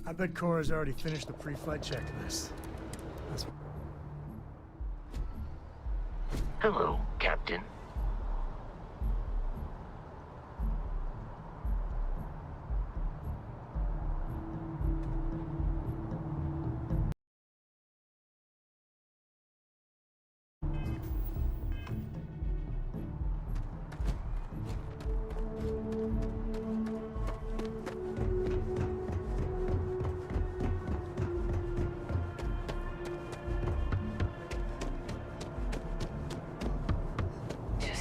I bet Cora's already finished the pre-flight checklist. That's... Hello, Captain.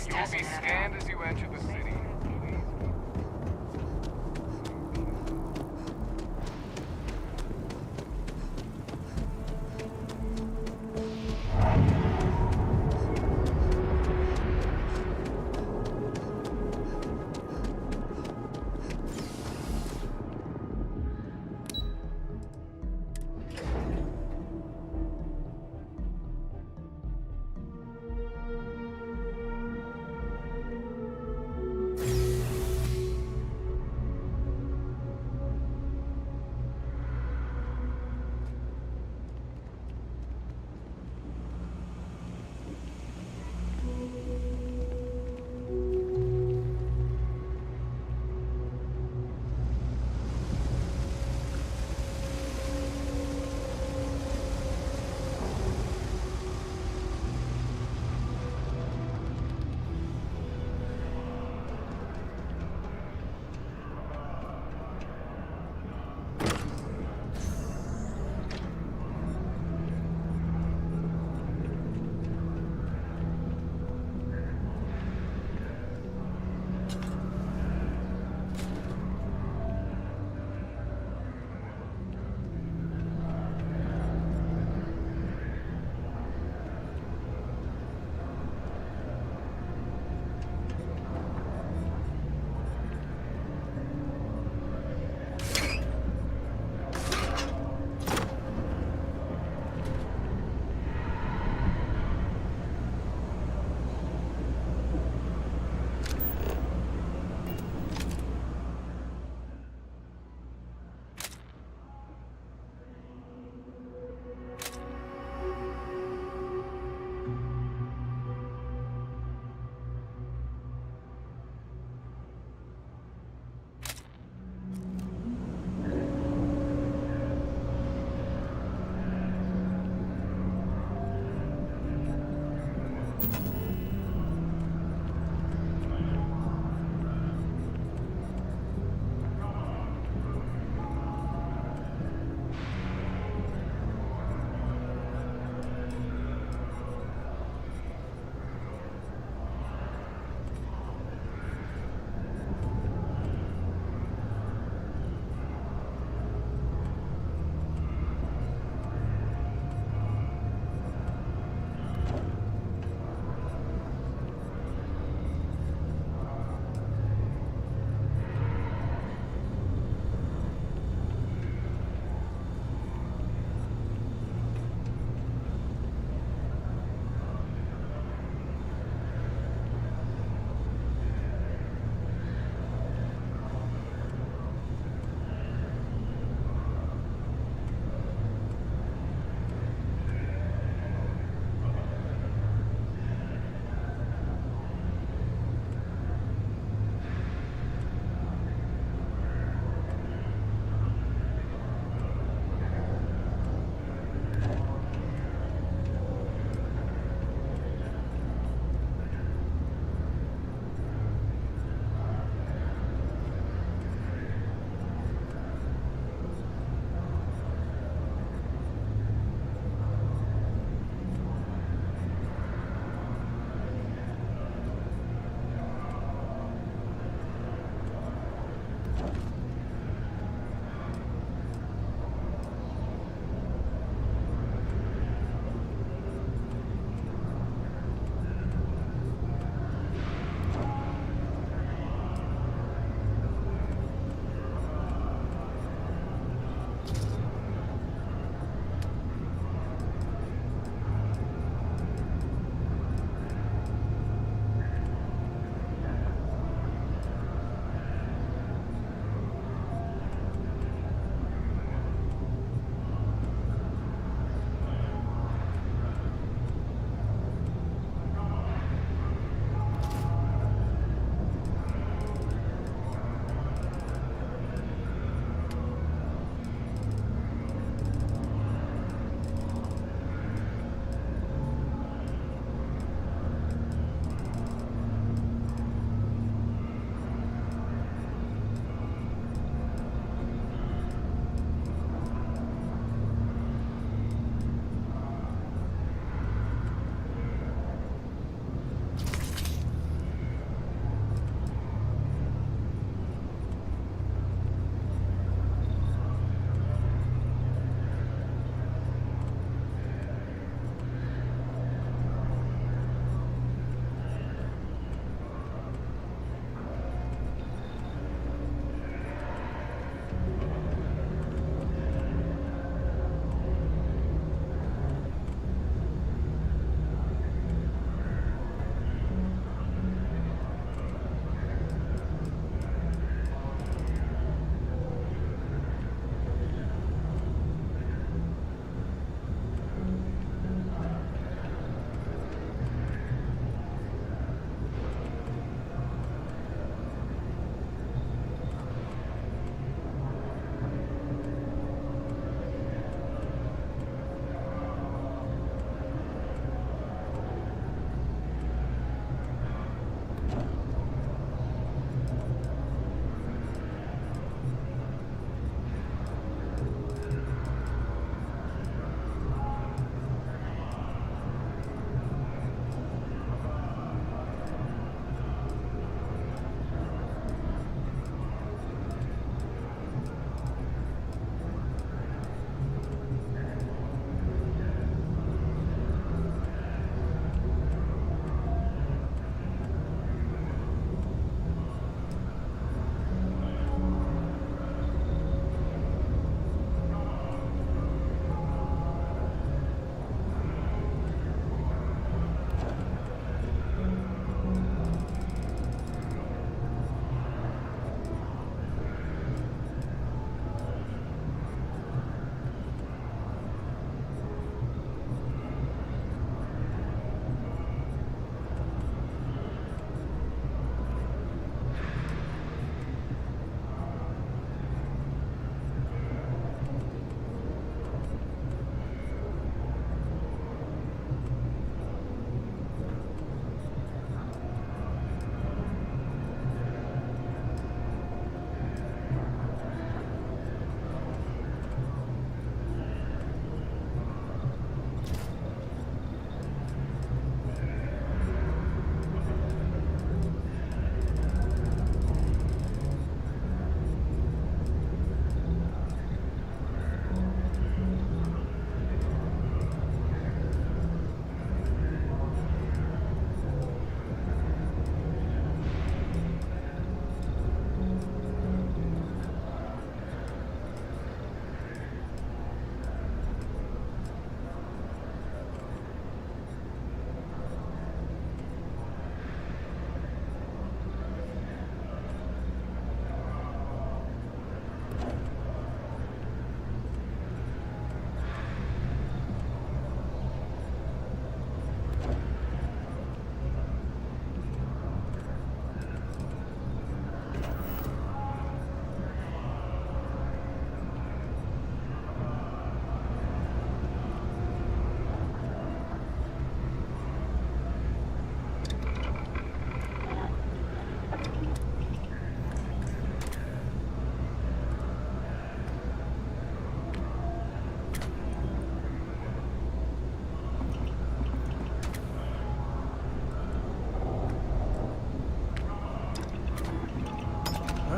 You will be scanned as you enter the city.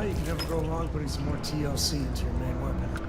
you can never go wrong putting some more TLC into your main weapon.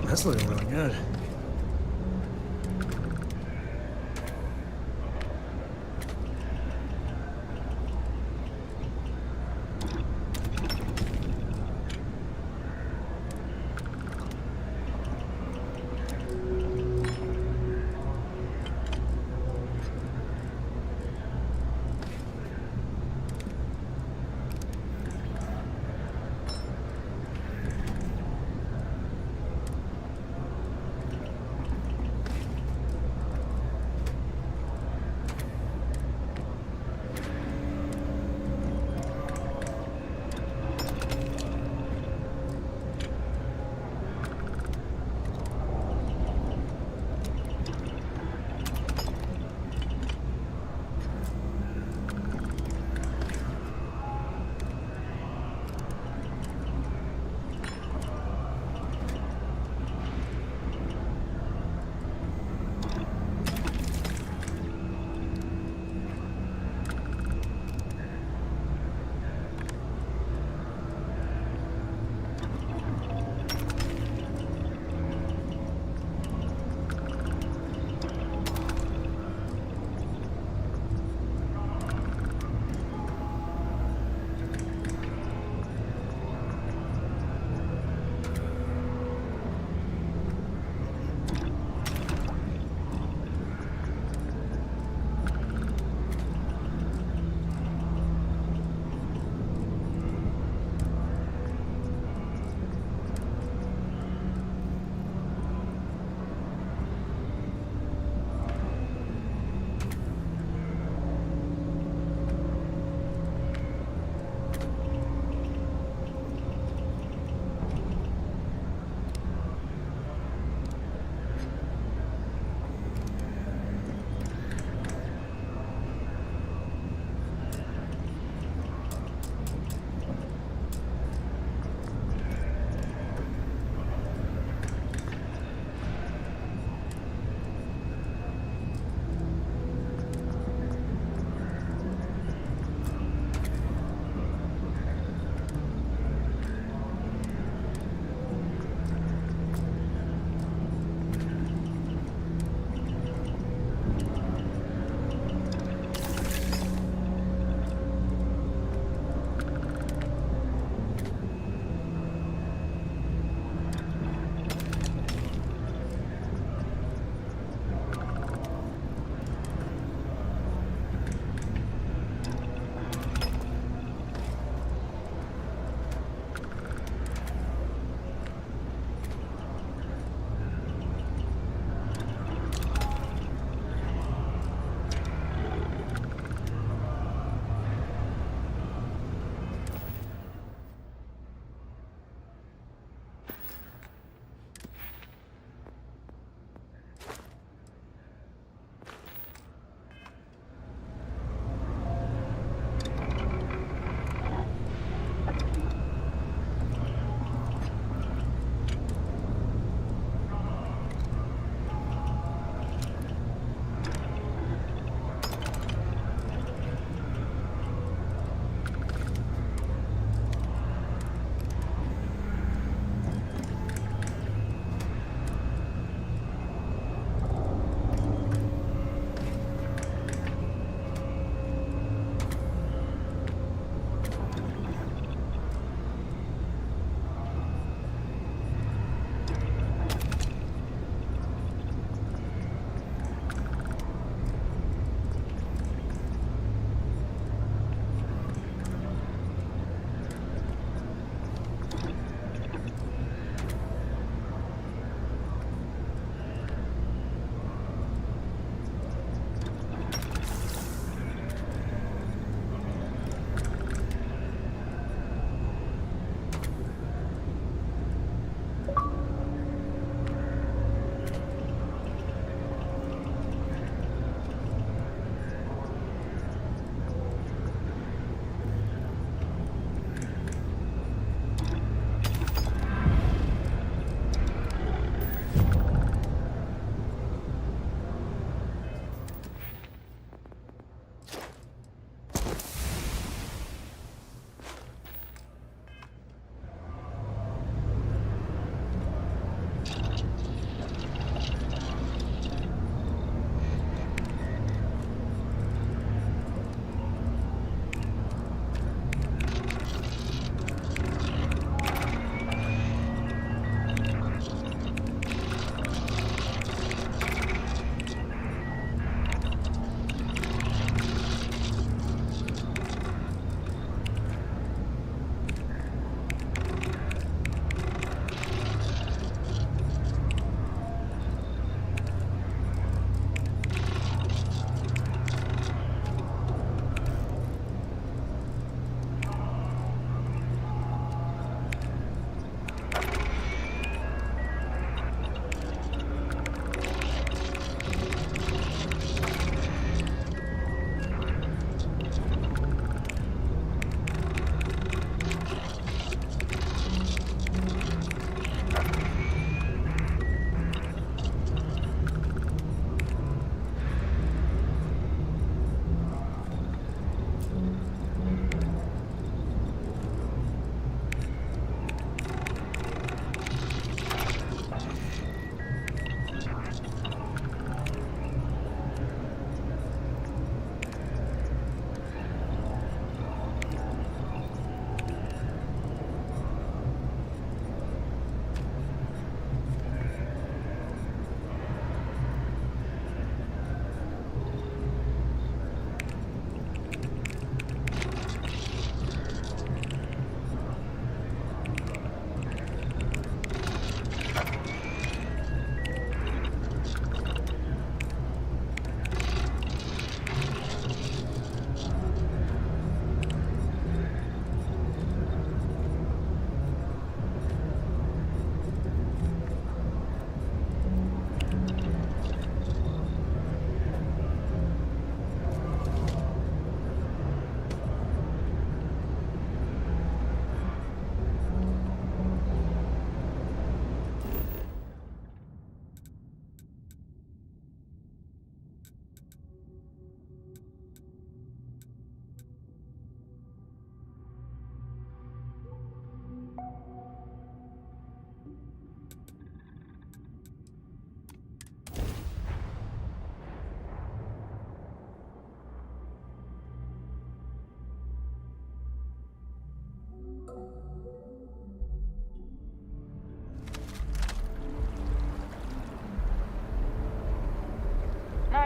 That's looking really good.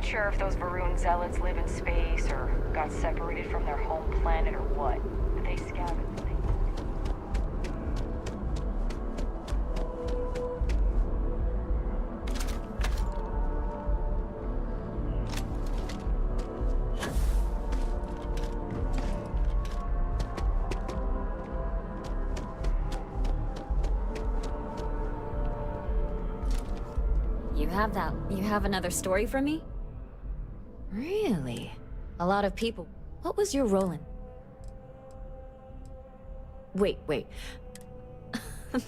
not sure if those Varun zealots live in space or got separated from their home planet or what, but they scavenge things. You have another story for me? Really? A lot of people. What was your role in? Wait.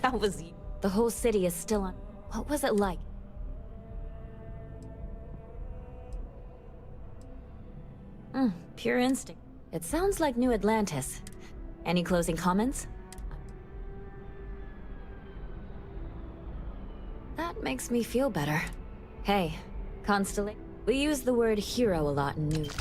That was you. The whole city is still on. What was it like? Pure instinct. It sounds like New Atlantis. Any closing comments? That makes me feel better. Hey, Constellation. We use the word hero a lot in news.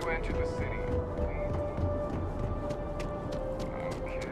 Enter the city. Okay.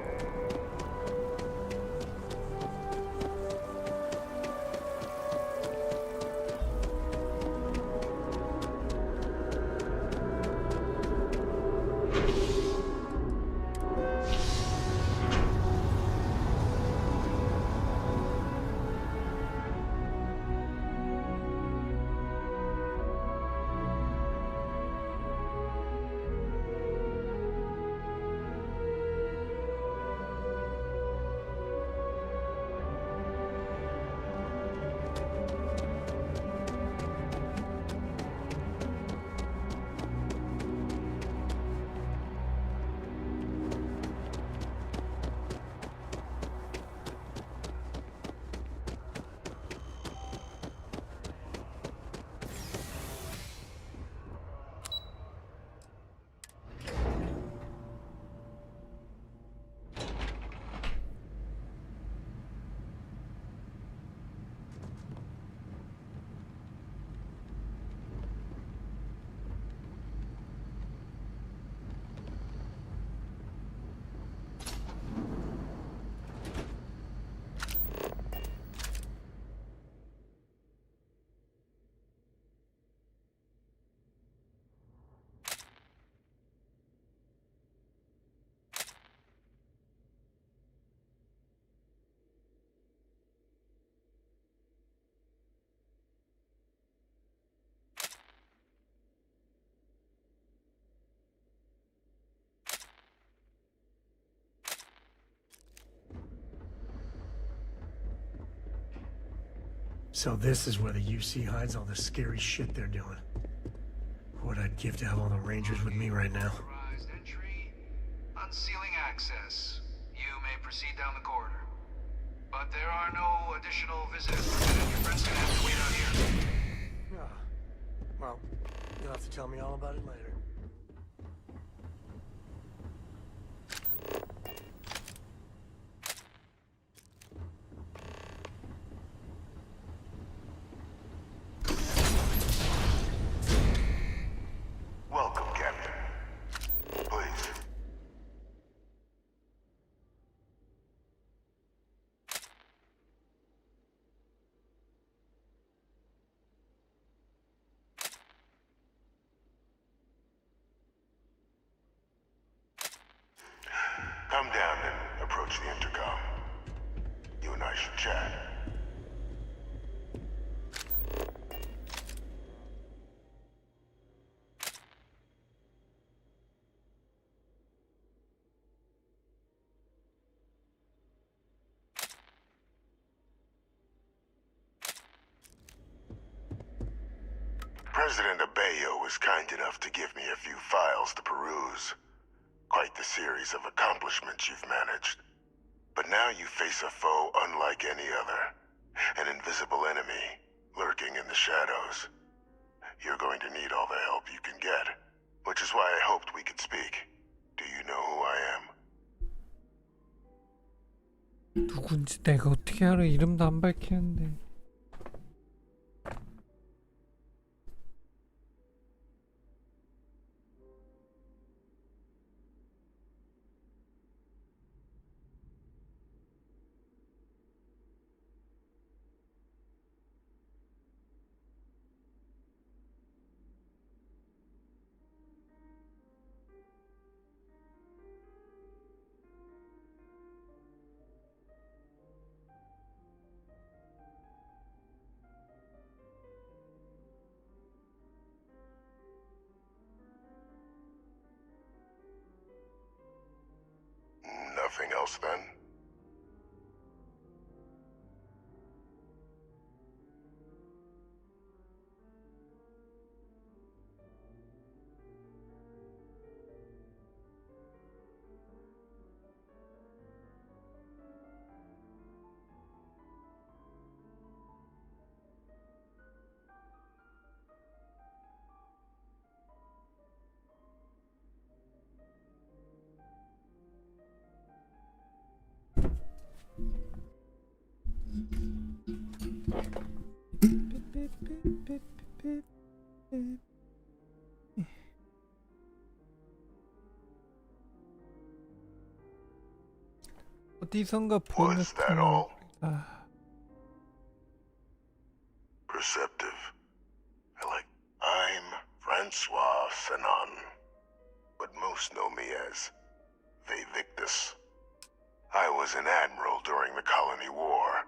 So this is where the UC hides all the scary shit they're doing. What I'd give to have all the Rangers with me right now. Authorized entry, unsealing access. You may proceed down the corridor. But there are no additional visitors permitted. Your friend's gonna have to wait out here. Ah, well, you'll have to tell me all about it later. chat. President Abeyo was kind enough to give me a few files to peruse. Quite the series of accomplishments you've managed. But now you face a foe unlike any other. An invisible enemy, lurking in the shadows. You're going to need all the help you can get. Which is why I hoped we could speak. Do you know who I am? 누군지 내가 어떻게 알아? 이름도 안 밝히는데. Nothing else then? 어디선가 본 Was that 듯한 all? 아, Perceptive. I'm Francois Sanon, but most know me as Victus. I was an admiral during the Colony War.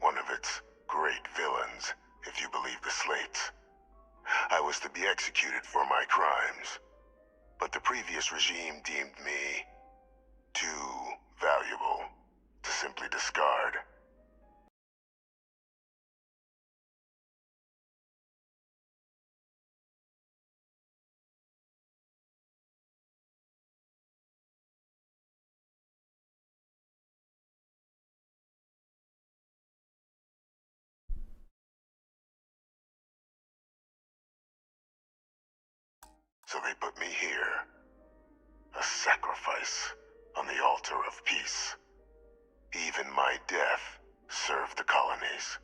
One of its great villains, if you believe the slates. I was to be executed for my crimes, but the previous regime deemed me too valuable to simply discard. So they put me here, a sacrifice on the altar of peace. Even my death served the colonies.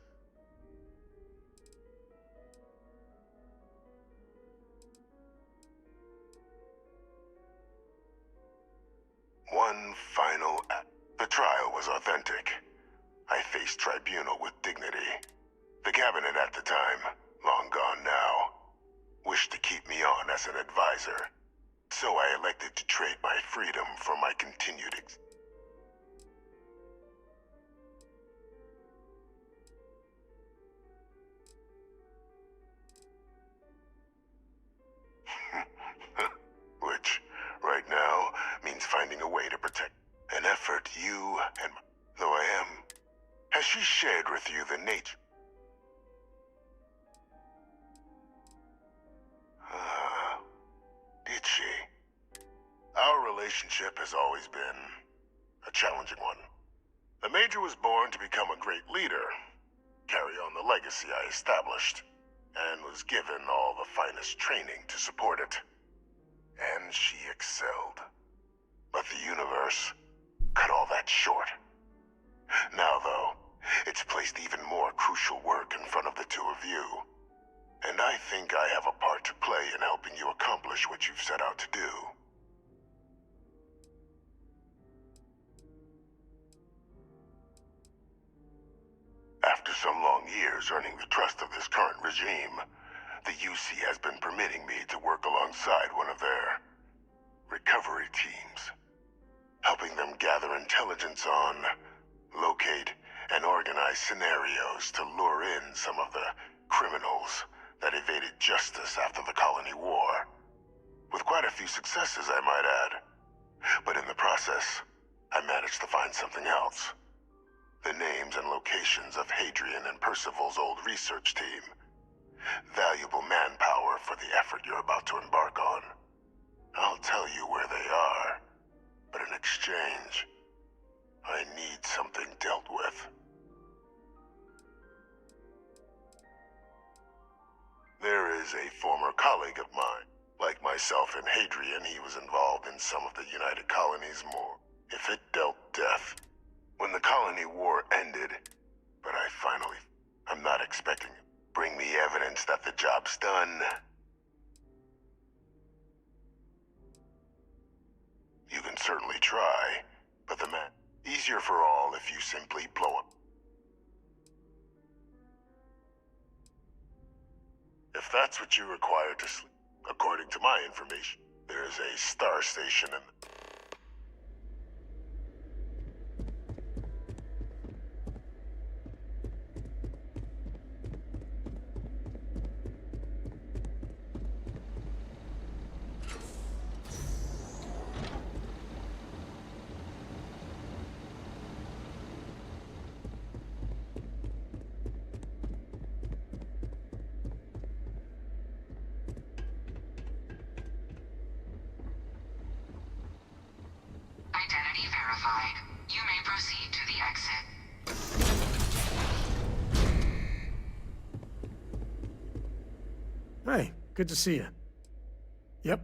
One final act. The trial was authentic. I faced tribunal with dignity. The cabinet at the time, long gone now, wished to keep me on as an advisor. So I elected to trade my freedom for my continued which, right now, means finding a way to protect an effort you and though I am. Has she shared with you the nature? Did she? Our relationship has always been a challenging one. The Major was born to become a great leader, carry on the legacy I established, and was given all the finest training to support it. And she excelled. But the universe cut all that short. Now, though, it's placed even more crucial work in front of the two of you. And I think I have a part to play in helping you accomplish what you've set out to do. After some long years earning the trust of this current regime, the UC has been permitting me to work alongside one of their recovery teams, helping them gather intelligence on, locate, and organize scenarios to lure in some of the criminals that evaded justice after the colony war. With quite a few successes, I might add. But in the process, I managed to find something else. The names and locations of Hadrian and Percival's old research team. Valuable manpower for the effort you're about to embark on. I'll tell you where they are, but in exchange, I need something dealt with. There is a former colleague of mine. Like myself and Hadrian, he was involved in some of the United Colonies' more, if it dealt death. When the colony war ended, but I'm not expecting it. Bring me evidence that the job's done. You can certainly try, but easier for all if you simply blow up. If that's what you require to sleep, according to my information, there is a star station in Identity verified. You may proceed to the exit. Hey, good to see you. Yep.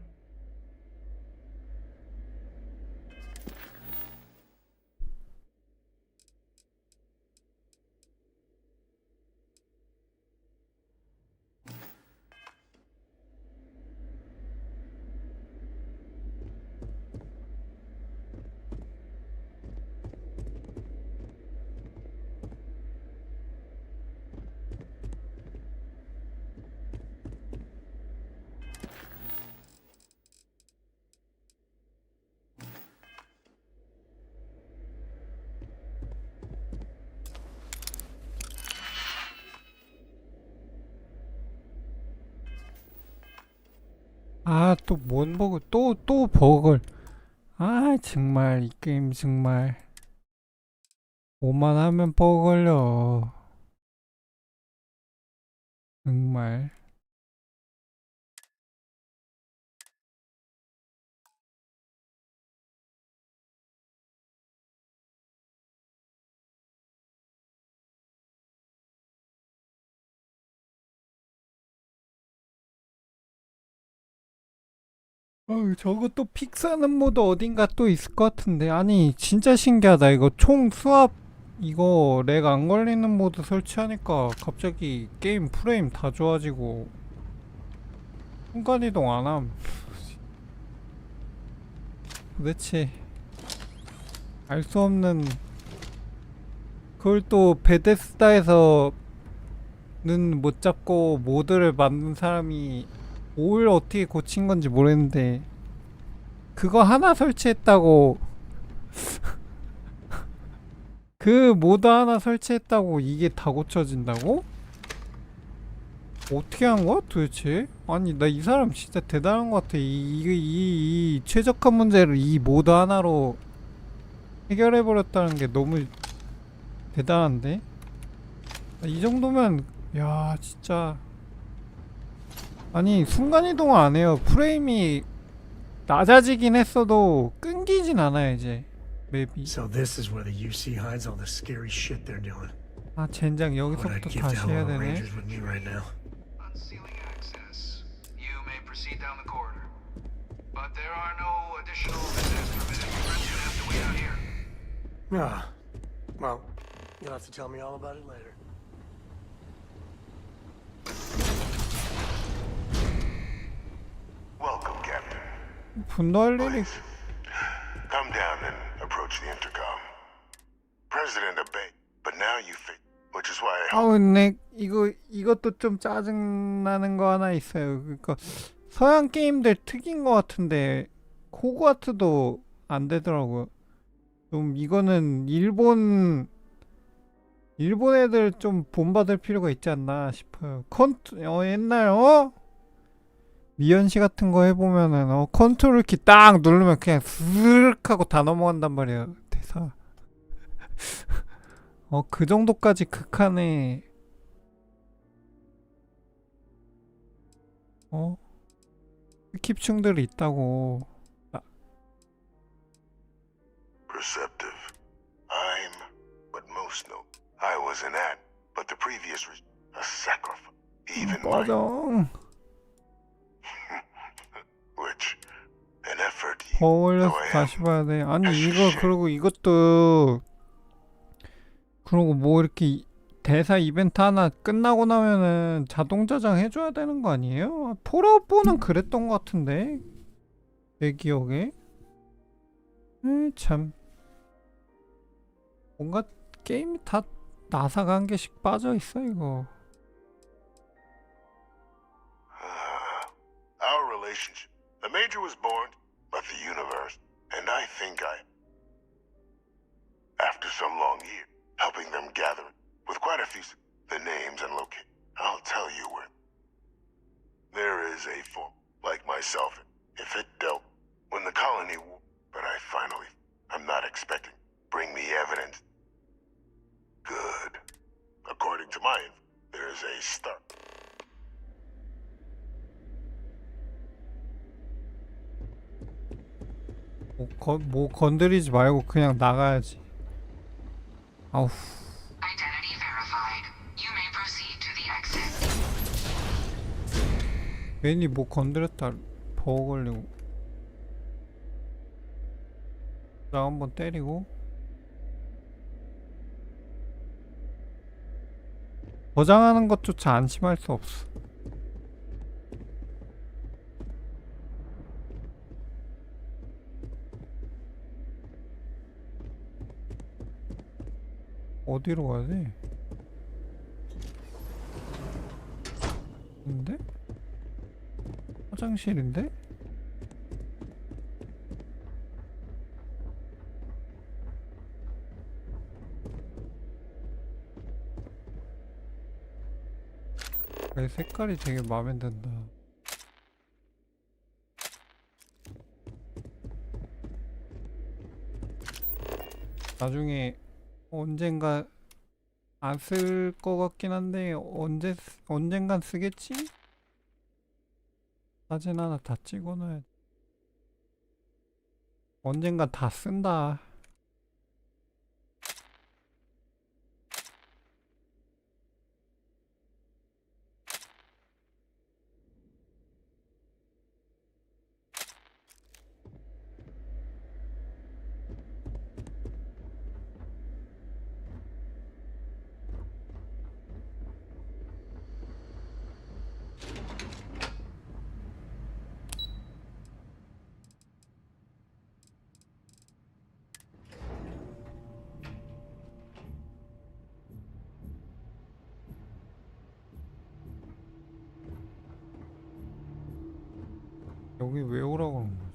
아, 또 뭔 버그, 또 버그를. 아, 정말, 이 게임 정말. 뭐만 하면 버그 걸려. 정말. 저거 또 픽사는 모드 어딘가 또 있을 것 같은데. 아니, 진짜 신기하다. 이거 총 수압, 이거 렉 안 걸리는 모드 설치하니까 갑자기 게임 프레임 다 좋아지고 순간이동 안 함. 도대체 알 수 없는, 그걸 또 베데스다에서는 못 잡고 모드를 만든 사람이 뭘 어떻게 고친 건지 모르겠는데 그거 하나 설치했다고 그 모드 하나 설치했다고 이게 다 고쳐진다고? 어떻게 한 거야 도대체? 아니 나 이 사람 진짜 대단한 것 같아. 이 최적화 문제를 이 모드 하나로 해결해버렸다는 게 너무 대단한데? 이 정도면 야 진짜, 아니 순간이동을 안 해요. 프레임이 낮아지긴 했어도 끊기진 않아요 이제 맵이. So this is where the UC hides all the scary shit they're doing. 아 젠장 What I'd 여기서부터 give to 다시 have 해야 all the 되네. Rangers with me right now. Unsealing access. You may proceed down the corridor. But there are no additional visitors permitted. Your friends will have to wait out here. Ah, well, you'll have to tell me all about it later. Welcome, Captain. 분노할 일이. Please, come down and approach the intercom. President obeyed, but now you fit, which is why I hope. 아우 네 이것도 좀 짜증나는 거 하나 있어요. 그러니까 서양 게임들 특인 거 같은데 호그와트도 안 되더라고요. 좀 이거는 일본 일본 애들 좀 본받을 필요가 있지 않나 싶어요. 옛날 미연씨 같은 거 해보면은 컨트롤 키 딱 누르면 그냥 스르륵 하고 다 넘어간단 말이야 대사. 그 정도까지 극한의 스킵충들이 있다고. Perceptive. I'm what most know. I wasn't at, but the previous a sacrifice. Even 맞아. which an effort. 더 올려서 다시 봐야 돼. 아니 이거 그리고 이것도 그리고 뭐 이렇게 대사 이벤트 하나 끝나고 나면은 자동 저장 해줘야 되는 거 아니에요? 폴아웃 4는 그랬던 것 같은데 내 기억에. 참 뭔가 게임이 다 나사가 한 개씩 빠져 있어 이거. Our relationship. The Major was born, but the universe, and I think after some long years, helping them gather with quite a few the names and locations. I'll tell you where. There is a form like myself. If it dealt when the colony war, but I'm not expecting. Bring me evidence. Good. According to my info, there is a start. 뭐 건드리지 말고 그냥 나가야지. 아우. Identity verified. You may proceed to the exit. 괜히 뭐 건드렸다 버거 걸리고. 나 한번 때리고. 저장하는 것조차 안심할 수 없어. 어디로 가야 돼? 근데? 화장실인데? 이 색깔이 되게 마음에 든다. 나중에 언젠가 안 쓸 것 같긴 한데 언젠간 쓰겠지? 사진 하나 다 찍어놔야 돼. 언젠간 다 쓴다. 여기 왜 오라고 그러는 거지?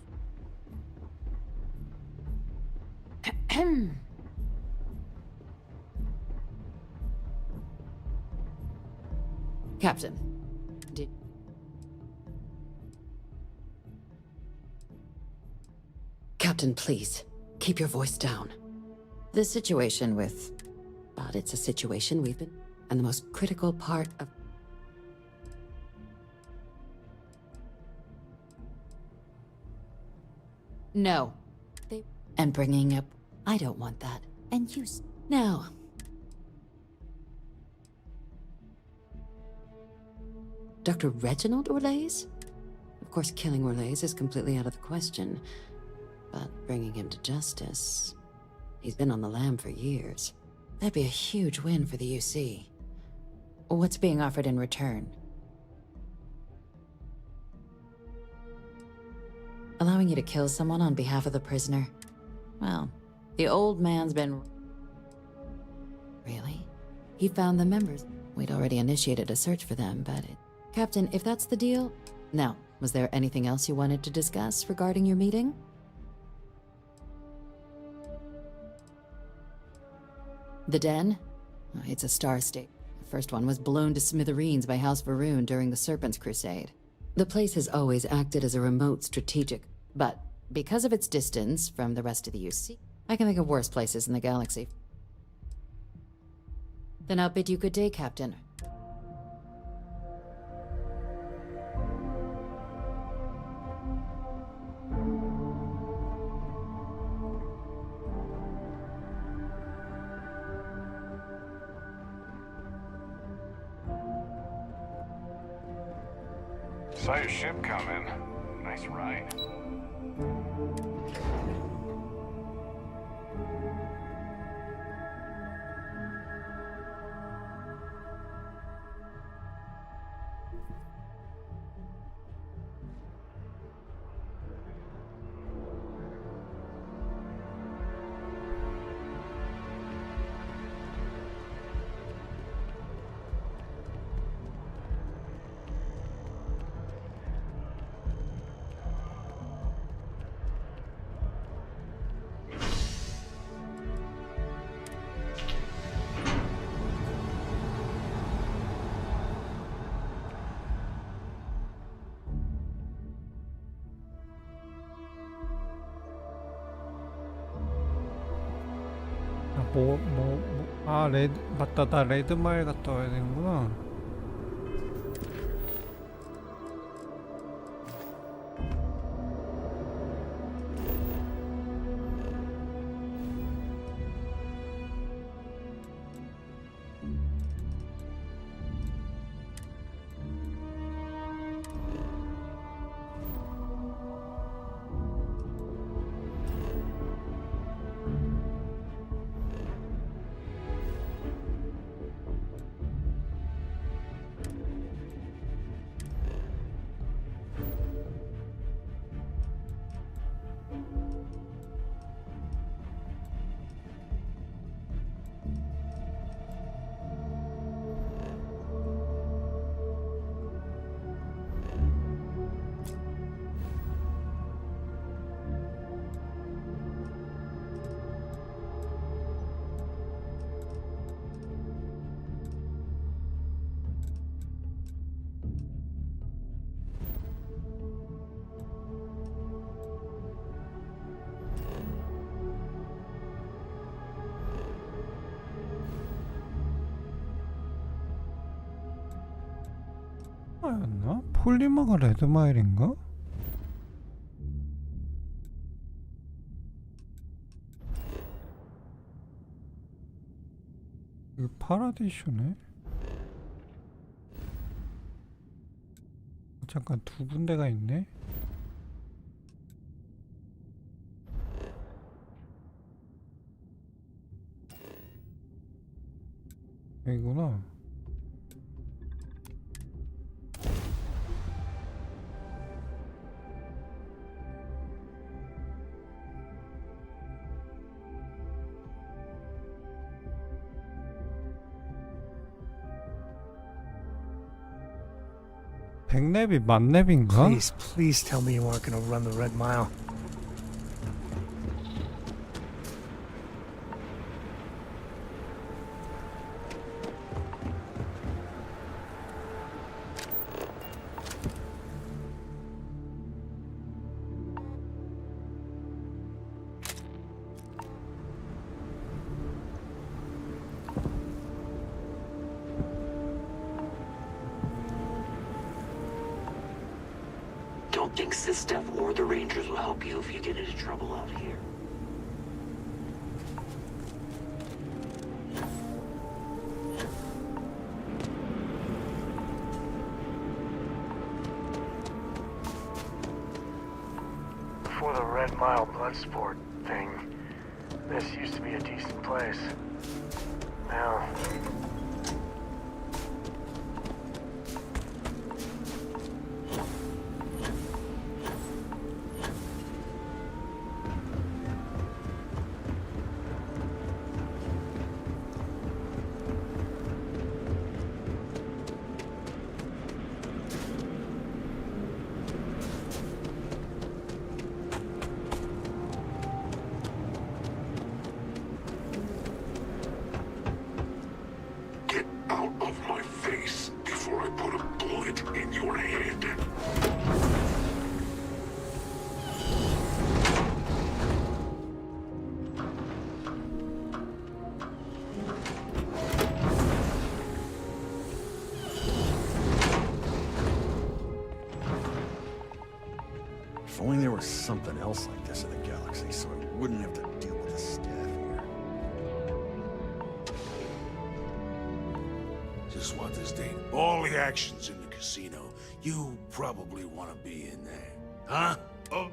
Captain, Captain, please, keep your voice down. The situation with... But it's a situation we've been... And the most critical part of... No. And bringing up... I don't want that. And you... Now... Dr. Reginald Orlays? Of course, killing Orlays is completely out of the question. But bringing him to justice... He's been on the lam for years. That'd be a huge win for the UC. What's being offered in return? Allowing you to kill someone on behalf of the prisoner? Well, the old man's been... Really? He found the members. We'd already initiated a search for them, but... Captain, if that's the deal... Now, was there anything else you wanted to discuss regarding your meeting? The den? It's a star state. The first one was blown to smithereens by House Varun during the Serpent's Crusade. The place has always acted as a remote strategic, but because of its distance from the rest of the UC, I can think of worse places in the galaxy. Then I'll bid you good day, Captain. Saw your ship coming. Nice ride. 레드, 맞다. 나 레드마일 갔다 와야 되는구나. 였나? 폴리마가 레드마일인가? 이거 파라디쇼네? 잠깐 두 군데가 있네? 여기구나. 백랩이 만랩인가? Please, please tell me you aren't gonna run the Red Mile. Don't think System or the Rangers will help you if you get into trouble out here. Before the Red Mile Bloodsport thing, this used to be a decent place. Now... If only there was something else like this in the galaxy, so I wouldn't have to deal with the staff here. Just want this thing. All the action's in the casino. You probably want to be in there. Huh? Oh.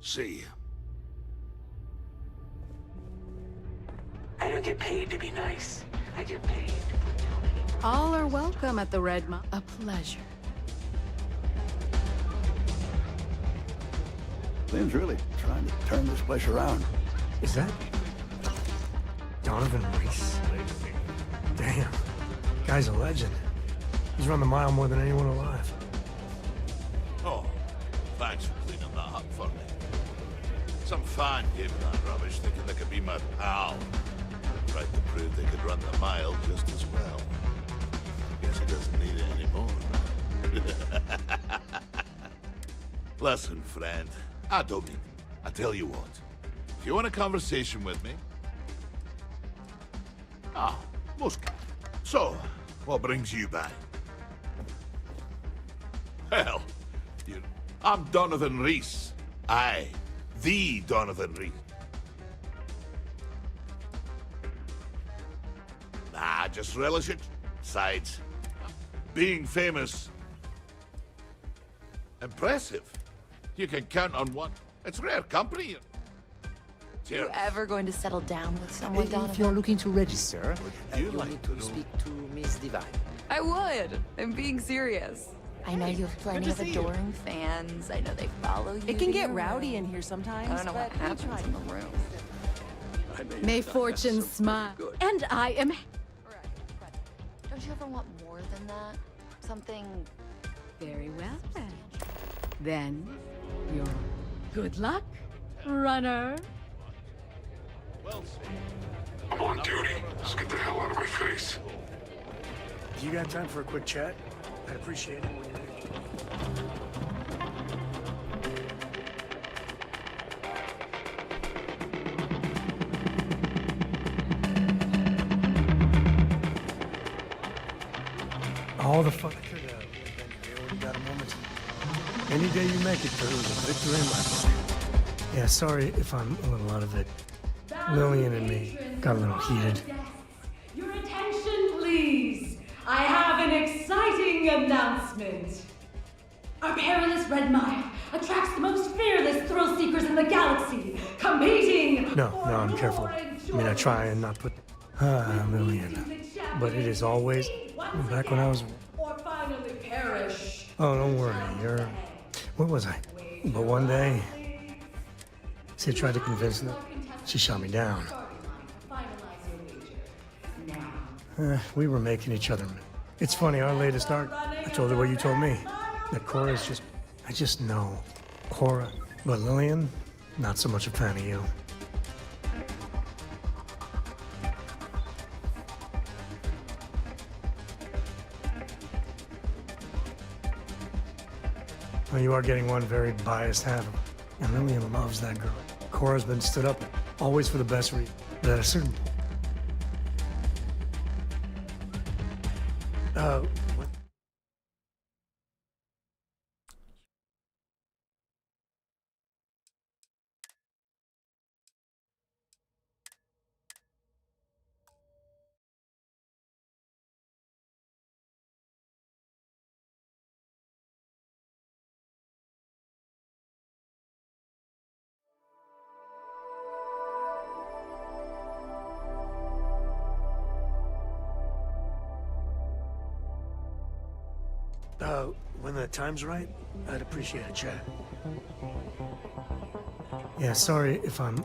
See ya. I don't get paid to be nice. I get paid to put down people. All are welcome at the Red Mile. A pleasure. Lynn's really trying to turn this place around. Is that Donovan Reese? Damn. Guy's a legend. He's run the mile more than anyone alive. Oh, thanks for cleaning that up for me. Some fan gave me that rubbish thinking they could be my pal. Tried to prove they could run the mile just as well. Guess he doesn't need it anymore. Listen, friend. I don't mean it. I tell you what. If you want a conversation with me... most... So, what brings you back? Hell, I'm Donovan Reese. Aye, the Donovan Reese. Nah, just relish it. Besides, being famous... impressive. You can count on one. It's rare company. You ever going to settle down with someone, Donovan? If you're looking to register, you need to speak to Miss Divine. I would. I'm being serious. I know you have plenty of adoring fans. I know they follow you. It can to get your rowdy room. in here sometimes. I don't know what but we happens try. in the room. May fortune smile. And I am. Don't you ever want more than that? Something... Very well then. Then, you're good luck, runner. Well said. I'm on duty. Just get the hell out of my face. You got time for a quick chat? I'd appreciate it. All the fun I could have. They already got a moment. Any day you make it, there was a victory in my book. Yeah, sorry if I'm a little out of it. Lillian and me got a little heated. Your attention, please. I have an exciting announcement. Our perilous Red Mile attracts the most fearless thrill seekers in the galaxy, competing. No, I'm careful. I mean, I try and not put. Lillian. but it is always back when I was. Or finally perish. Oh, don't worry. You're. Where was I? But one day, she tried to convince me. She shot me down. We were making each other. It's funny, our latest arc, I told her what you told me. That Cora's just, I just know. Cora. But Lillian, not so much a fan of you. Well, you are getting one very biased half of it. And Lillian loves that girl. Cora's been stood up, always for the best reason. But at a certain point. What? When the time's right, I'd appreciate a chat. Yeah, sorry if I'm...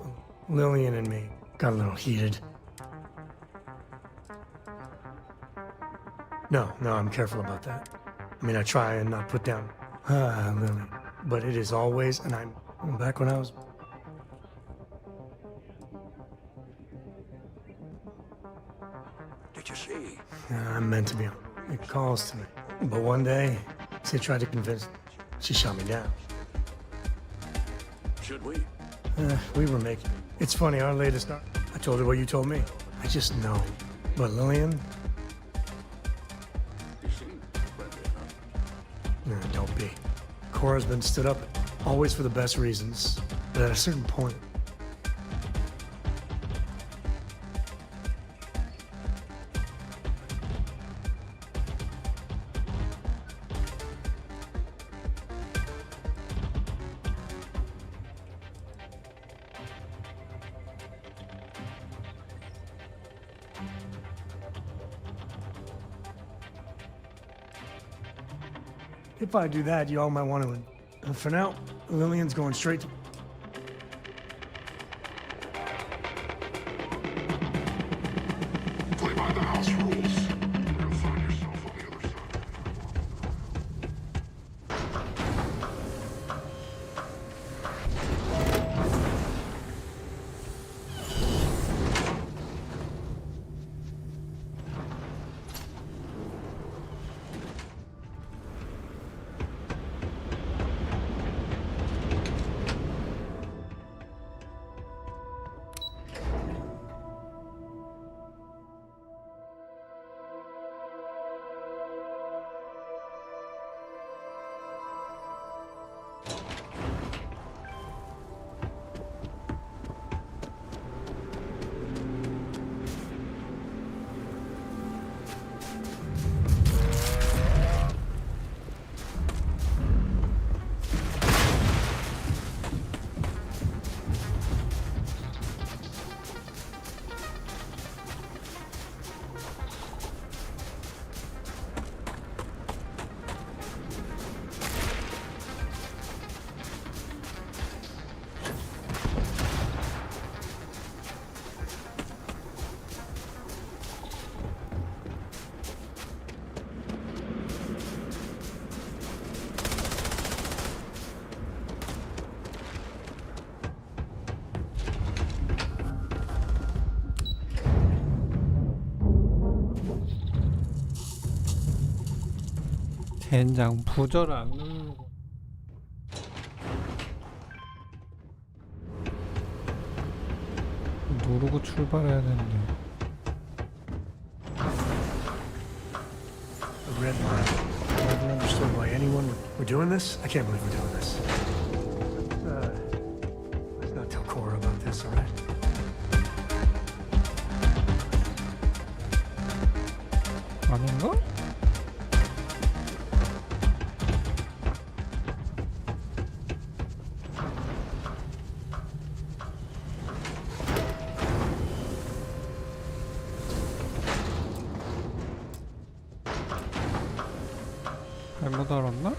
Lillian and me got a little heated. No, I'm careful about that. I mean, I try and not put down... Lillian. But it is always, and I'm... Back when I was... Did you see? I'm meant to be on. It calls to me. But one day, she tried to convince me. She shot me down. Should we? We were making... It's funny, our latest... I told her what you told me. I just know. But Lillian... You seem friendly enough. No, don't be. Cora's been stood up, always for the best reasons. But at a certain point... If I do that, you all might want to... For now, Lillian's going straight to... Play by the house rules. You'll find yourself on the other side. 젠장 부저를 안 누르고 누르고 출발해야 되는데. The red line. Never understood why anyone would... We're doing this? I can't believe we're doing this. Let's not tell Cora about this, all right? 아닌가? 잘못 알았나?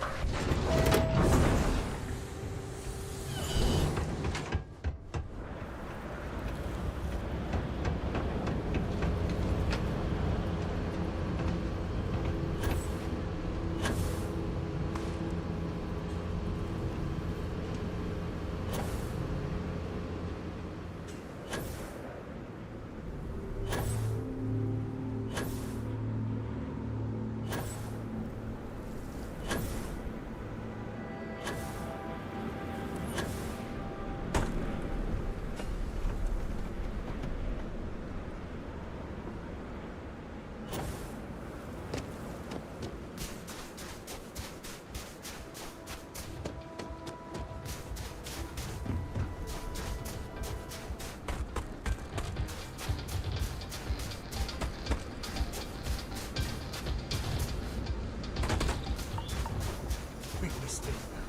Big mistake now.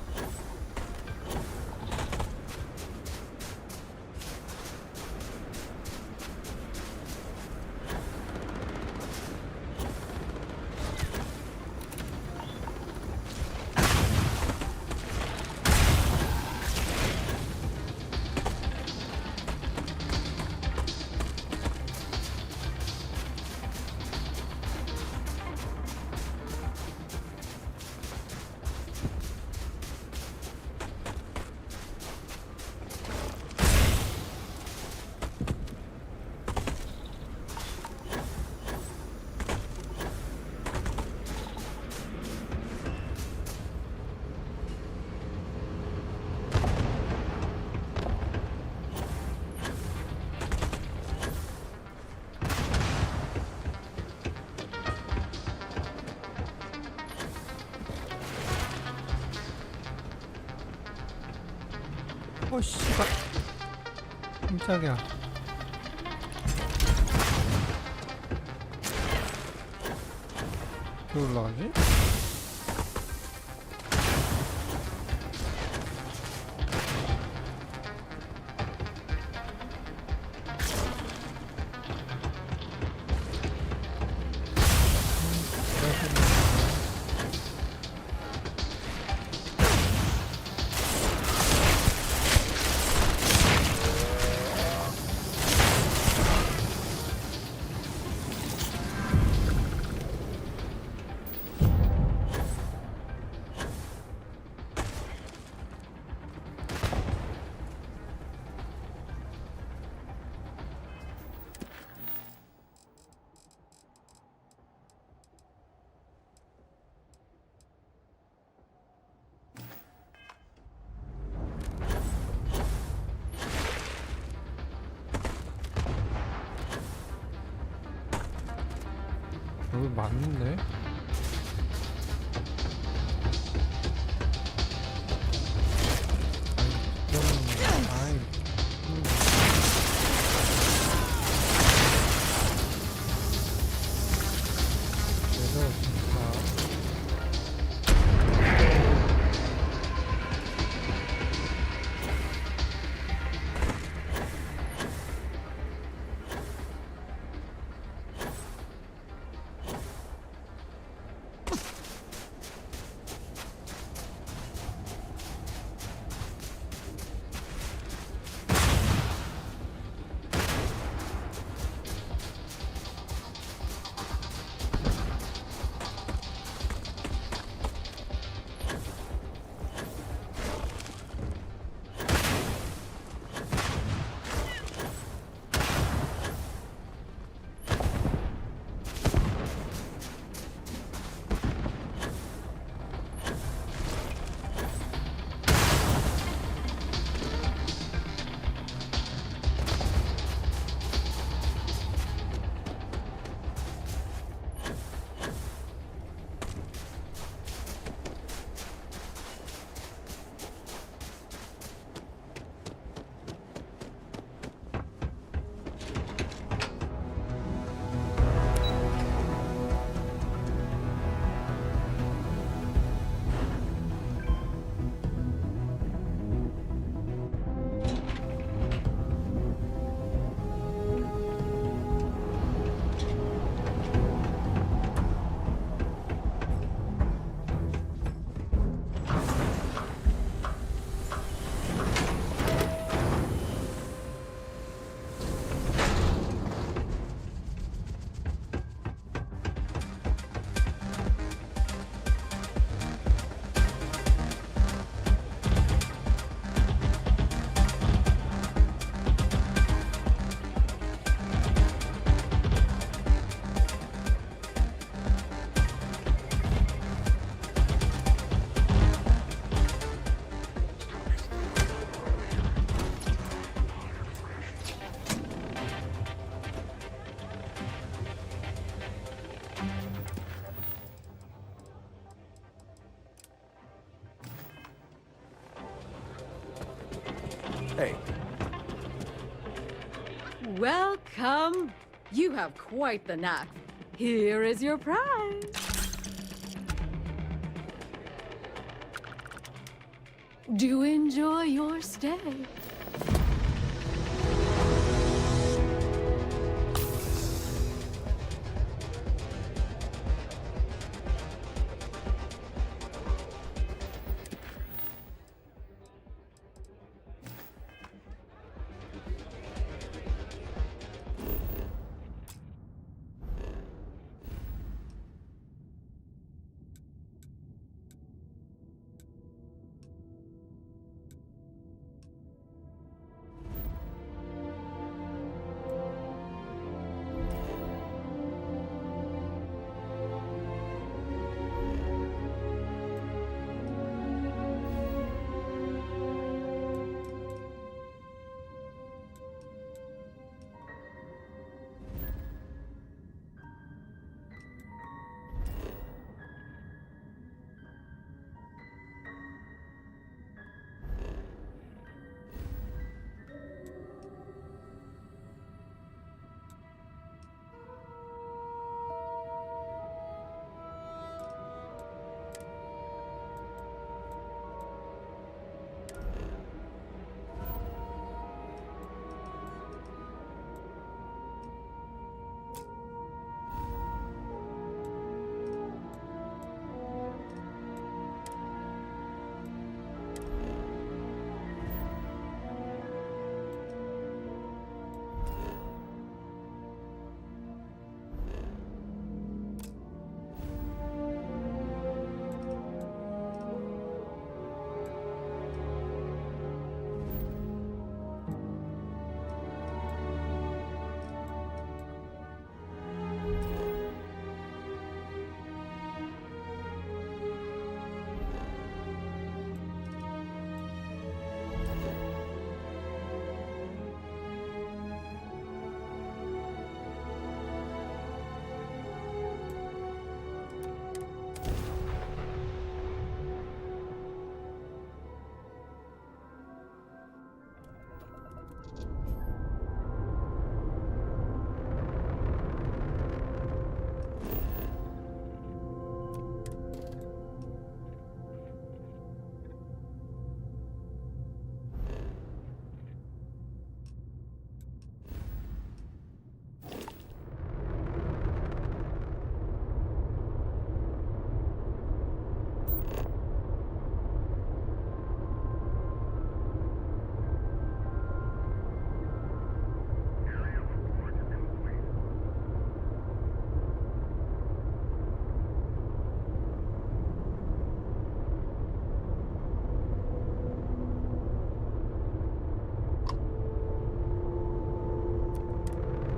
씨발 깜짝이야. 어떻게 올라가지? 여기 맞는데? Hey. Welcome. You have quite the knack. Here is your prize. Do enjoy your stay.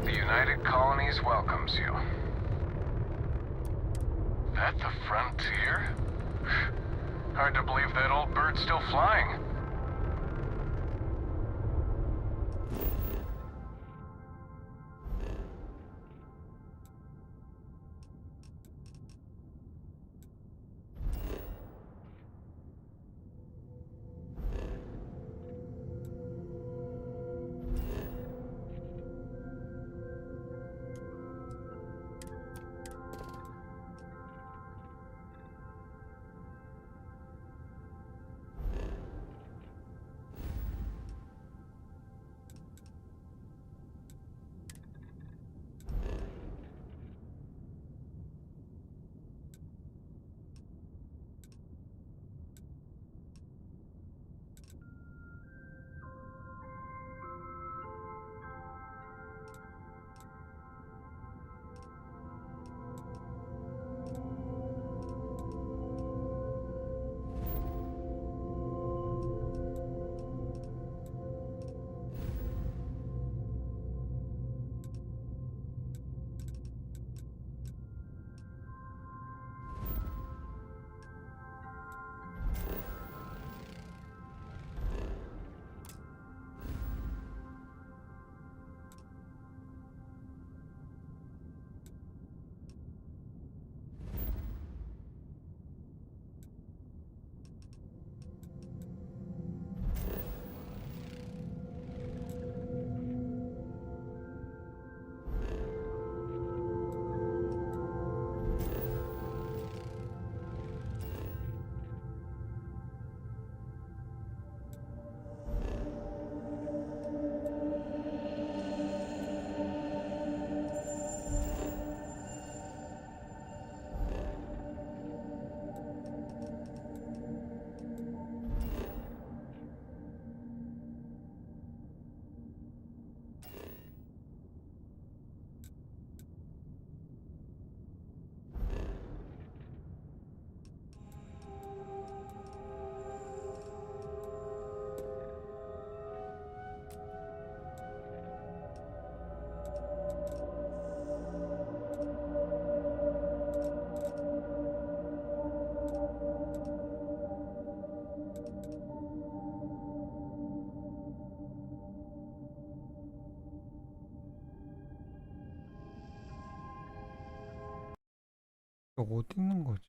The United Colonies welcomes you. That the frontier? Hard to believe that old bird's still flying. 어디 있는 거지?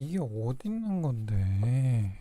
이게 어디 있는 건데?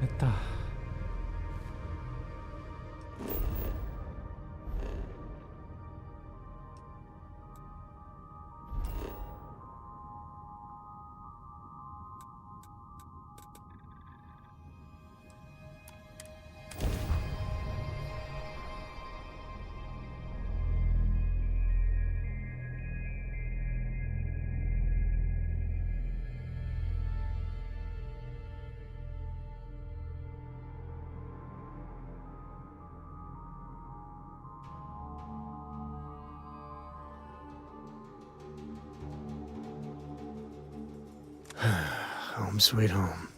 됐다. Home sweet home.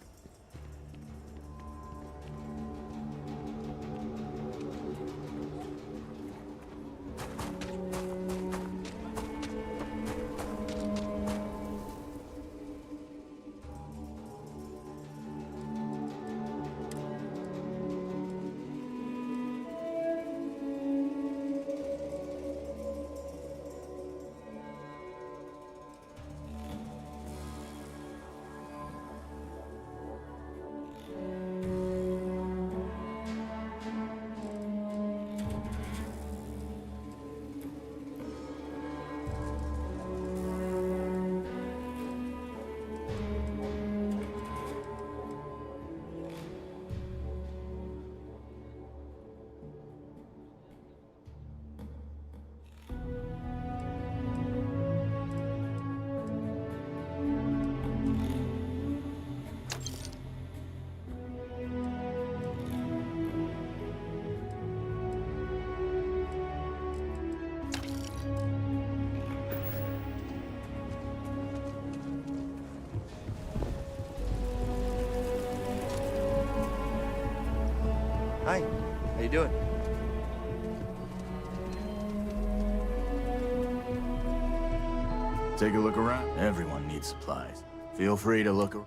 Hi, how you doing? Take a look around. Everyone needs supplies. Feel free to look around.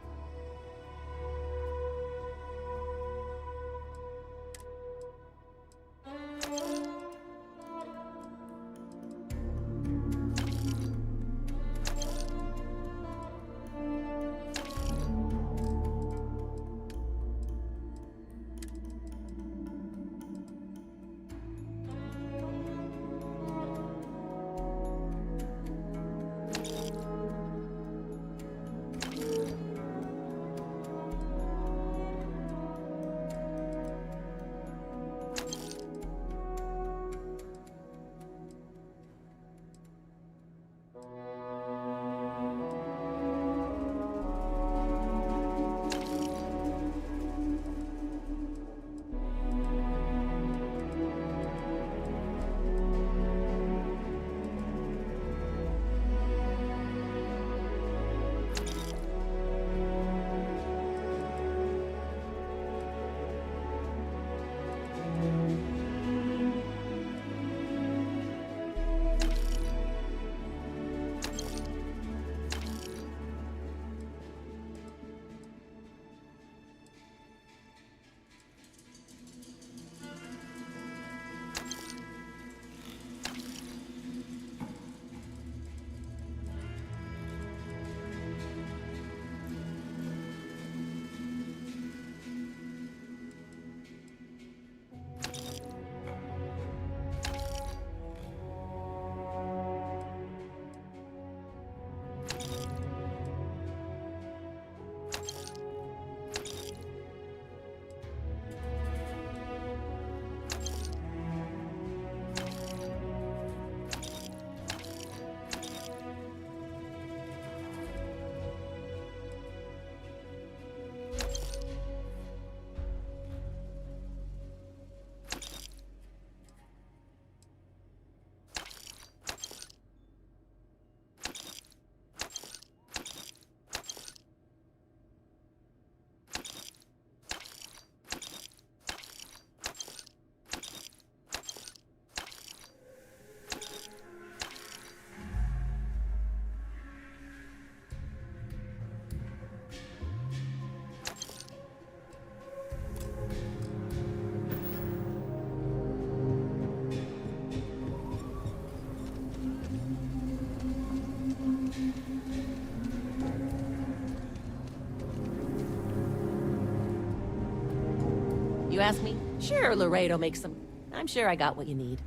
You ask me? Sure, Laredo makes some. I'm sure I got what you need.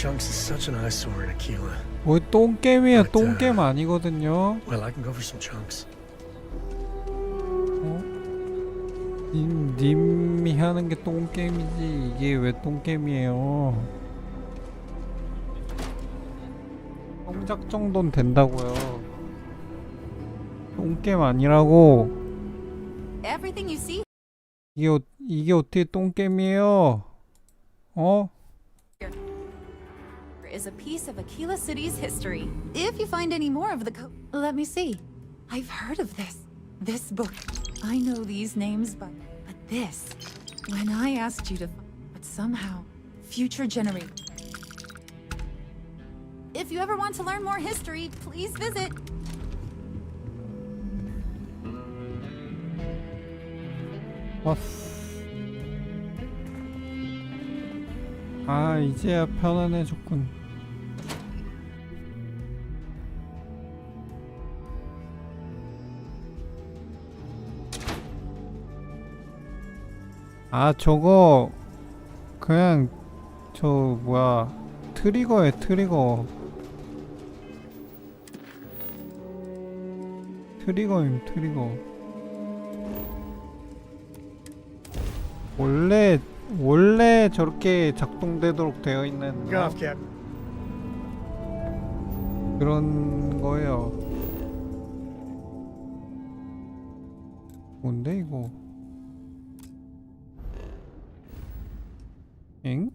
Chunks is such an eyesore in Aquila. 뭐 똥게임이야. 똥게임 아니거든요. Well, I can go for some chunks. 님이 하는 게 똥게임이지 이게 왜 똥게임이에요. 동작 정도는 된다고요. 똥게임 아니라고. Everything you see 이게 어떻게 똥게임이에요? 어? is a piece of Aquila City's history. If you find any more of the let me see. I've heard of this book. I know these names, but this. When I asked you to, but somehow, future generate. If you ever want to learn more history, please visit. 아 이제야 편안해졌군. 아 저거 그냥 저 뭐야 트리거에 트리거임 트리거. 원래 저렇게 작동되도록 되어 있는 그런 거예요. 뭔데 이거? 엥?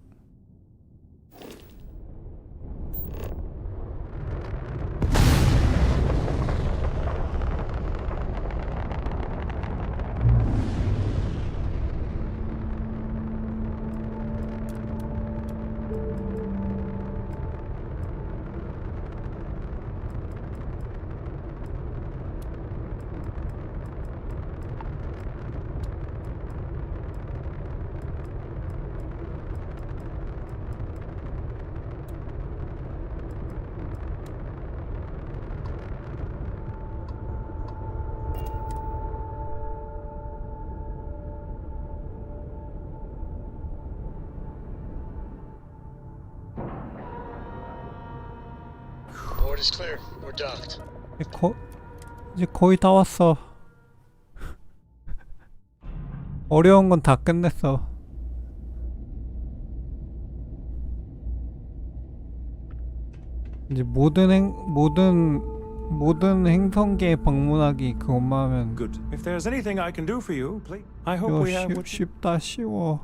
Board is clear. We're docked. 이제 거의 다 왔어. 어려운 건 다 끝냈어. 이제 모든 행성계에 방문하기 그것만 하면. Good. If there's anything I can do for you, please. I hope we have what 쉽다 쉬워.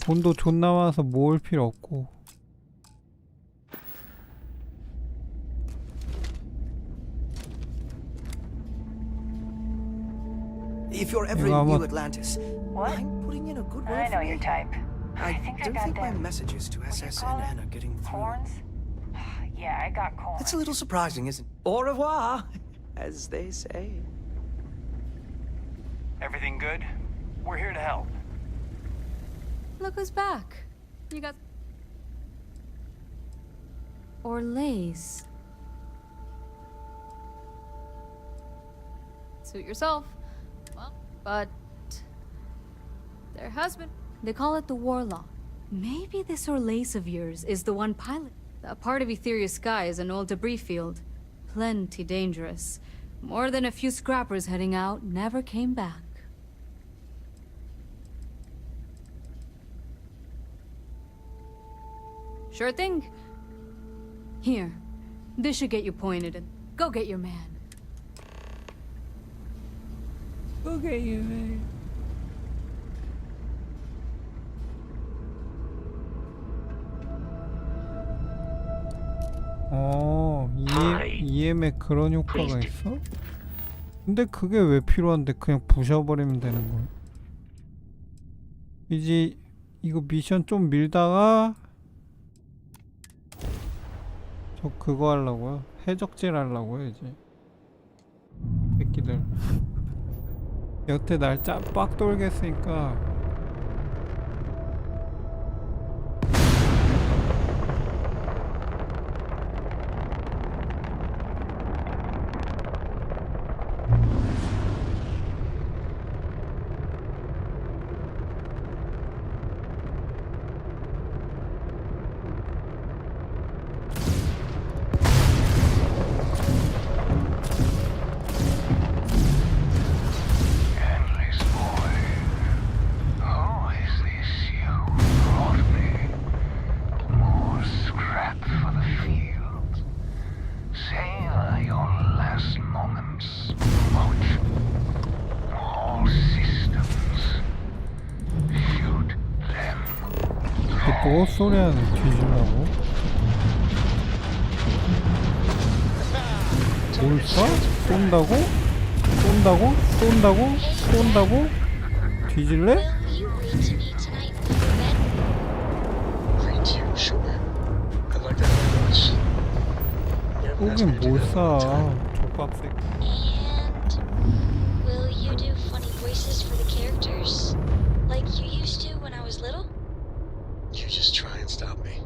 돈도 존나 많아서 모을 필요 없고. If you're ever in New Atlantis, What? I'm putting in a good word I know for your you. type. I think don't got think my them. messages to SSNN are getting through. Corns? Yeah, I got corns. It's a little surprising, isn't it? Au revoir, as they say. Everything good? We're here to help. Look who's back. You got... Orlays. Suit yourself. Well, but... their husband... They call it the Warlock. Maybe this Orlays of yours is the one pilot. That part of Ethereal Sky is an old debris field. Plenty dangerous. More than a few scrappers heading out never came back. Sure thing. Here. This should get you pointed and go get your man. Go get your man. EM에 그런 효과가 있어? 근데 그게 왜 필요한데 그냥 부셔버리면 되는 거야. 이제 이거 미션 좀 밀다가 저 그거 하려고요. 해적질 하려고요 이제. 새끼들 여태 날 빡 돌게 했으니까 또 헛소리 하는 뒤질라고? 뭘 쏴? 쏜다고? 쏜다고? 쏜다고? 쏜다고? 뒤질래? 쏘긴 뭘 쏴? 족밥새끼. Will you do funny voices for the characters? Like you used to when I was little? You just try and stop me.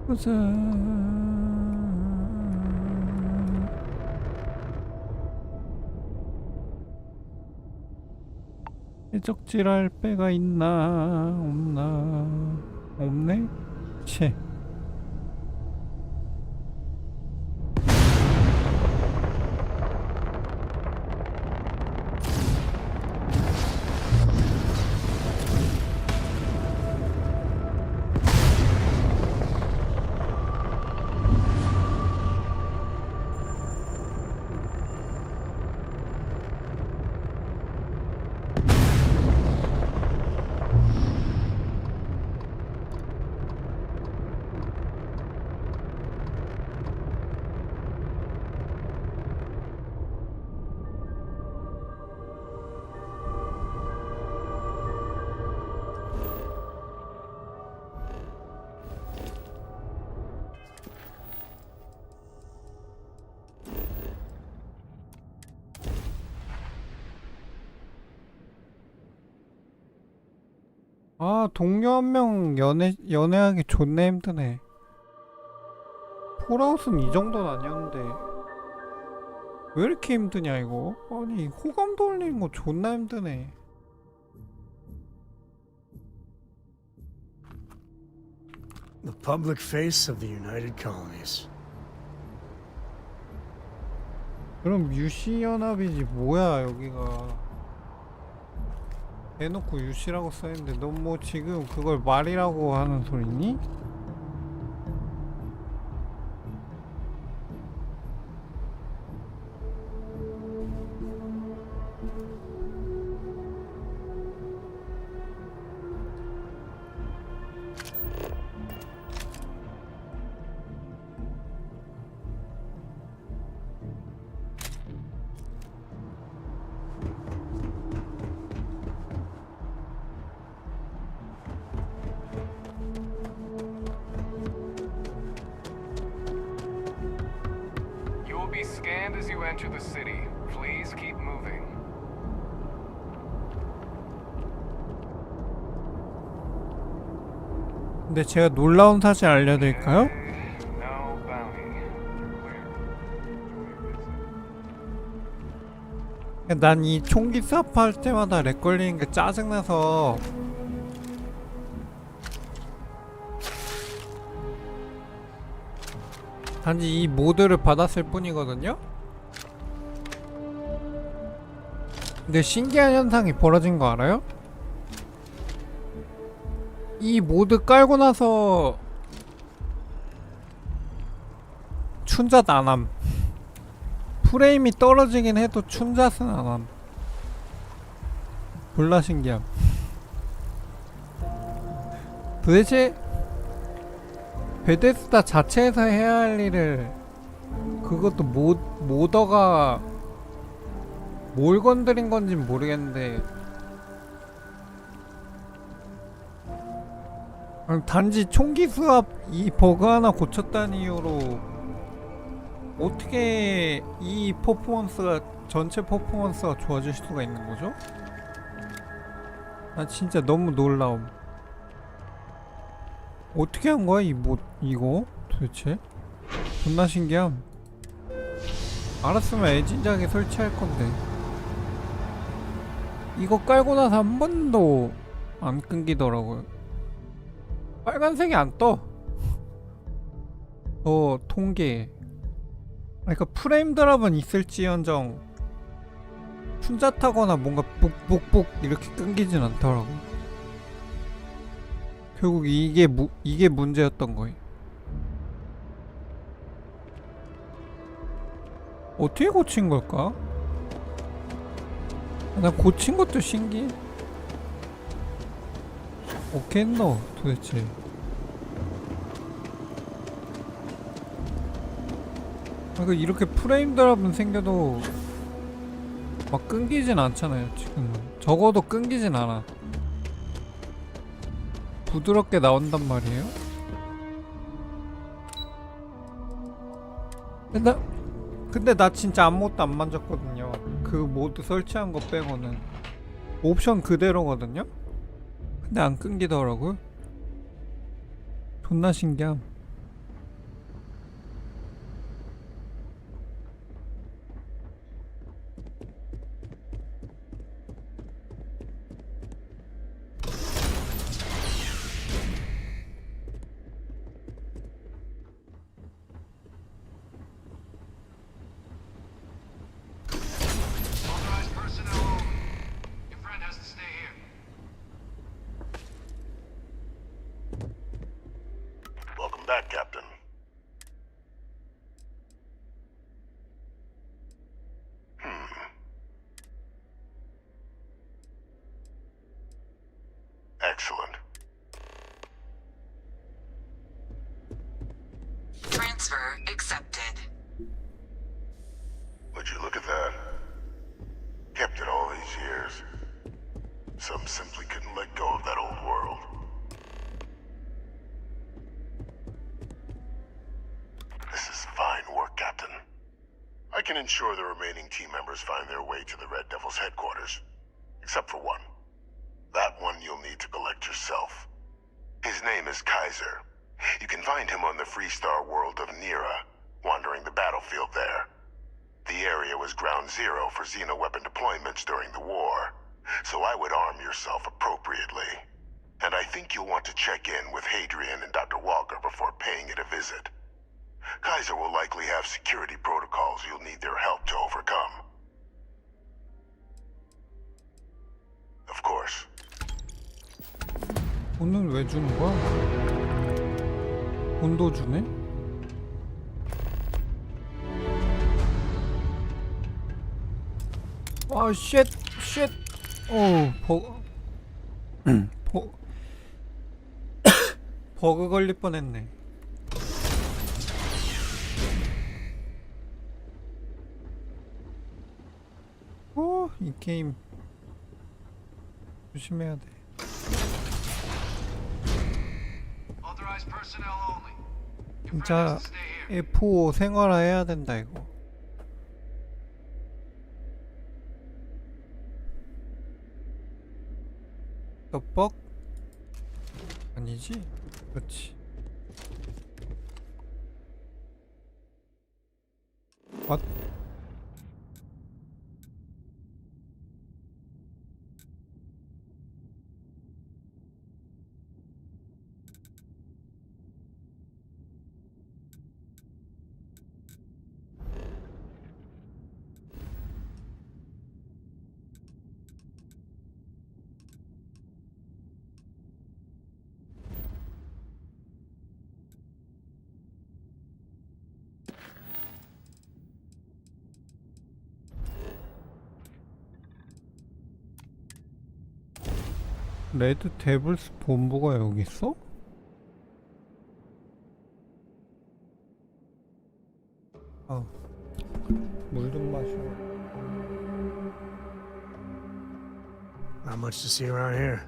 보자. 해적질할 배가 있나 없나? 없네? 채. 아, 동료 한 명 연애하기 존나 힘드네. 폴아웃은 이 정도는 아니었는데 왜 이렇게 힘드냐 이거? 아니 호감 돌리는 거 존나 힘드네. The public face of the United Colonies. 그럼 유시연합이지 뭐야 여기가. 대놓고 유시라고 써있는데 넌 뭐 지금 그걸 말이라고 하는 소리니? Be scanned as you enter the city. Please keep moving. 근데 제가 놀라운 사실 알려드릴까요? No bounty. 난 이 총기 쏴파 할 때마다 렉 걸리는 게 짜증나서 단지 이 모드를 받았을 뿐이거든요? 근데 신기한 현상이 벌어진 거 알아요? 이 모드 깔고 나서 춘잣 안함. 프레임이 떨어지긴 해도 춘잣은 안함. 졸라 신기함. 도대체 베데스다 자체에서 해야 할 일을 그것도 모더가 뭘 건드린 건진 모르겠는데 단지 총기 수압 이 버그 하나 고쳤다는 이유로 어떻게 이 퍼포먼스가 전체 퍼포먼스가 좋아질 수가 있는 거죠? 나 진짜 너무 놀라움. 어떻게 한 거야 이거 도대체? 존나 신기함. 알았으면 애진작에 설치할 건데 이거 깔고 나서 한 번도 안 끊기더라고요. 빨간색이 안 떠. 통계. 그러니까 프레임 드랍은 있을지언정 춘잣하거나 뭔가 북북북 이렇게 끊기진 않더라고. 결국 이게 문제였던 거예요. 어떻게 고친 걸까? 나 고친 것도 신기해. 어떻게 했노 도대체. 이렇게 프레임 드랍은 생겨도 막 끊기진 않잖아요 지금은. 적어도 끊기진 않아. 부드럽게 나온단 말이에요. 근데 나 진짜 아무것도 안 만졌거든요. 그 모드 설치한 거 빼고는 옵션 그대로거든요. 근데 안 끊기더라고요. 존나 신기함. Welcome back, Captain. Excellent. Transfer accepted. Would you look at that? Kept it all these years. Some simply couldn't let go of that old world. This is fine work, Captain. I can ensure the remaining team members find their way to the Red Devil's headquarters. Except for one. That one you'll need to collect yourself. His name is Kaiser. You can find him on the Freestar world of Nira, wandering the battlefield there. The area was ground zero for xeno-weapon deployments during the war, so I would arm yourself appropriately. And I think you'll want to check in with Hadrian and Dr. Walker before paying it a visit. Kaiser will likely have security protocols you'll need their help to overcome. Of course. 돈은 왜 주는 거야? 돈도 주네? 아, 쉣! 버그 걸릴 뻔했네. 이 게임 조심해야 돼. 진짜 F5 생활화 해야 된다 이거. 떡볶? 아니지? 그렇지. What? 레드 데블스 본부가 여기 있어? 아, 물 좀 마셔. Not much to see around here.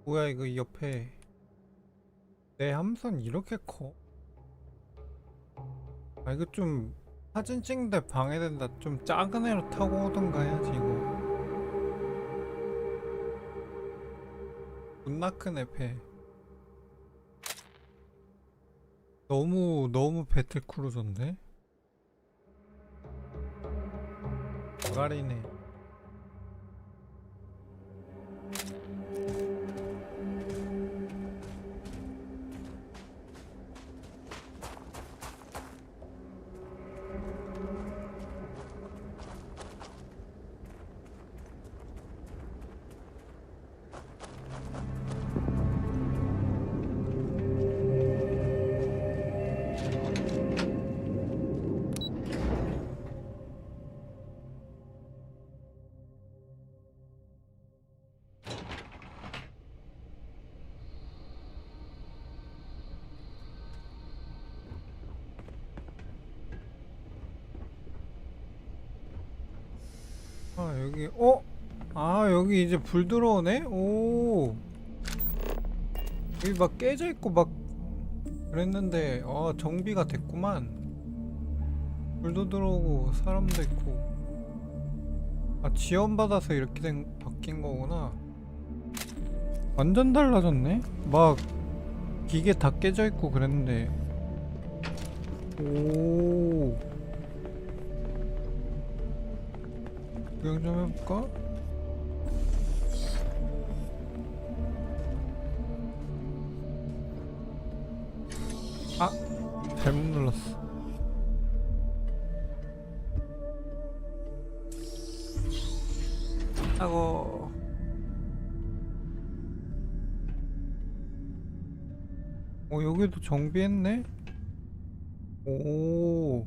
뭐야 이거 옆에 내 함선 이렇게 커? 아 이거 좀 사진 찍는데 방해된다. 좀 작은 애로 타고 오던가 해야지 이거. 존나 큰 애 배. 너무 배틀크루저인데? 가리네. 아 여기 아 여기 이제 불 들어오네? 오 여기 막 깨져있고 막 그랬는데 정비가 됐구만. 불도 들어오고 사람도 있고. 아 지원받아서 이렇게 바뀐 거구나. 완전 달라졌네? 막 기계 다 깨져있고 그랬는데. 오 구경 좀 해볼까? 아! 잘못 눌렀어. 아고 여기도 정비했네? 오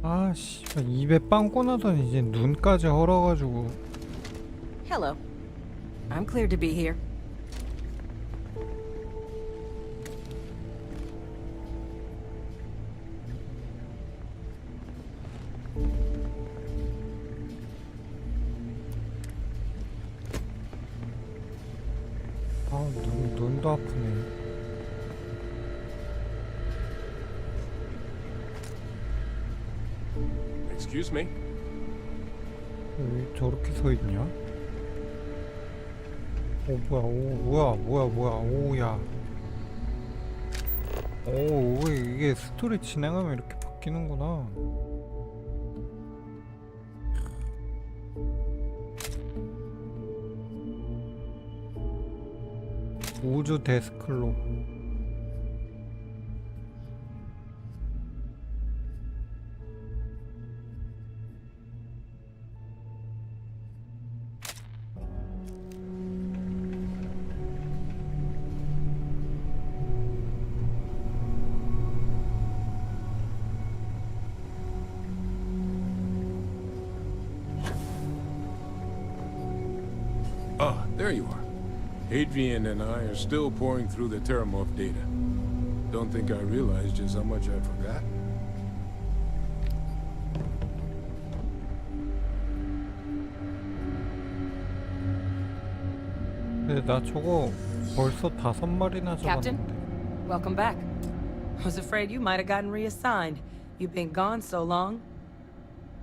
아씨 입에 빵꾸 나더니 이제 눈까지 헐어가지고. Hello. I'm cleared to be here. 아 눈도 아프네. Excuse me. 왜 저렇게 서 있냐? 뭐야 오야. 오 이게 스토리 진행하면 이렇게 바뀌는구나. 우주 데스클로. Ah, there you are. Adrian and I are still pouring through the Terramorph data. Don't think I realized just how much I forgot. 근데 나 저거 벌써 5마리나 Captain, 잡았는데. welcome back. Was afraid you might have gotten reassigned. You've been gone so long.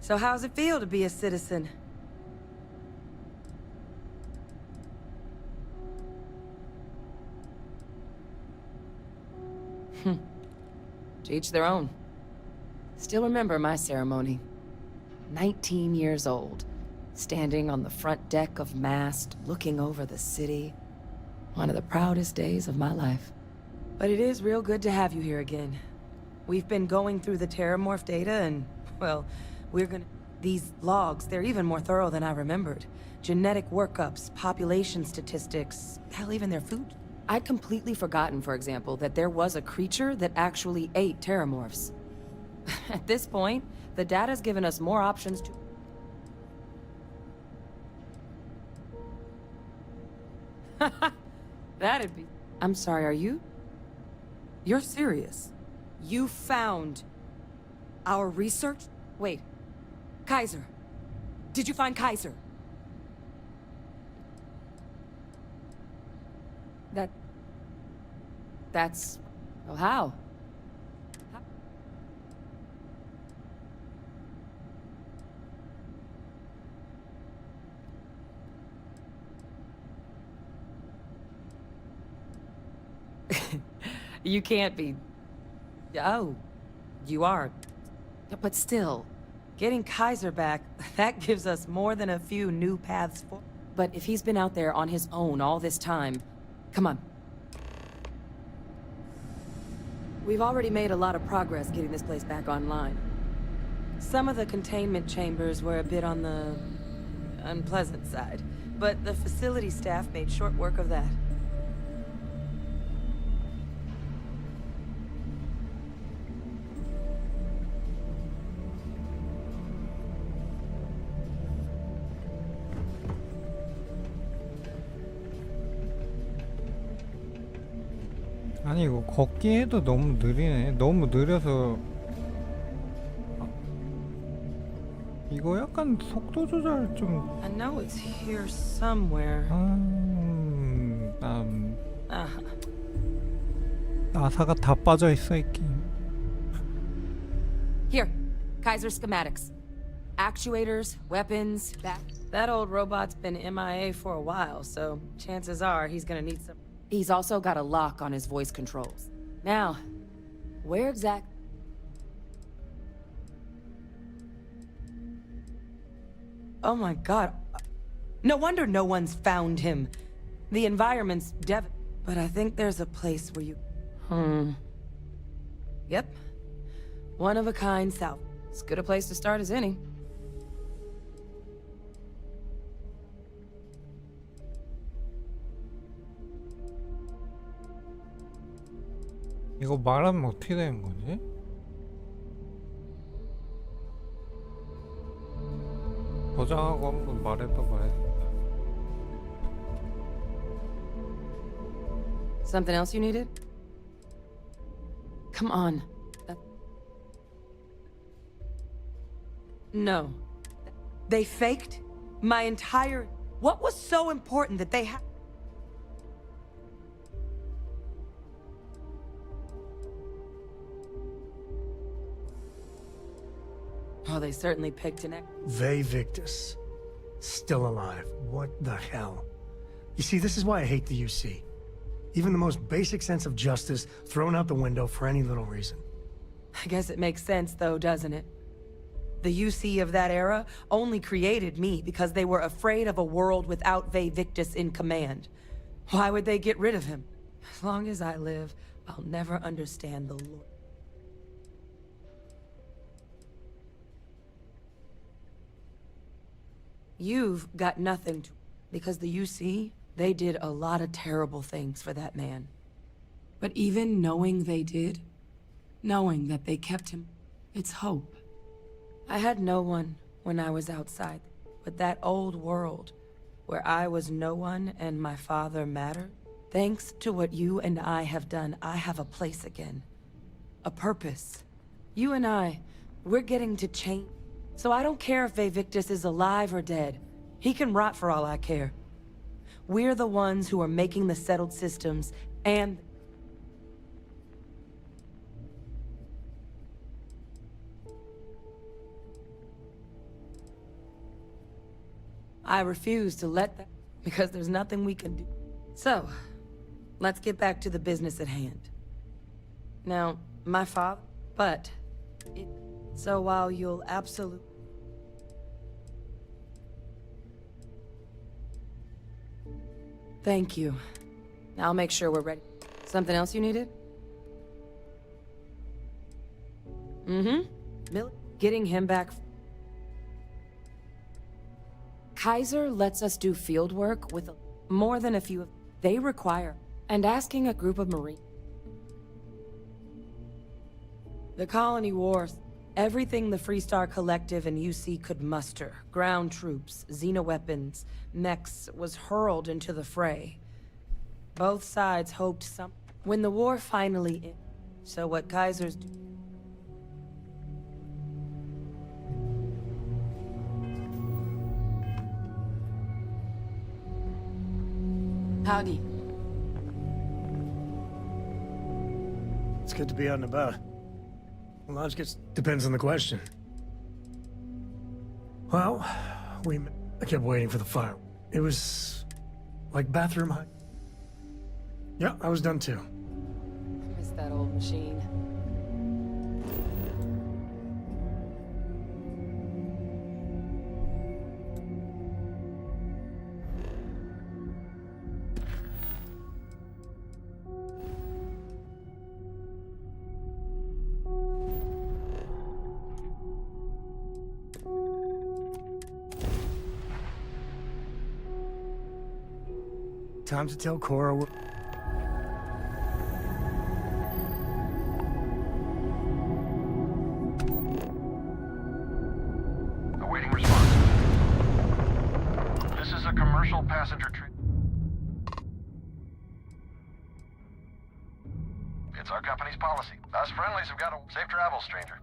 So how's it feel to be a citizen? To each their own. Still remember my ceremony. 19 years old, standing on the front deck of Mast, looking over the city. One of the proudest days of my life. But it is real good to have you here again. We've been going through the Terramorph data and, well, these logs, they're even more thorough than I remembered. Genetic workups, population statistics, hell, even their food. I'd completely forgotten, for example, that there was a creature that actually ate Terramorphs. At this point, the data's given us more options to... That'd be... I'm sorry, are you? You're serious? You found... our research? Wait. Kaiser. Did you find Kaiser? That's... well, how? You can't be... Oh, you are. But still, getting Kaiser back, that gives us more than a few new paths for... But if he's been out there on his own all this time... Come on. We've already made a lot of progress getting this place back online. Some of the containment chambers were a bit on the... unpleasant side, but the facility staff made short work of that. 아니 이거 걷기 해도 너무 느리네. 너무 느려서 이거 약간 속도 조절 좀. I know it's here somewhere. 나사가 다 빠져 있어 이 게임. Here, Kaiser schematics. Actuators, weapons, that old robot's been MIA for a while, so chances are he's gonna need some... He's also got a lock on his voice controls. Now, where exact... Oh my god. No wonder no one's found him. The environment's but I think there's a place where you... Yep. One of a kind south. As good a place to start as any. 이거 말하면 어떻게 되는 거지? 저장하고 한번 말해봐 봐야겠다. Something else you needed? Come on. No. They faked my entire... What was so important that they had... Oh, they certainly picked an... Ve Victus. Still alive. What the hell? You see, this is why I hate the UC. Even the most basic sense of justice thrown out the window for any little reason. I guess it makes sense, though, doesn't it? The UC of that era only created me because they were afraid of a world without Ve Victus in command. Why would they get rid of him? As long as I live, I'll never understand the Lord. You've got nothing to... Because the UC, they did a lot of terrible things for that man. But even knowing they did, knowing that they kept him, it's hope. I had no one when I was outside, but that old world, where I was no one and my father mattered, thanks to what you and I have done, I have a place again. A purpose. You and I, we're getting to change. So I don't care if Vivictus is alive or dead. He can rot for all I care. We're the ones who are making the settled systems, and... I refuse to let that, because there's nothing we can do. So, let's get back to the business at hand. Now, my father, but... So while you'll absolutely... Thank you. I'll make sure we're ready. Something else you needed? Millie? Getting him back... Kaiser lets us do field work with more than a few of... They require. And asking a group of Marines... The Colony Wars... Everything the Freestar Collective and UC could muster, ground troops, xenoweapons, mechs, was hurled into the fray. Both sides hoped some... When the war finally ended, so what Kaiser's do... Howdy. It's good to be out and about. Well, I guess depends on the question. Well, I kept waiting for the fire. It was like bathroom high. Yeah, I was done too. I miss that old machine. Time to tell Cora we're... Awaiting response. This is a commercial passenger train. It's our company's policy. Us friendlies have got a safe travel, stranger.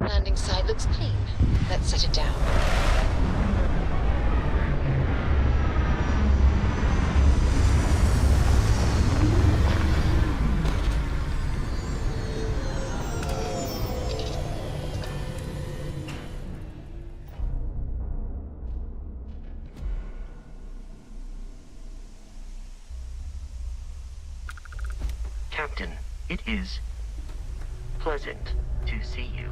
Landing side looks clean. Let's set it down. Captain, it is pleasant to see you.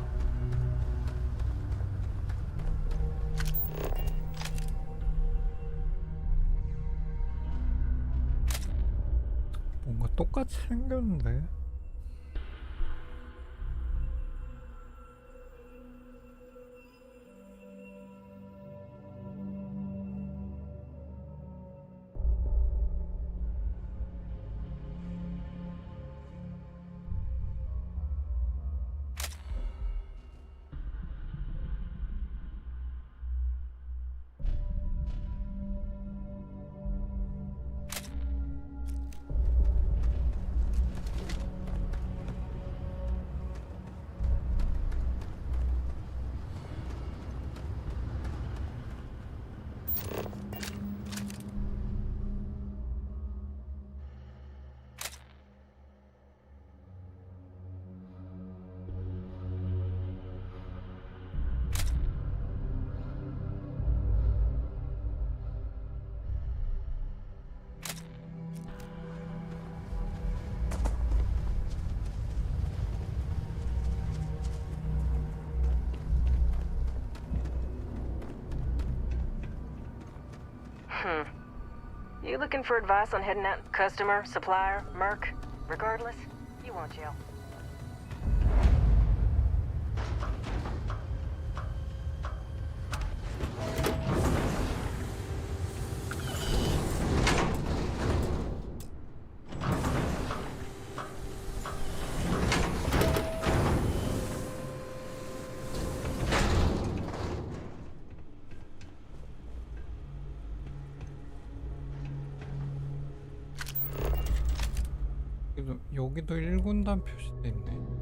뭔가 똑같이 생겼는데. You looking for advice on heading out? Customer, supplier, merc? Regardless, you won't jail. 여기도 1군단 표시돼 있네.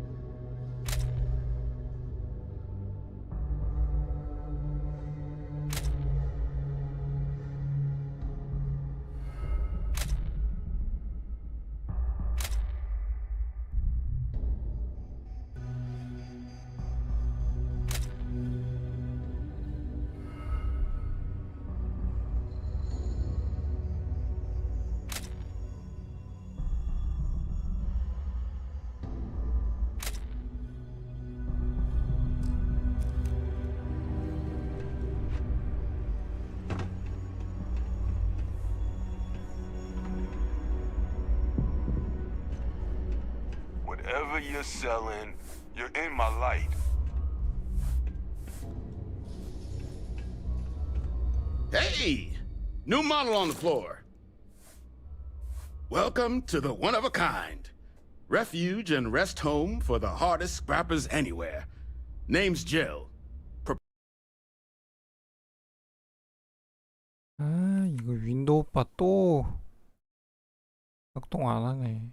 Whatever you're selling, you're in my light. Hey! New model on the floor. Welcome to the one-of-a-kind. Refuge and rest home for the hardest scrappers anywhere. Name's Jill. 아, 이거 윈도우 바 또 작동 안 하네.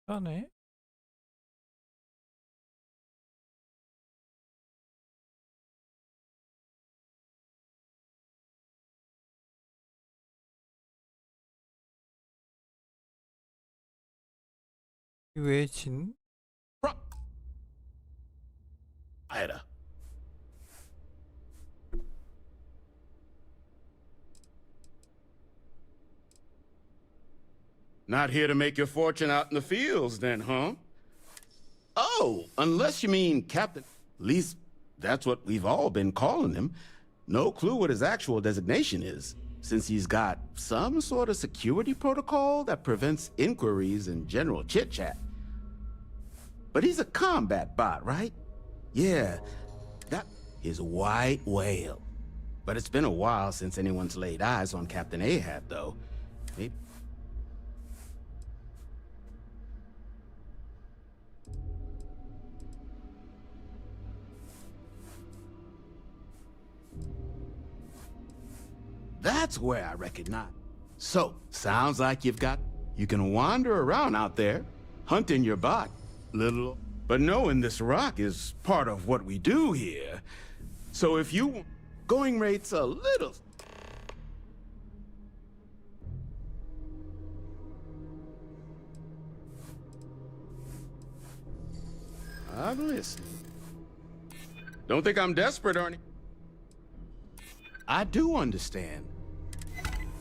하네. 왜 진? Ida. Not here to make your fortune out in the fields, then, huh? Oh, unless you mean Captain. At least that's what we've all been calling him. No clue what his actual designation is, since he's got some sort of security protocol that prevents inquiries and general chit-chat. But he's a combat bot, right? Yeah, that is White Whale. But it's been a while since anyone's laid eyes on Captain Ahab, though. Maybe. That's where I recognize. So, sounds like you can wander around out there, hunting your bot, little. But knowing this rock is part of what we do here. So if you, going rate's a little. I'm listening. Don't think I'm desperate, Ernie. I do understand.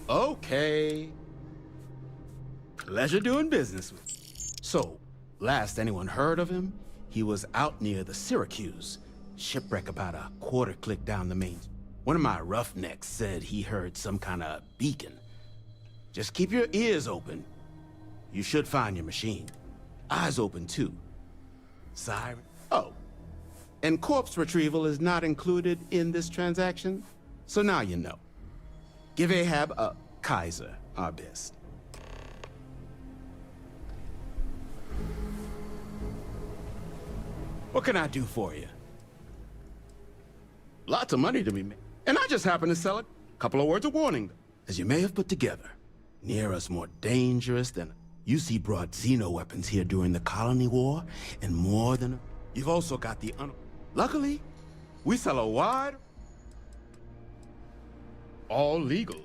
Okay. Pleasure doing business with you. So, last anyone heard of him, he was out near the Syracuse. Shipwreck about a quarter click down the main. One of my roughnecks said he heard some kind of beacon. Just keep your ears open. You should find your machine. Eyes open, too. Siren. Oh. And corpse retrieval is not included in this transaction? So now you know. Give Ahab a Kaiser our best. What can I do for you? Lots of money to be made. And I just happen to sell it. Couple of words of warning. As you may have put together, near us more dangerous than... UC brought xeno-weapons here during the Colony War, and more than... You've also got the... Luckily, we sell a wide... All legal.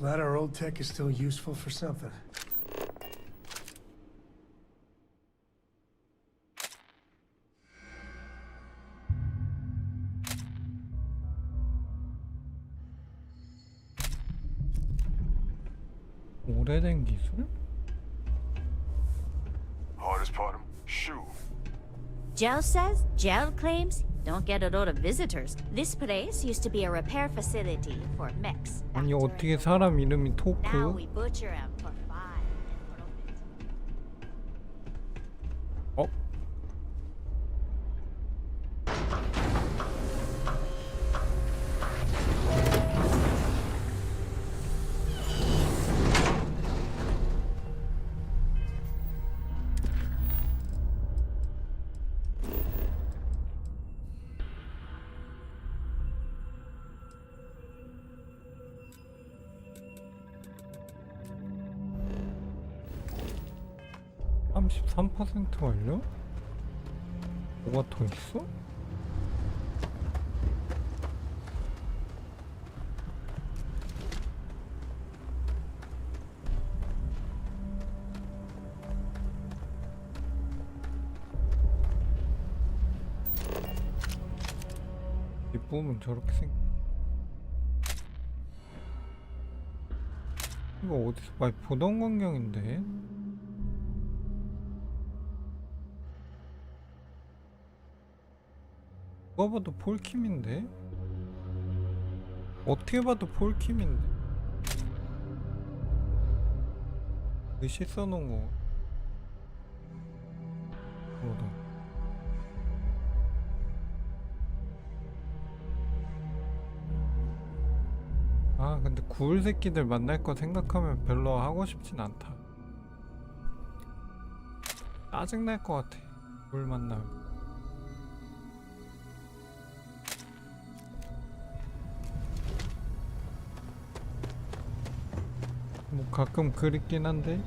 Glad our old tech is still useful for something. 오래된 기술? Hardest part of shoot. Joe says Joe claims don't get a lot of visitors. This place used to be a repair facility for mechs. 아니 어떻게 사람 이름이 Now 토크? we butcher them for fine. 어? (33% 완료? 뭐가 더 있어? 뒷부분 저렇게 이거 어디서 많이 보던 광경인데? 누가 봐도 폴킴인데? 어떻게 봐도 폴킴인데? 글씨 써놓은 거 뭐다. 아 근데 구울 새끼들 만날 거 생각하면 별로 하고 싶진 않다. 짜증날 것 같아 구울 만나면. 뭐 가끔 그립긴 한데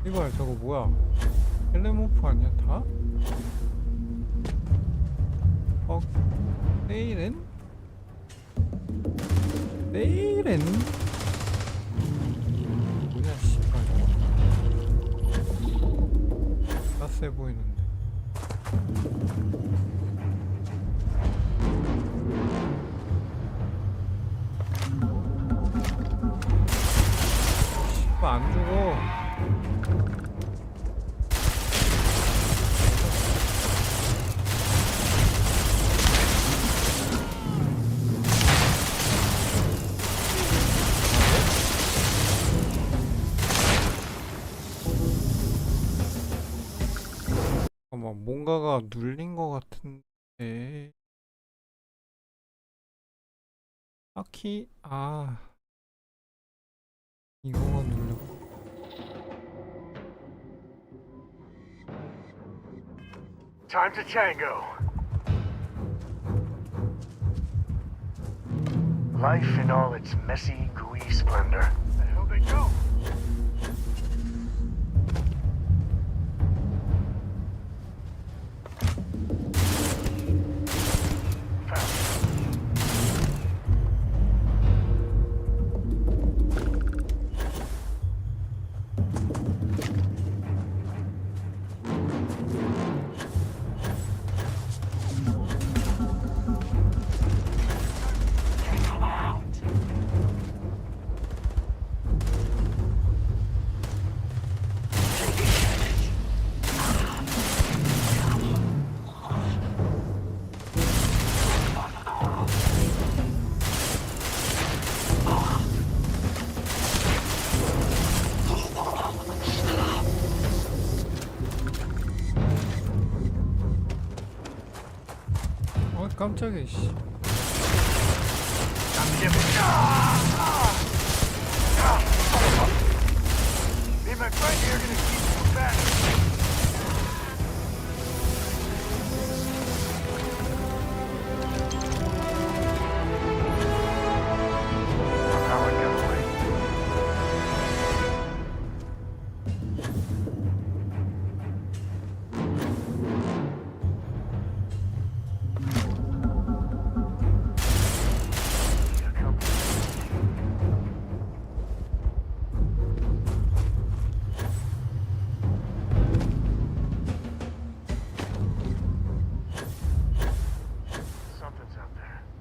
이걸 저거 뭐야 헬레모프 아니야 다? 내일은? 내일은? 뭐냐 씨발 나 세 보이는데 씨발 안 죽어. 뭔가가 눌린 것 같은데 딱히 이거가 눌렸고 Time to tango. Life in all its messy, gooey splendor. Where the hell they go? 깜짝이야 씨. Me and my friend here are gonna keep you back.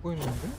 보이는데?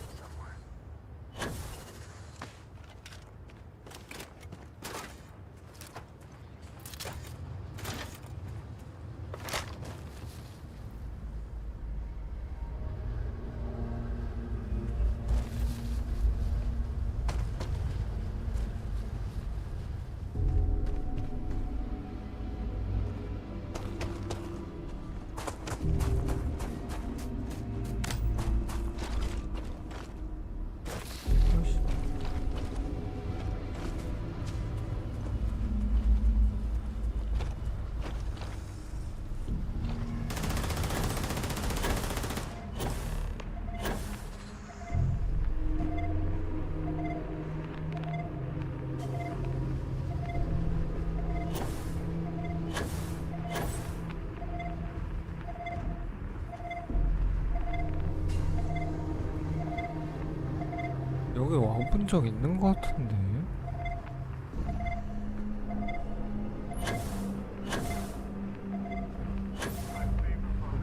여기 와본 적 있는 것 같은데.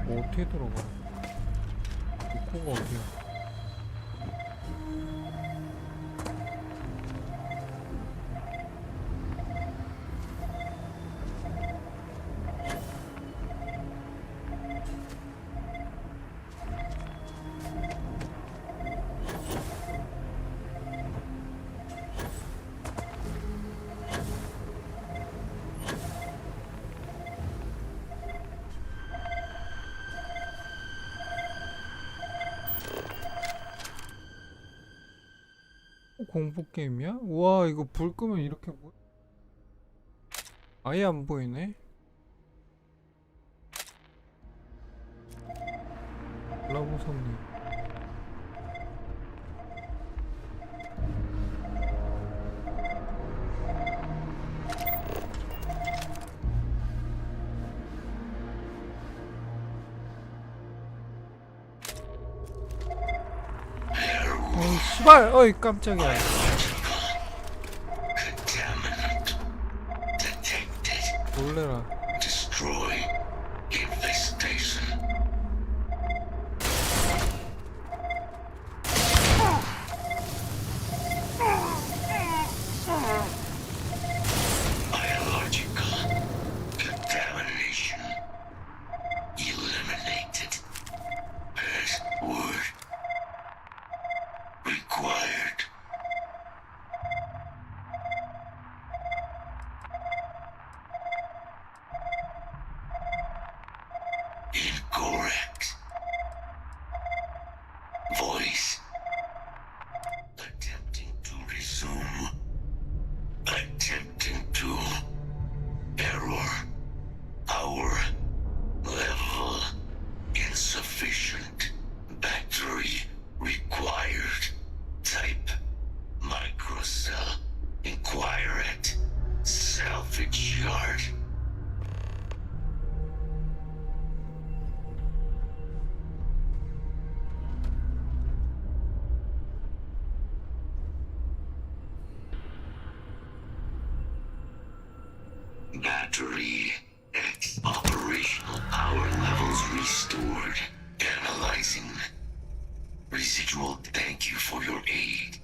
뭐 어떻게 들어가? 입구가 어디야? 공포 게임이야? 우와, 이거 불 끄면 이렇게 아예 안 보이네. 라보선님. 어이 씨발! 어이 깜짝이야. 놀래라. Battery at operational power levels restored. Analyzing. Residual, thank you for your aid.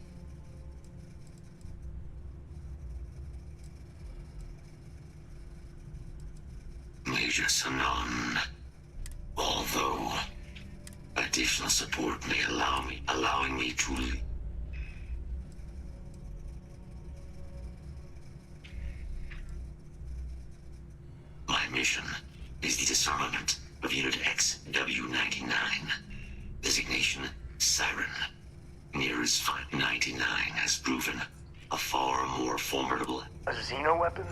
Major Sanon. Although additional support may allowing me to My mission is the disarmament of Unit XW-99. Designation, Siren. Nearest 599 has proven a far more formidable... A Xeno weapon?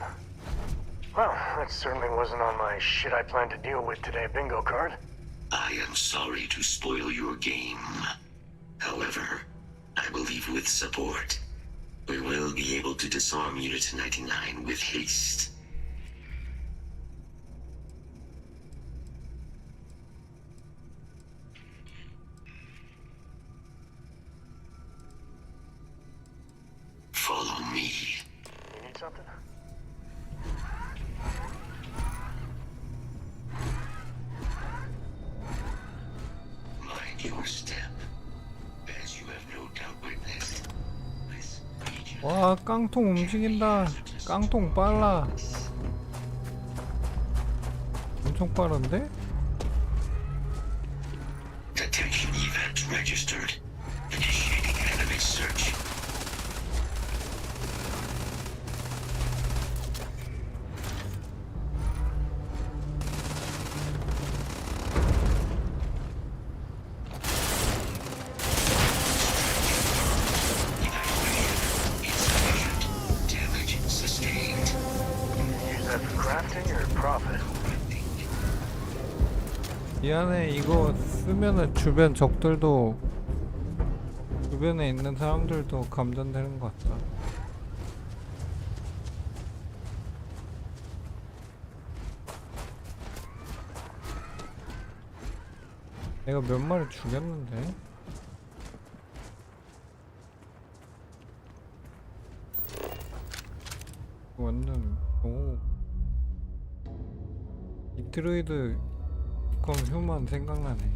Well, that certainly wasn't on my shit I planned to deal with today bingo card. I am sorry to spoil your game. However, I believe with support, we will be able to disarm Unit 99 with haste. 아, 깡통 움직인다. 깡통 빨라. 엄청 빠른데? Detection event registered. Initiating enemy search. Damage sustained. Use that for crafting or profit? 미안해, 이거 쓰면은 주변 적들도, 주변에 있는 사람들도 감전되는 것 같다. 내가 몇 마리 죽였는데? 완전, 오. 이트로이드 그럼 휴먼 생각나네.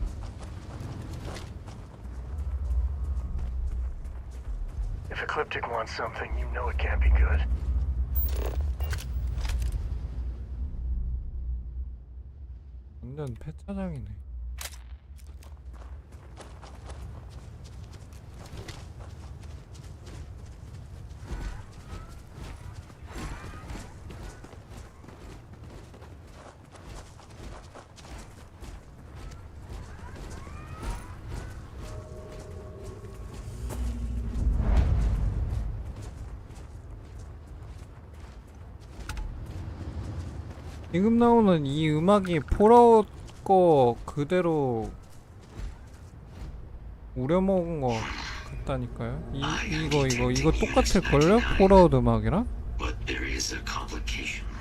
If Ecliptic wants something, you know it can't be good. 완전 폐차장이네. 지금 나오는 이 음악이 폴아웃 거 그대로 우려먹은 거 같다니까요. 이거 똑같을걸요? 폴아웃 음악이랑?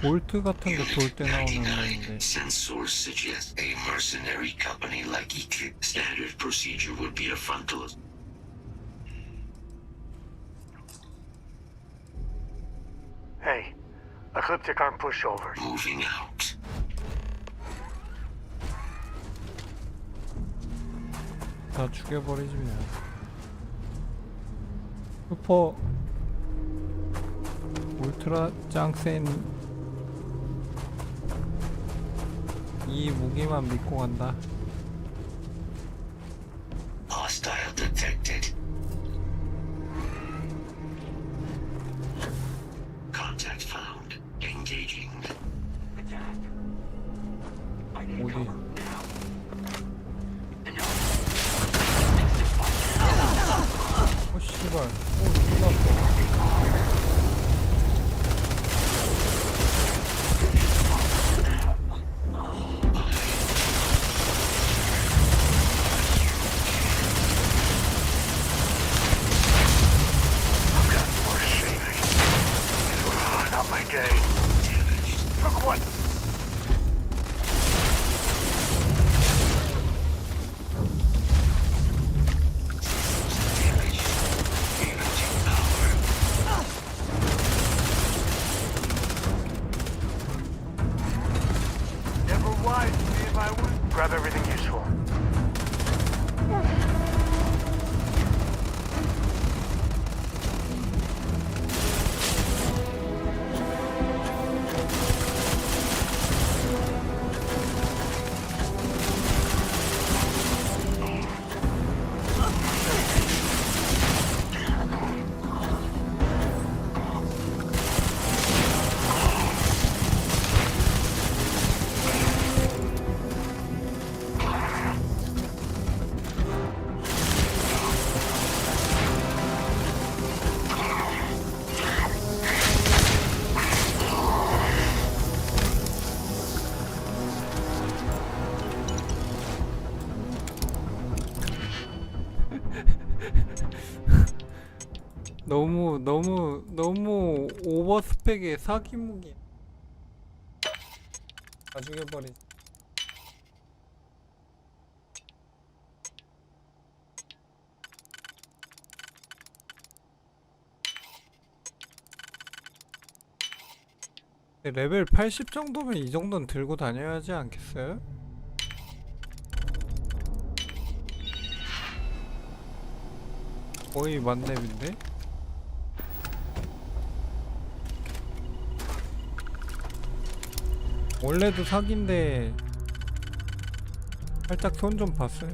볼트 같은 거 돌 때 나오는 음악인데. Sensors suggest a mercenary company like Eclipse. Standard procedure would be a frontal. Hey, Ecliptic aren't pushovers. Moving out. 다 죽여버리지 뭐. 슈퍼 울트라 짱센 이 무기만 믿고 간다. Hostile detected. Contact found. Engaging. 어디? 어 씨발. 오 누가 아파. Not my day. Took one. Never wise to me if I would. Grab everything useful. 너무 오버스펙의 사기 무기 다 죽여버리. 레벨 80 정도면 이 정도는 들고 다녀야 하지 않겠어요? 거의 만렙인데? 원래도 사기인데 살짝 손 좀 봤어요.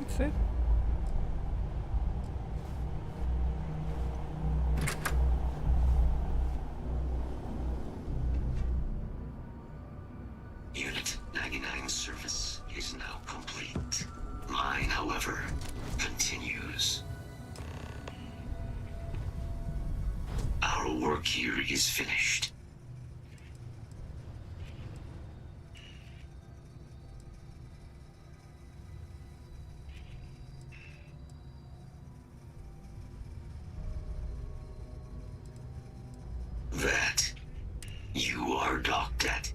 셋? Unit 99 service is now complete. Mine, however, continues. Our work here is finished. That you are docked at.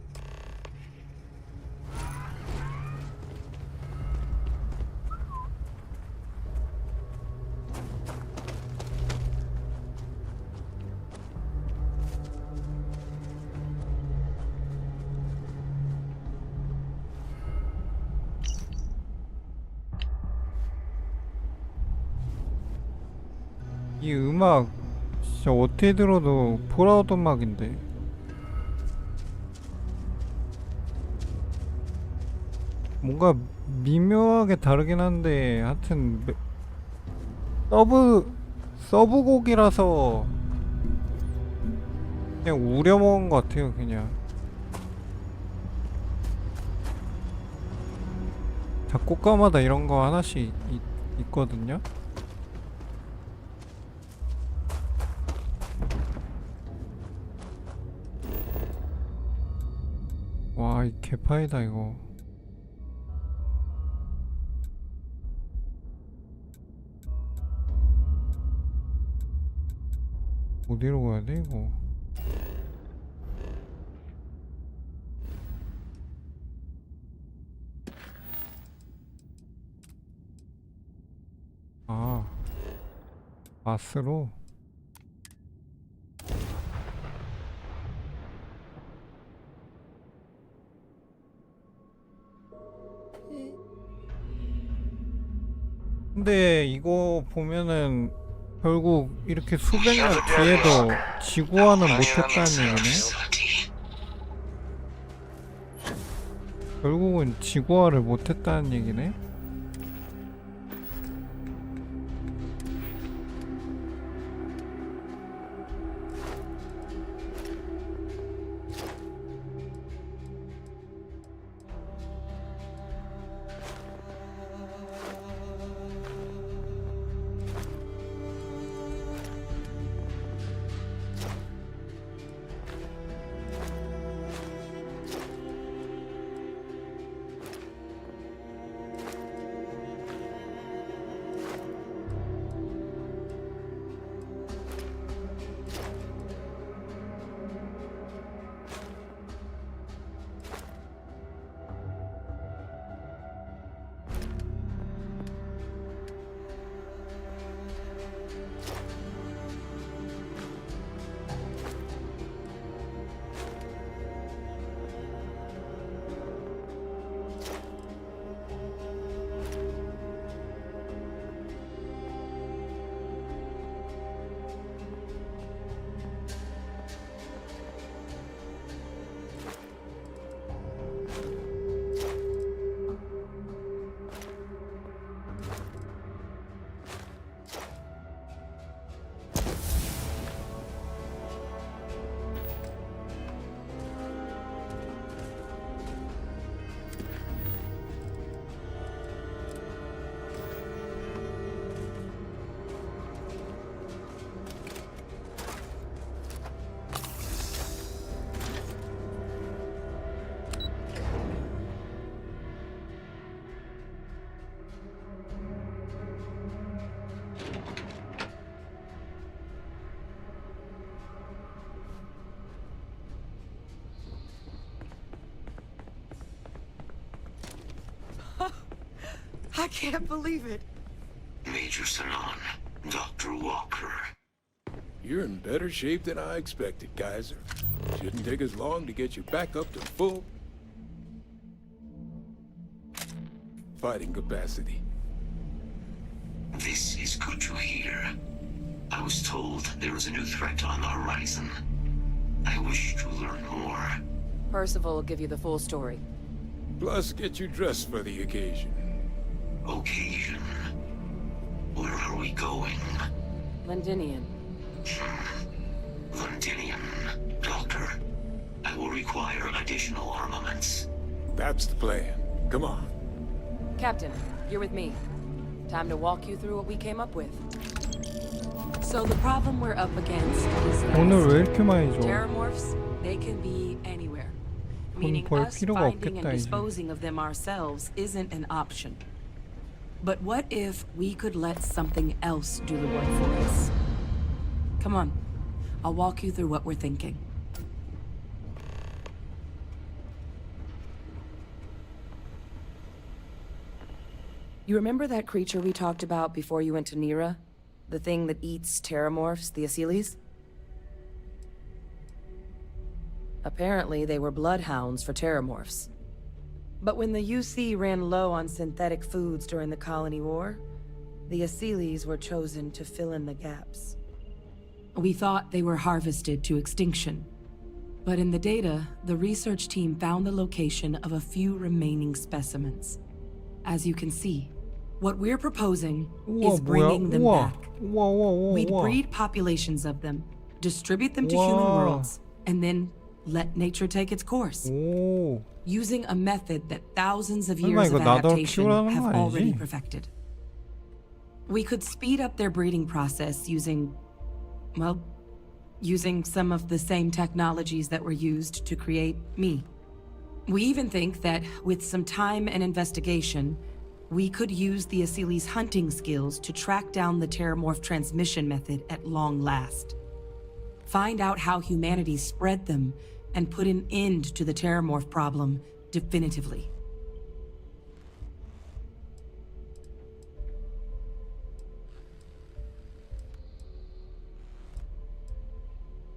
이 음악 진짜 어떻게 들어도 폴아웃 음악인데. 뭔가 미묘하게 다르긴 한데 하여튼 서브곡이라서 그냥 우려먹은 것 같아요. 그냥 작곡가마다 이런 거 하나씩 있거든요. 와, 이 개파이다 이거. 어디로 가야 돼 이거? 아, 마스로. 근데 이거 보면은 결국 이렇게 수백 년 뒤에도 지구화는 못했다는 얘기네? 결국은 지구화를 못했다는 얘기네? can't believe it. Major Sanan, Dr. Walker. You're in better shape than I expected, Kaiser. Shouldn't take us long to get you back up to full fighting capacity. This is good to hear. I was told there was a new threat on the horizon. I wish to learn more. Percival will give you the full story. Plus, get you dressed for the occasion. Occasion? Where are we going? Londinian. Londinian. Doctor, I will require additional armaments. That's the plan. Come on. Captain, you're with me. Time to walk you through what we came up with. So the problem we're up against is 오늘 왜 이렇게 많이 줘? Terramorphs, they can be anywhere. Meaning 볼 us 필요가 finding and 없겠다, 이제. disposing of them ourselves isn't an option. But what if we could let something else do the work for us? Come on, I'll walk you through what we're thinking. You remember that creature we talked about before you went to Nira? The thing that eats terramorphs, the Asyles? Apparently, they were bloodhounds for terramorphs. But when the UC ran low on synthetic foods during the Colony War, the Asyles were chosen to fill in the gaps. We thought they were harvested to extinction. But in the data, the research team found the location of a few remaining specimens. As you can see, what we're proposing is bringing them back. We'd breed populations of them, distribute them to human worlds, and then let nature take its course. Using a method that thousands of years of adaptation have already perfected. We could speed up their breeding process using, well, using some of the same technologies that were used to create me. We even think that with some time and investigation, we could use the Asyles' hunting skills to track down the Terramorph transmission method at long last. Find out how humanity spread them and put an end to the Terramorph problem definitively.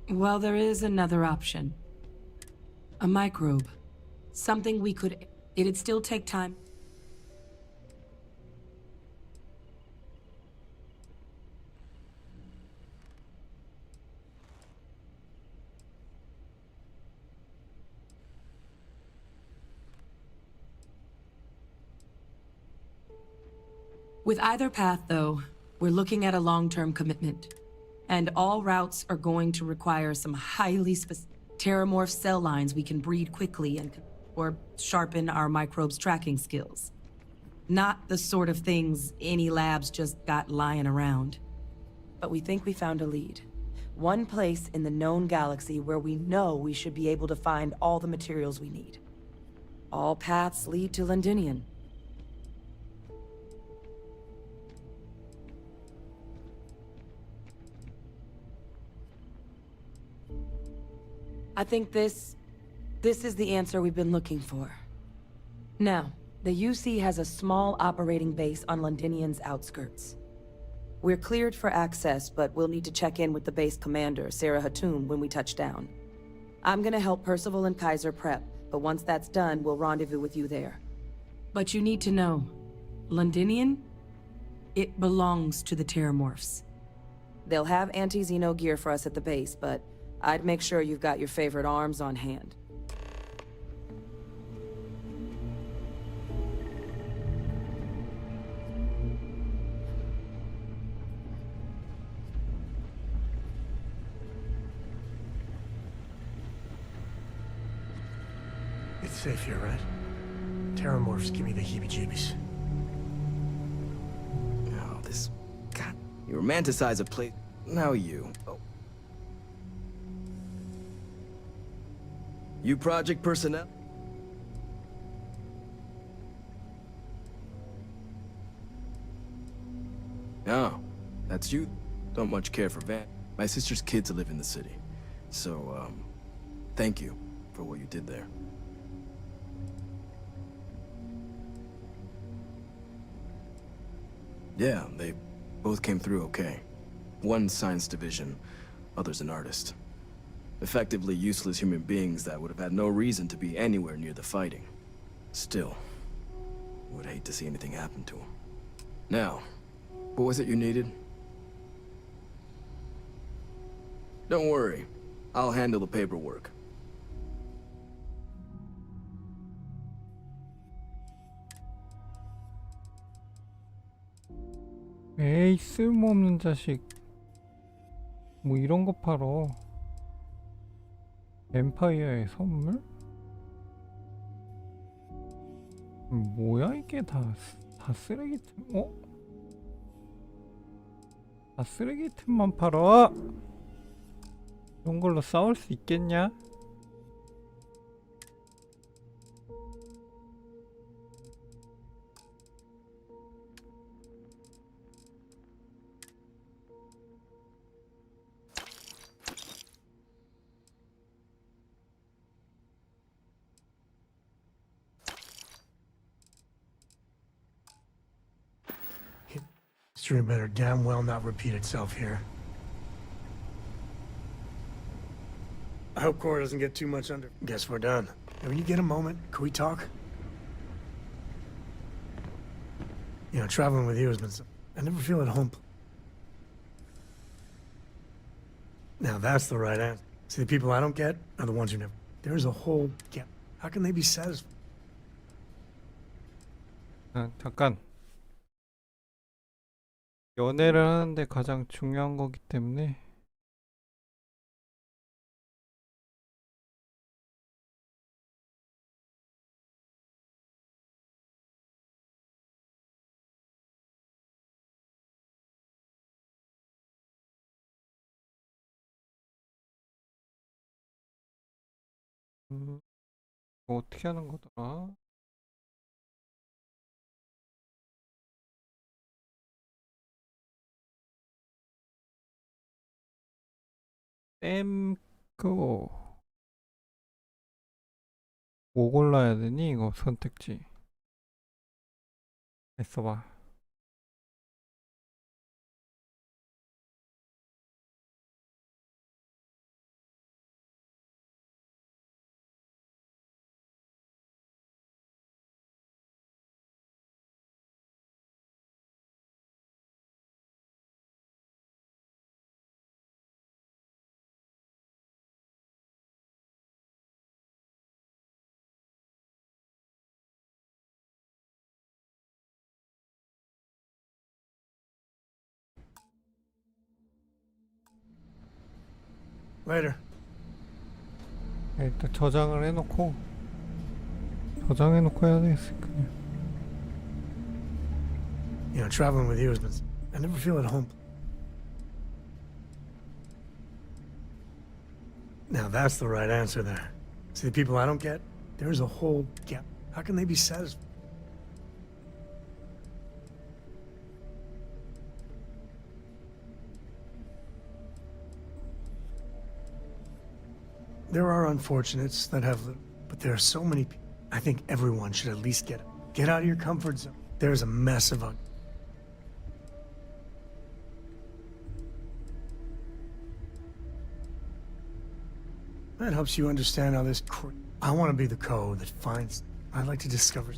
Well, there is another option. A microbe. Something we could... It'd still take time. With either path, though, we're looking at a long-term commitment. And all routes are going to require some highly specific terramorph cell lines we can breed quickly or sharpen our microbes tracking skills. Not the sort of things any labs just got lying around. But we think we found a lead. One place in the known galaxy where we know we should be able to find all the materials we need. All paths lead to Londinian. I think this is the answer we've been looking for. Now, the UC has a small operating base on Londinian's outskirts. We're cleared for access, but we'll need to check in with the base commander, Sarah Hatum, when we touch down. I'm gonna help Percival and Kaiser prep, but once that's done, we'll rendezvous with you there. But you need to know, Londinian, it belongs to the Terramorphs. They'll have anti-Xeno gear for us at the base, but I'd make sure you've got your favorite arms on hand. It's safe here, right? Terramorphs give me the heebie-jeebies. Oh, this... God, you romanticize a place... Now you... Oh. You project personnel? Oh, that's you? Don't much care for Van. My sister's kids live in the city. So, thank you for what you did there. Yeah, they both came through okay. One science division, other's an artist. Effectively useless human beings that would have had no reason to be anywhere near the fighting. Still, would hate to see anything happen to them. Now, what was it you needed? Don't worry, I'll handle the paperwork. 에이, 쓸모없는 자식. 뭐 이런 거 팔어. 엠파이어의 선물? 뭐야 이게 다 쓰레기템? 어? 다 쓰레기템만 팔아. 이런 걸로 싸울 수 있겠냐? History better damn well not repeat itself here. I hope Cora doesn't get too much under. Guess we're done. Hey, when you get a moment, can we talk? You know, traveling with you has been I never feel at home. Now that's the right answer. See, the people I don't get are the ones who never. There's a whole gap. How can they be satisfied? 잠깐. 연애를 하는데 가장 중요한 거기 때문에 이거 어떻게 하는 거더라? 거 뭐 골라야 되니? 이거 선택지 했어봐. Later. 일단 저장을 해놓고 해야 되겠으니까. You know, traveling with you has been. I never feel at home. Now that's the right answer there. See, the people I don't get, there's a whole gap. How can they be satisfied? There are unfortunates that have, but there are so many people. I think everyone should at least get out of your comfort zone. There's a mess of that helps you understand how this. I want to be the code that finds. I like to discover.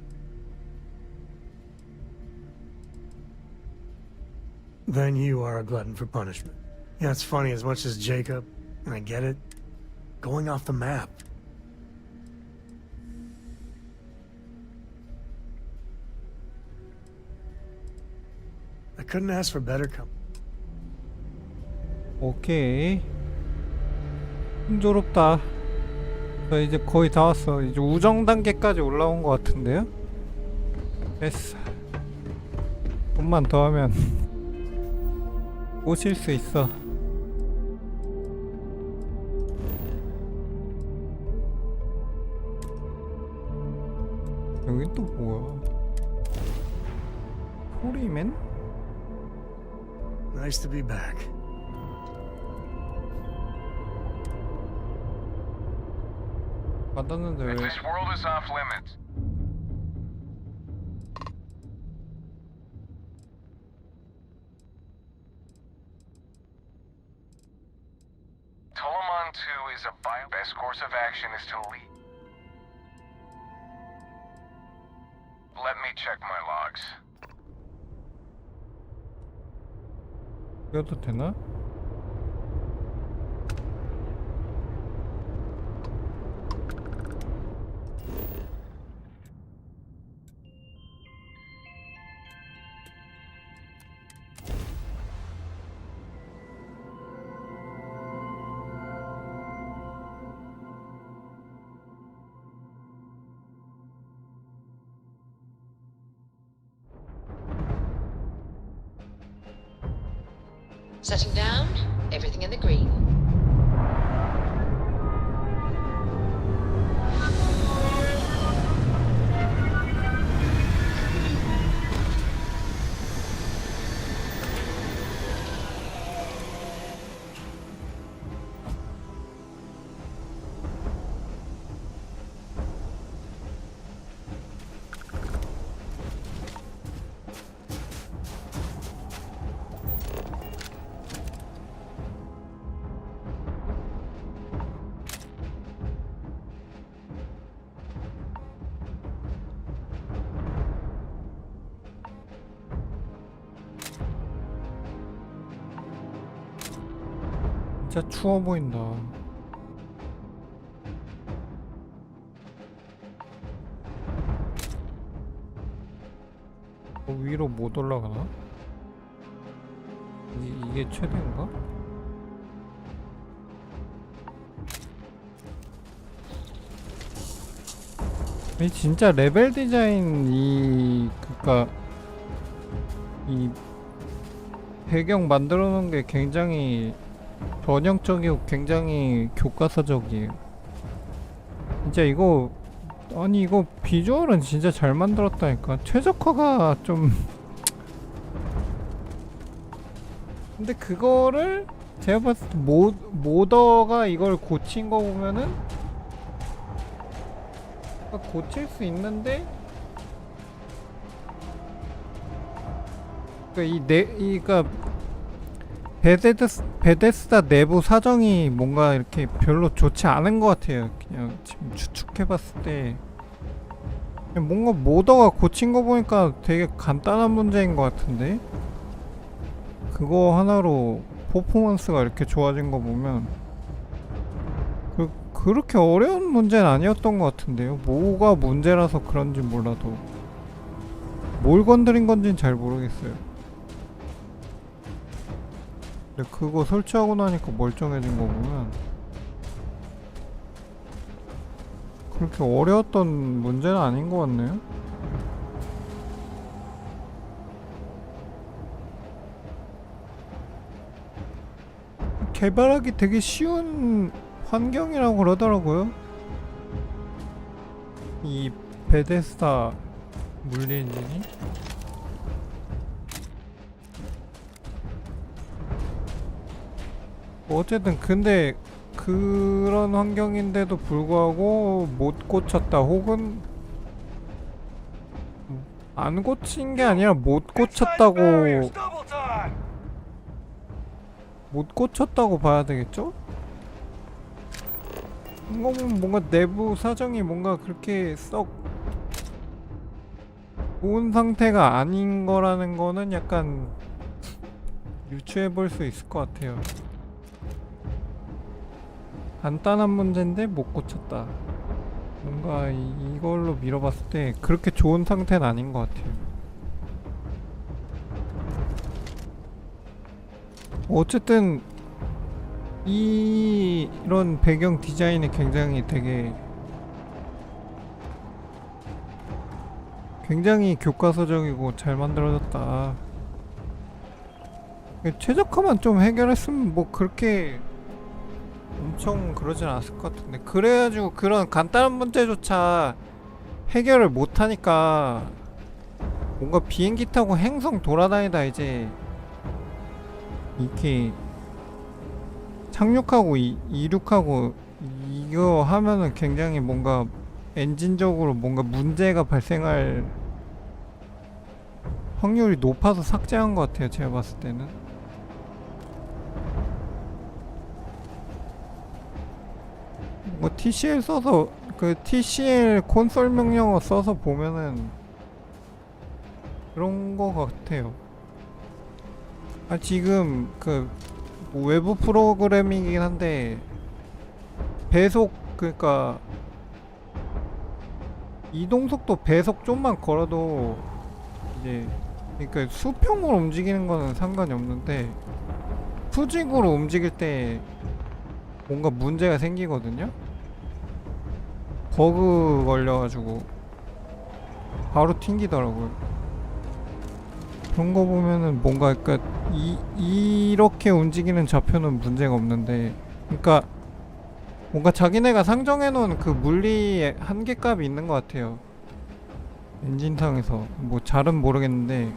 Then you are a glutton for punishment. Yeah, it's funny as much as Jacob, and I get it. Going off the map. I couldn't ask for better company. 오케이. 순조롭다. 저 이제 거의 다 왔어. 이제 우정 단계까지 올라온 것 같은데요? 됐어. 좀만 더 하면 오실 수 있어. 여긴 또 뭐야? 포리맨? Nice to be back. 받았는데 왜? This world is off limits. is a bio. Best course of action is to leave. Let me check my logs. 이것도 되나? Setting down, everything in the green. 진짜 추워 보인다. 위로 못 올라가나? 이게 최대인가? 이 진짜 레벨 디자인 그니까 이 배경 만들어 놓은 게 굉장히 전형적이고 굉장히 교과서적이에요. 진짜 이거 아니 이거 비주얼은 진짜 잘 만들었다니까. 최적화가 좀 근데 그거를 제가 봤을 때 모더가 이걸 고친 거 보면은 고칠 수 있는데 그러니까 베데스다 내부 사정이 뭔가 이렇게 별로 좋지 않은 것 같아요. 그냥 지금 추측해봤을 때 뭔가 모더가 고친 거 보니까 되게 간단한 문제인 것 같은데 그거 하나로 퍼포먼스가 이렇게 좋아진 거 보면 그렇게 어려운 문제는 아니었던 것 같은데요. 뭐가 문제라서 그런지 몰라도 뭘 건드린 건지는 잘 모르겠어요. 근데 그거 설치하고 나니까 멀쩡해진 거 보면 그렇게 어려웠던 문제는 아닌 것 같네요. 개발하기 되게 쉬운 환경이라고 그러더라고요. 이 베데스다 물리 엔진이 어쨌든 근데 그런 환경인데도 불구하고 못 고쳤다 혹은 안 고친 게 아니라 못 고쳤다고 봐야 되겠죠? 이거 보면 뭔가 내부 사정이 뭔가 그렇게 썩 좋은 상태가 아닌 거라는 거는 약간 유추해 볼 수 있을 것 같아요. 간단한 문제인데 못 고쳤다. 뭔가 이걸로 밀어봤을 때 그렇게 좋은 상태는 아닌 것 같아요. 어쨌든 이런 배경 디자인이 굉장히 교과서적이고 잘 만들어졌다. 최적화만 좀 해결했으면 뭐 그렇게 엄청 그러진 않았을 것 같은데 그래가지고 그런 간단한 문제조차 해결을 못하니까 뭔가 비행기 타고 행성 돌아다니다 이제 이렇게 착륙하고 이륙하고 이거 하면은 굉장히 뭔가 엔진적으로 뭔가 문제가 발생할 확률이 높아서 삭제한 것 같아요. 제가 봤을 때는 뭐 TCL 써서 그 TCL 콘솔 명령어 써서 보면은 그런 거 같아요. 아 지금 그 외부 프로그램이긴 한데 배속 그러니까 이동 속도 배속 좀만 걸어도 이제 그러니까 수평으로 움직이는 거는 상관이 없는데 수직으로 움직일 때 뭔가 문제가 생기거든요. 버그 걸려가지고 바로 튕기더라고요. 그런 거 보면은 뭔가 그러니까 이렇게 움직이는 좌표는 문제가 없는데 그러니까 뭔가 자기네가 상정해놓은 그 물리 한계값이 있는 것 같아요. 엔진상에서 뭐 잘은 모르겠는데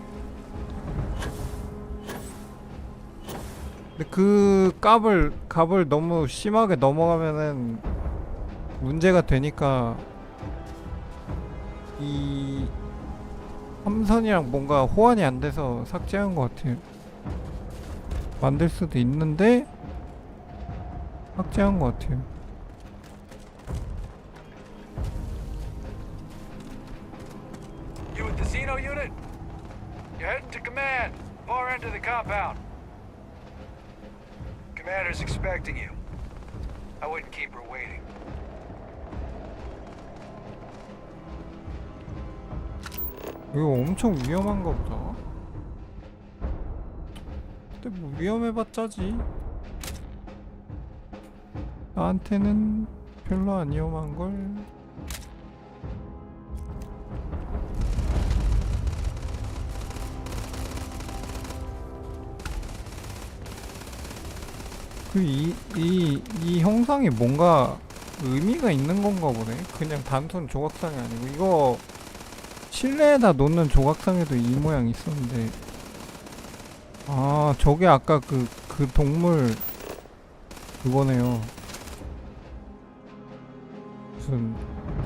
근데 그 값을 너무 심하게 넘어가면은 문제가 되니까 이 함선이랑 뭔가 호환이 안 돼서 삭제한 것 같아요. 만들 수도 있는데 삭제한 것 같아요. You with the Xeno unit? You're heading to command, far end of the compound. Commander's expecting you. I wouldn't keep her waiting. 이거 엄청 위험한가 보다. 근데 뭐 위험해봤자지. 나한테는 별로 안 위험한걸. 이 형상이 뭔가 의미가 있는 건가 보네. 그냥 단순 조각상이 아니고 이거 실내에다 놓는 조각상에도 이 모양이 있었는데 아 저게 아까 그 동물 그거네요. 무슨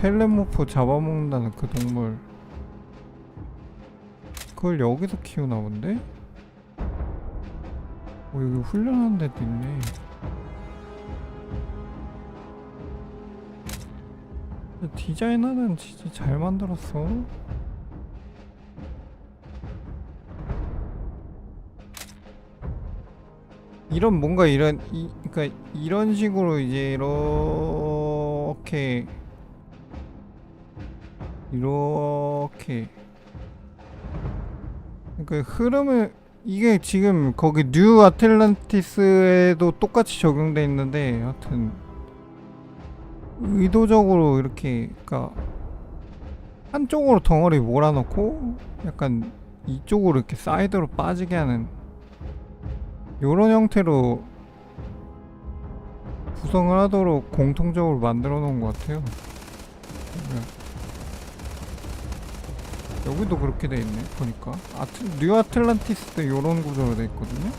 펠레모프 잡아먹는다는 그 동물 그걸 여기서 키우나 본데? 여기 훈련하는 데도 있네. 디자이너는 진짜 잘 만들었어. 이런 뭔가 그러니까 이런 식으로 이제 이렇게 그러니까 흐름을 이게 지금 거기 뉴 아틀란티스에도 똑같이 적용돼 있는데 하여튼 의도적으로 이렇게 그러니까 한쪽으로 덩어리 몰아넣고 약간 이쪽으로 이렇게 사이드로 빠지게 하는 요런 형태로 구성을 하도록 공통적으로 만들어 놓은 것 같아요. 여기도 그렇게 돼 있네 보니까. 뉴 아틀란티스도 요런 구조로 돼 있거든요.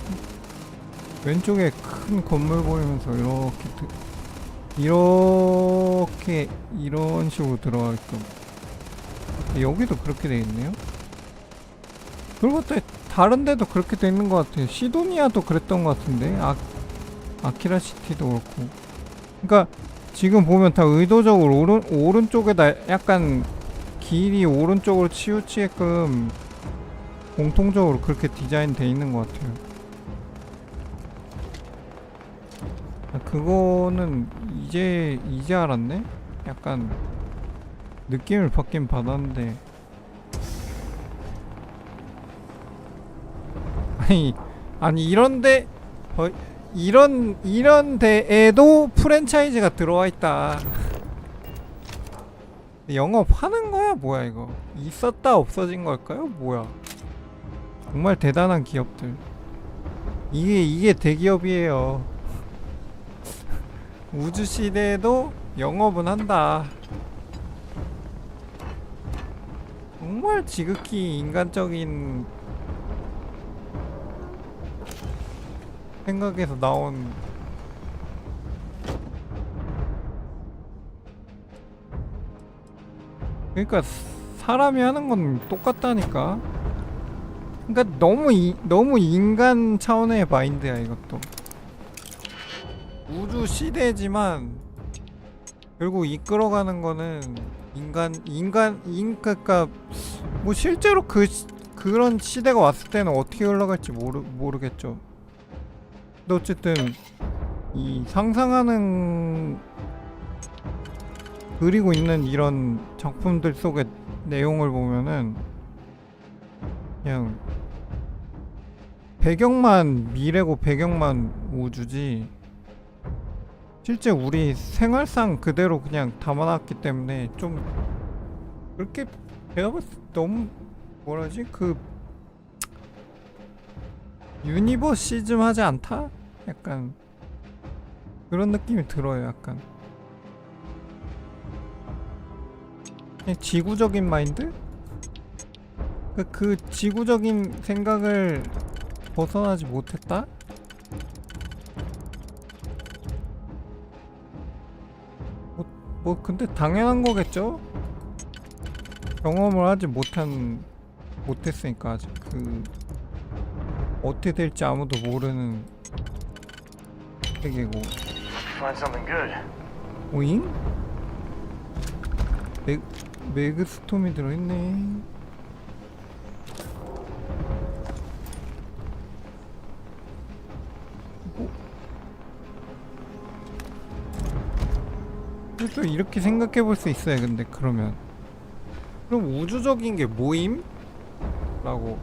왼쪽에 큰 건물 보이면서 이렇게 이런 식으로 들어가게끔. 여기도 그렇게 돼 있네요. 그리고 또 다른 데도 그렇게 돼 있는 것 같아요. 시도니아도 그랬던 것 같은데 아키라 시티도 그렇고. 그러니까 지금 보면 다 의도적으로 오른쪽에다 약간 길이 오른쪽으로 치우치게끔 공통적으로 그렇게 디자인 돼 있는 것 같아요. 그거는 이제 알았네? 약간 느낌을 받긴 받았는데 아니 이런데 이런 데에도 프랜차이즈가 들어와 있다. 영업하는 거야 뭐야 이거? 있었다 없어진 걸까요? 뭐야? 정말 대단한 기업들. 이게 대기업이에요. 우주 시대에도 영업은 한다. 정말 지극히 인간적인 생각에서 나온 그러니까 사람이 하는 건 똑같다니까. 그러니까 너무 인간 차원의 마인드야 이것도. 우주 시대지만 결국 이끌어가는 거는 그러니까 뭐 실제로 그런 시대가 왔을 때는 어떻게 흘러갈지 모르겠죠. 근데 어쨌든 이 상상하는 그리고 있는 이런 작품들 속의 내용을 보면은 그냥 배경만 미래고 배경만 우주지 실제 우리 생활상 그대로 그냥 담아놨기 때문에 좀 그렇게 내가 봤을 때 너무 뭐라지? 그 유니버시즘 하지 않다? 약간 그런 느낌이 들어요. 약간 그냥 지구적인 마인드? 그 지구적인 생각을 벗어나지 못했다? 뭐 근데 당연한 거겠죠? 경험을 하지 못했으니까 아직 어떻게 될지 아무도 모르는 세계고. Find something good. 오잉? 매그스톰이 들어있네. 또 이렇게 생각해 볼 수 있어요. 근데 그러면 그럼 우주적인 게 뭐임? 라고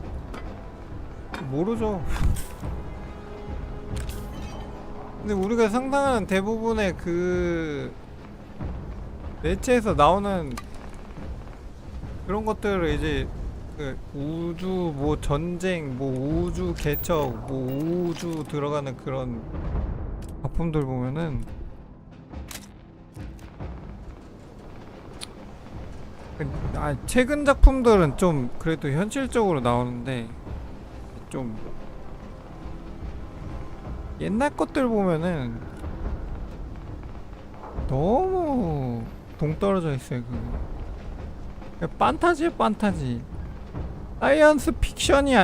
모르죠. 근데 우리가 상상하는 대부분의 그 매체에서 나오는 그런 것들을 이제 그 우주 뭐 전쟁 뭐 우주 개척 뭐 우주 들어가는 그런 작품들 보면은 최근 작품들은 좀 그래도 현실적으로 나오는데 좀 옛날 것들 보면은 너무 동떨어져 있어요. 판타지야 판타지. 사이언스 픽션이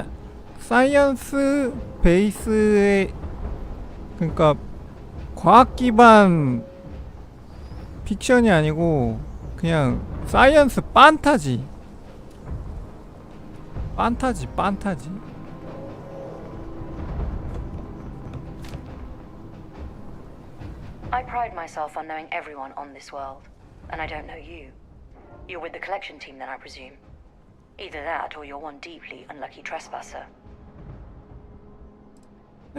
사이언스 베이스의 그러니까 과학 기반 픽션이 아니고 그냥 사이언스 판타지. 판타지. I pride myself on knowing everyone on this world, and I don't know you. You're with the collection team then, I presume. Either that or you're one deeply unlucky trespasser.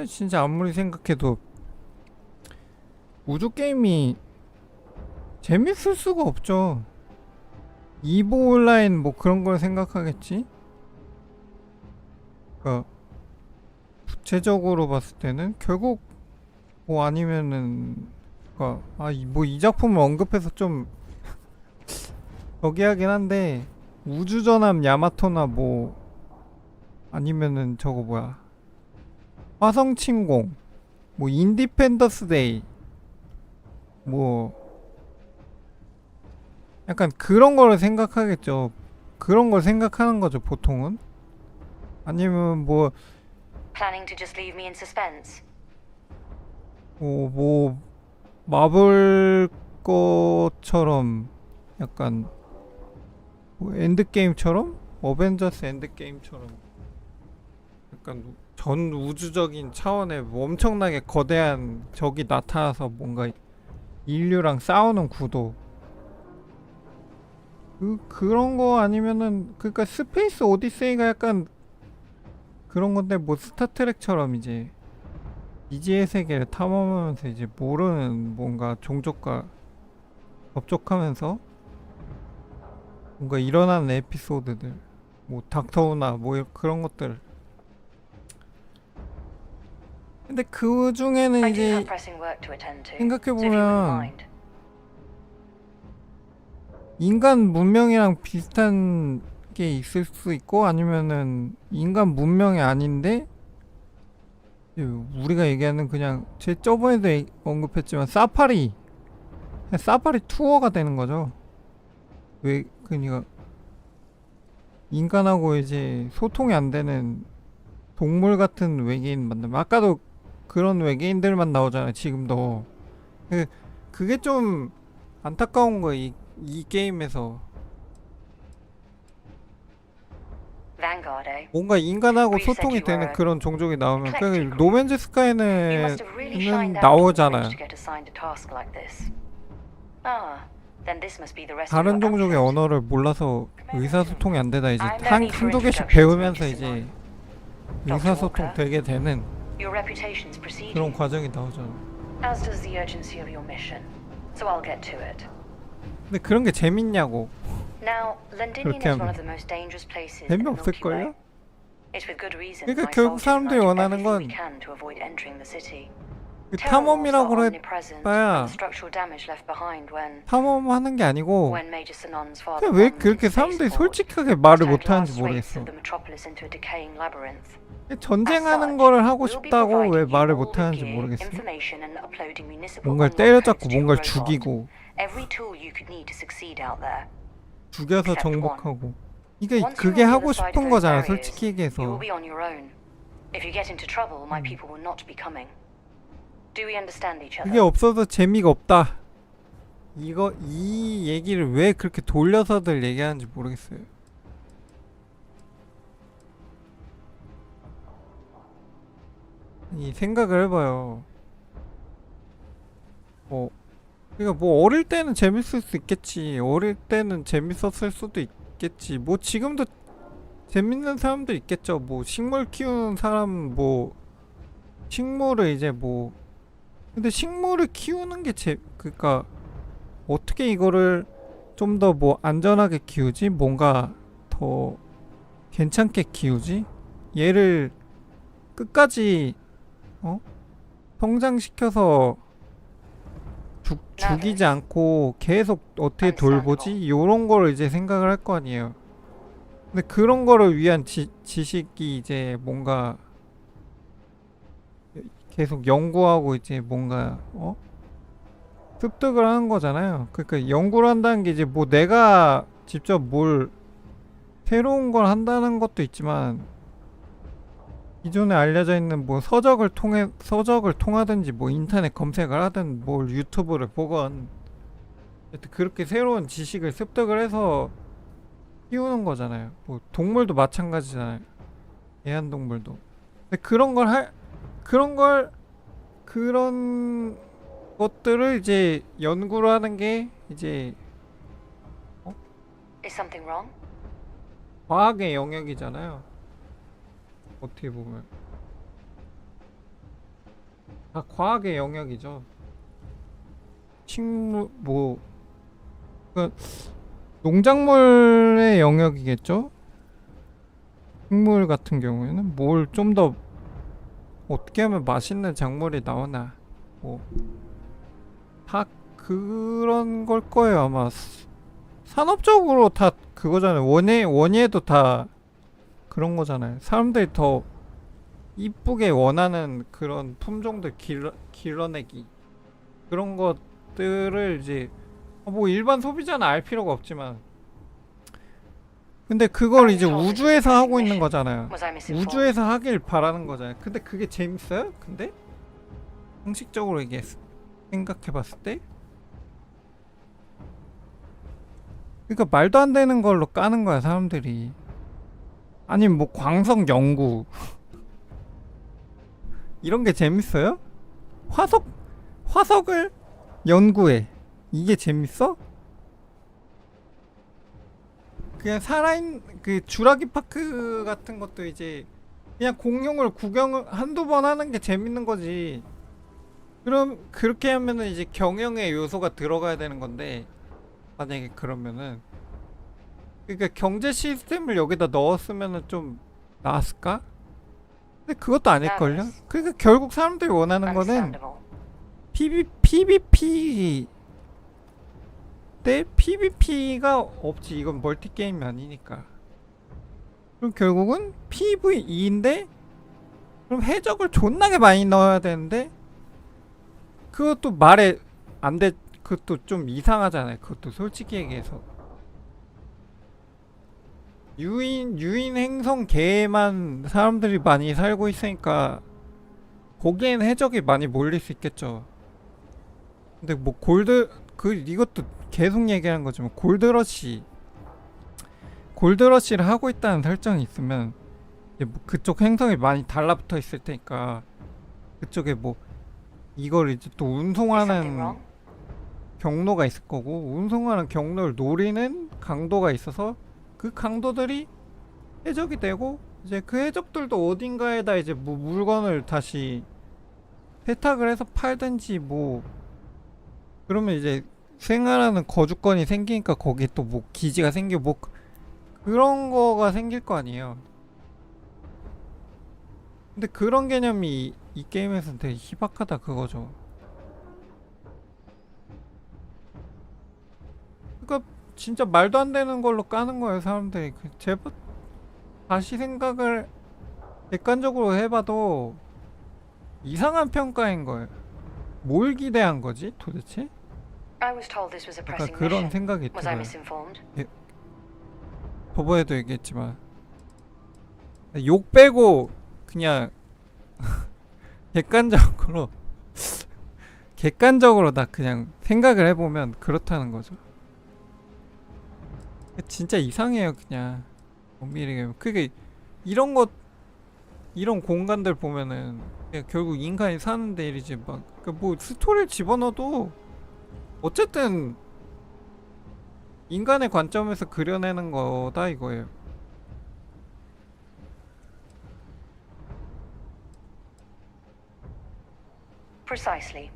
진짜 아무리 생각해도 우주 게임이 재밌을 수가 없죠. 이보 온라인 뭐 그런 걸 생각하겠지? 그러니까 구체적으로 봤을 때는 결국 뭐 아니면은 그러니까 뭐 이 작품을 언급해서 좀 저기 하긴 한데 우주전함 야마토나 뭐 아니면은 저거 뭐야 화성침공 뭐 인디펜더스 데이 뭐 약간 그런 거를 생각하겠죠. 그런 걸 생각하는 거죠 보통은. 아니면 뭐 Planning to just leave me in suspense? 뭐 마블 것처럼 약간 뭐 엔드게임처럼 어벤져스 엔드게임처럼 약간 전 우주적인 차원의 뭐 엄청나게 거대한 적이 나타나서 뭔가 인류랑 싸우는 구도 그런 거 아니면은 그러니까 스페이스 오디세이가 약간 그런 건데 뭐 스타트랙처럼 이제 미지의 세계를 탐험하면서 이제 모르는 뭔가 종족과 접촉하면서 뭔가 일어나는 에피소드들 뭐 닥터우나 뭐 그런 것들. 근데 그 중에는 이제 생각해보면 인간 문명이랑 비슷한 게 있을 수 있고 아니면은 인간 문명이 아닌데 우리가 얘기하는 그냥 제 저번에도 언급했지만 사파리 투어가 되는 거죠. 왜 그니까 인간하고 이제 소통이 안 되는 동물 같은 외계인 만나면 아까도 그런 외계인들만 나오잖아요. 지금도 그게 좀 안타까운 거야 이 게임에서. Vanguard, eh? 뭔가 인간하고 소통이 되는 그런 종족이 나오면 그 노맨즈 스카이는 나오잖아요. 다른 종족의 언어를 몰라서 의사소통이 안 되다 이제 한두 개씩 배우면서 이제 의사소통 되게 되는 그런 과정이 나오잖아. As does the urgency of your mission. So I'll get to it. 근데 그런 게 재밌냐고. Now, Londinian is one of the most dangerous places in the Milky Way. It's with good reason. 그러니까 결국 사람들이 원하는 건 그 탐험이라고 해봐야 탐험하는 게 아니고 그냥 왜 그렇게 사람들이 솔직하게 말을 못하는지 모르겠어. 전쟁하는 거를 하고 싶다고 왜 말을 못하는지 모르겠어. 뭔가를 때려잡고 뭔가를 죽이고 죽여서 정복하고 이게 그게 하고 싶은 거잖아 솔직히 얘기해서. 그게 없어서 재미가 없다. 이 얘기를 왜 그렇게 돌려서들 얘기하는지 모르겠어요. 이 생각을 해봐요. 그러니까 뭐 어릴 때는 재밌을 수 있겠지. 어릴 때는 재밌었을 수도 있겠지. 뭐 지금도 재밌는 사람도 있겠죠. 뭐 식물 키우는 사람 뭐 식물을 이제 뭐 근데 식물을 키우는 게 그러니까 어떻게 이거를 좀 더 뭐 안전하게 키우지? 뭔가 더 괜찮게 키우지? 얘를 끝까지 성장시켜서 죽이지 않고 계속 어떻게 돌보지? 요런 거를 이제 생각을 할 거 아니에요. 근데 그런 거를 위한 지식이 이제 뭔가 계속 연구하고 이제 뭔가 습득을 하는 거잖아요. 그러니까 연구를 한다는 게 이제 뭐 내가 직접 뭘 새로운 걸 한다는 것도 있지만 기존에 알려져 있는 뭐 서적을 통하든지 뭐 인터넷 검색을 하든 뭘 유튜브를 보건 그렇게 새로운 지식을 습득을 해서 키우는 거잖아요. 뭐 동물도 마찬가지잖아요. 애완동물도. 근데 그런 것들을 이제 연구를 하는 게 이제 Is something wrong? 과학의 영역이잖아요. 어떻게 보면 다 과학의 영역이죠. 식물 뭐 농작물의 영역이겠죠. 식물 같은 경우에는 뭘 좀 더 어떻게 하면 맛있는 작물이 나오나 뭐 다 그런 걸 거예요 아마. 산업적으로 다 그거잖아요. 원예도 다 그런 거잖아요. 사람들이 더 이쁘게 원하는 그런 품종들 길러내기 그런 것들을 이제 뭐 일반 소비자는 알 필요가 없지만 근데 그걸 이제 우주에서 하고 있는 거잖아요. 우주에서 하길 바라는 거잖아요. 근데 그게 재밌어요? 근데 상식적으로 이게 생각해봤을 때 그러니까 말도 안 되는 걸로 까는 거야 사람들이. 아니 뭐 광석 연구 이런 게 재밌어요? 화석을 연구해. 이게 재밌어? 그냥 그 주라기 파크 같은 것도 이제 그냥 공룡을 구경을 한두 번 하는 게 재밌는 거지. 그럼 그렇게 하면은 이제 경영의 요소가 들어가야 되는 건데 만약에 그러면은 그러니까 경제 시스템을 여기다 넣었으면은 좀 나았을까? 근데 그것도 아닐걸요? 그러니까 결국 사람들이 원하는 거는 PVP 때 PVP가 없지. 이건 멀티 게임이 아니니까. 그럼 결국은 PVE인데 그럼 해적을 존나게 많이 넣어야 되는데 그것도 말에 안 돼. 그것도 좀 이상하잖아요. 그것도 솔직히 얘기해서 유인 행성 계에만 사람들이 많이 살고 있으니까 거기엔 해적이 많이 몰릴 수 있겠죠. 근데 뭐 이것도 계속 얘기하는 거지만 골드러시를 하고 있다는 설정이 있으면 이제 뭐 그쪽 행성이 많이 달라붙어 있을 테니까 그쪽에 뭐 이걸 이제 또 운송하는 경로가 있을 거고 운송하는 경로를 노리는 강도가 있어서 그 강도들이 해적이 되고 이제 그 해적들도 어딘가에다 이제 뭐 물건을 다시 세탁을 해서 팔든지 뭐 그러면 이제 생활하는 거주권이 생기니까 거기에 또 뭐 기지가 생기고 뭐 그런 거가 생길 거 아니에요. 근데 그런 개념이 이 게임에서는 되게 희박하다 그거죠. 그러니까 진짜 말도 안 되는 걸로 까는 거예요 사람들이. 제발 다시 생각을 객관적으로 해봐도 이상한 평가인 거예요. 뭘 기대한 거지 도대체? 약간 그런 생각이 들어요. 예, 저번에도 얘기했지만 욕 빼고 그냥 객관적으로 다 그냥 생각을 해보면 그렇다는 거죠. 진짜 이상해요 그냥 엄밀히. 그게 이런 공간들 보면은 결국 인간이 사는 데 일이지 막 뭐 스토리를 집어넣어도 어쨌든 인간의 관점에서 그려내는 거다 이거예요. Precisely.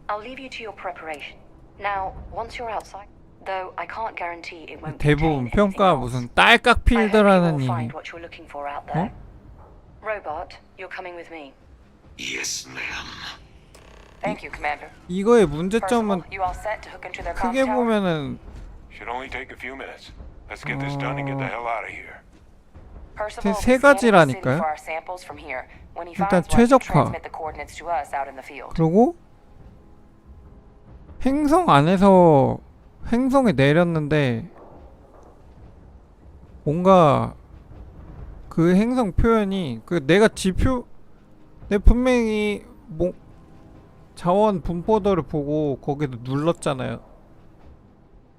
I'll leave you to your preparation. Now, once you're outside, though I can't guarantee it won't 대부분 평가 무슨 딸깍 필드라는 find what you're looking for out there. Robot, you're coming with me. Yes, ma'am. Thank you, Commander. 이거의 문제점은 You all set to hook into their 크게 보면은 Should only take a few minutes. Let's get this done and get the hell out of here. 세 가지라니까요. 일단 최적화. 그리고 행성 안에서 행성에 내렸는데 뭔가 그 행성 표현이 내가 분명히 뭐 자원 분포도를 보고 거기도 눌렀잖아요.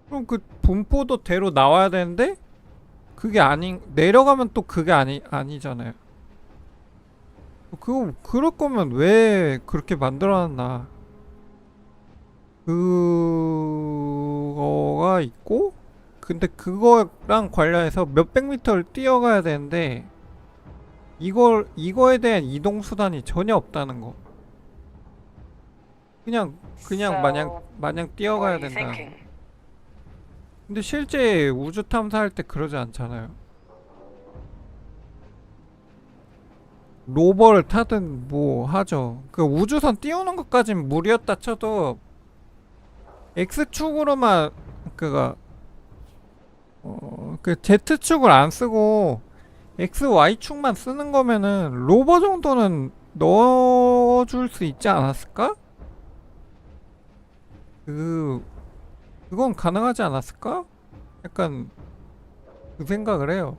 그럼 그 분포도대로 나와야 되는데 그게 내려가면 또 그게 아니잖아요. 그럴 거면 왜 그렇게 만들어놨나. 그거가 있고 근데 그거랑 관련해서 몇백 미터를 뛰어가야 되는데 이거에 대한 이동 수단이 전혀 없다는 거. 그냥 마냥 뛰어가야 된다는 거. 근데 실제 우주 탐사할 때 그러지 않잖아요. 로버를 타든 뭐 하죠. 그 우주선 띄우는 것까진 무리였다 쳐도 X축으로만 그 Z축을 안 쓰고 X, Y축만 쓰는 거면은 로버 정도는 넣어줄 수 있지 않았을까? 그건 가능하지 않았을까? 약간 그 생각을 해요.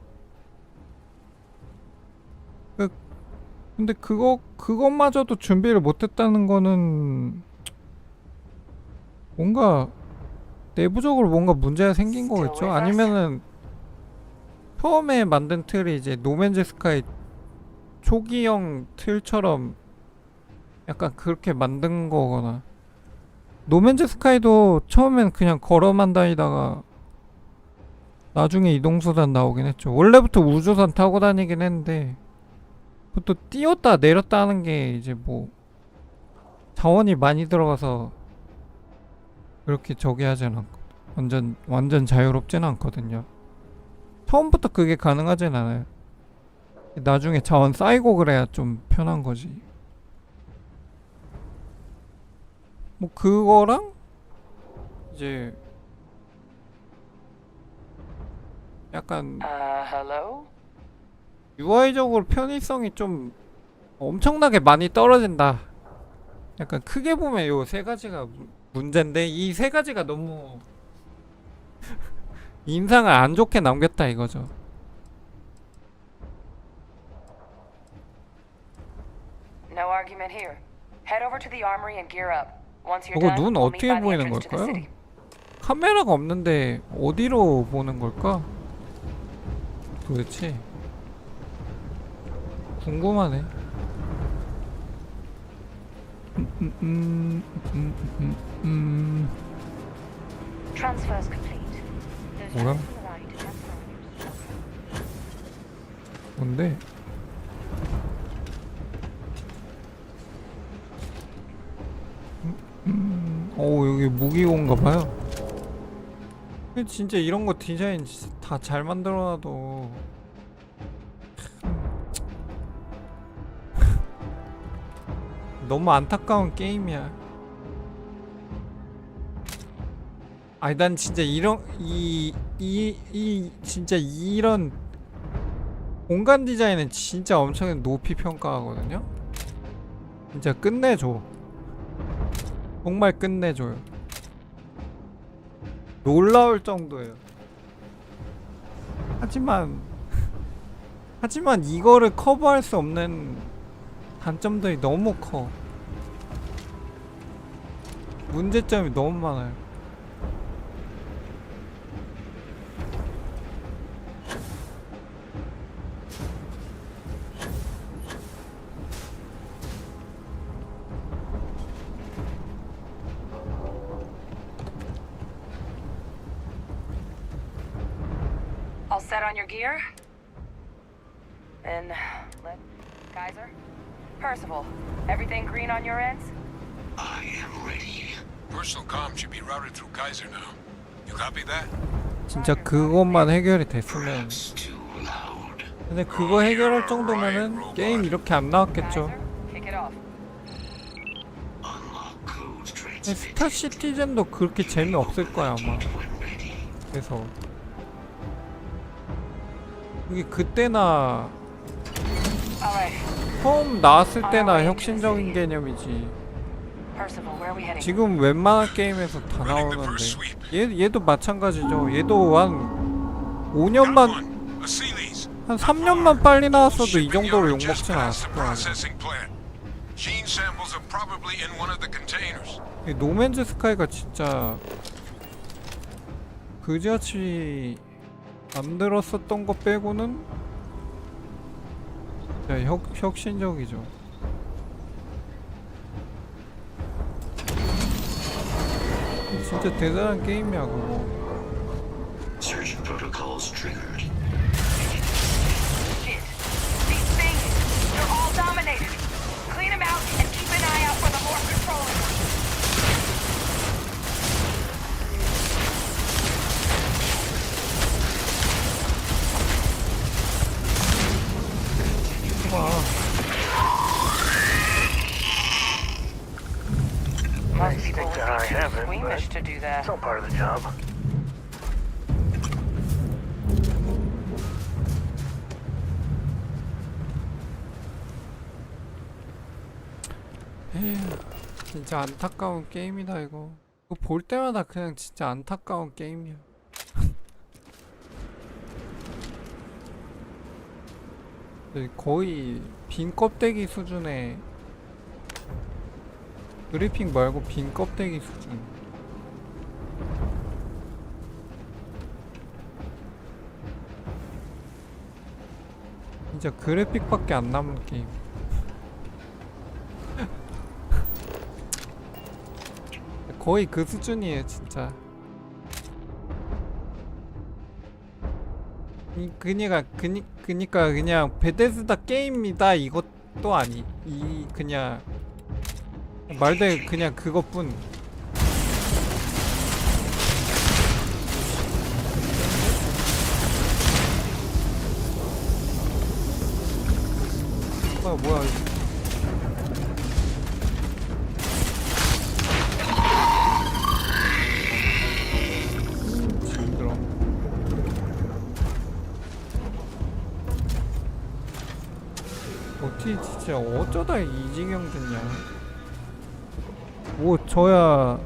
근데 그것마저도 준비를 못했다는 거는 뭔가 내부적으로 뭔가 문제가 생긴 거겠죠? 아니면은 처음에 만든 틀이 이제 노맨즈 스카이 초기형 틀처럼 약간 그렇게 만든 거거나. 노맨즈 스카이도 처음엔 그냥 걸어만 다니다가 나중에 이동수단 나오긴 했죠. 원래부터 우주선 타고 다니긴 했는데 또 띄었다 내렸다 하는 게 이제 뭐 자원이 많이 들어가서 그렇게 저기 하진 않고 완전 자유롭진 않거든요. 처음부터 그게 가능하진 않아요. 나중에 자원 쌓이고 그래야 좀 편한 거지. 뭐 그거랑 이제 약간 UI적으로 편의성이 좀 엄청나게 많이 떨어진다. 약간 크게 보면 요 세 가지가 문제인데 이 세 가지가 너무 인상을 안 좋게 남겼다 이거죠. No argument here. Head over to the armory and gear up. Once you're 저거 done, 눈 we'll meet by 어떻게 the 보이는 entrance to the 걸까요? city. 카메라가 없는데 어디로 보는 걸까? 도대체 궁금하네. Transfer's complete. Those 뭐야? gentlemen allow you to transfer on your 뭔데? 여기 무기고인가봐요. 진짜 이런 거 디자인 다 잘 만들어놔도 너무 안타까운 게임이야. 아니 난 진짜 이런 진짜 이런 공간 디자인은 진짜 엄청 높이 평가하거든요. 진짜 끝내줘. 정말 끝내줘요. 놀라울 정도예요. 하지만 이거를 커버할 수 없는 단점들이 너무 커. 문제점이 너무 많아요. All set on your gear? And Kaiser? Percival, everything green on your ends? I am ready. Personal comm should be routed through Kaiser now. You copy that? 진짜 그것만 해결이 됐으면. 근데 그거 해결할 정도면은 게임 이렇게 안 나왔겠죠. 스타 시티즌도 그렇게 재미없을 거야 아마. 그래서 이게 그때나 처음 나왔을 때나 혁신적인 개념이지. 지금 웬만한 게임에서 다 나오는데 얘도 마찬가지죠. 얘도 한 5년만 한 3년만 빨리 나왔어도 이 정도로 욕먹진 않았을 거야. 노맨즈 스카이가 진짜 그지같이 만들었었던 거 빼고는 진짜 혁신적이죠. 진짜 대단한 게임이야 그거. Search protocols triggered. Shit. These things, they're all dominated. Clean them out and keep an eye out for the more controlling ones. I think that I haven't, but it's all part of the job. 에휴, 진짜 안타까운 게임이다 이거. 이거 볼 때마다 그냥 진짜 안타까운 게임이야. 거의 빈 껍데기 수준의 그래픽 말고 빈 껍데기 수준. 진짜 그래픽밖에 안 남은 게임. 거의 그 수준이에요 진짜. 그니까 그냥 베데스다 게임이다 이것도 아니. 그냥 말대 그냥 그것뿐. 뭐야 힘들어. 어떻게 진짜 어쩌다 이 지경 됐냐. 뭐 저야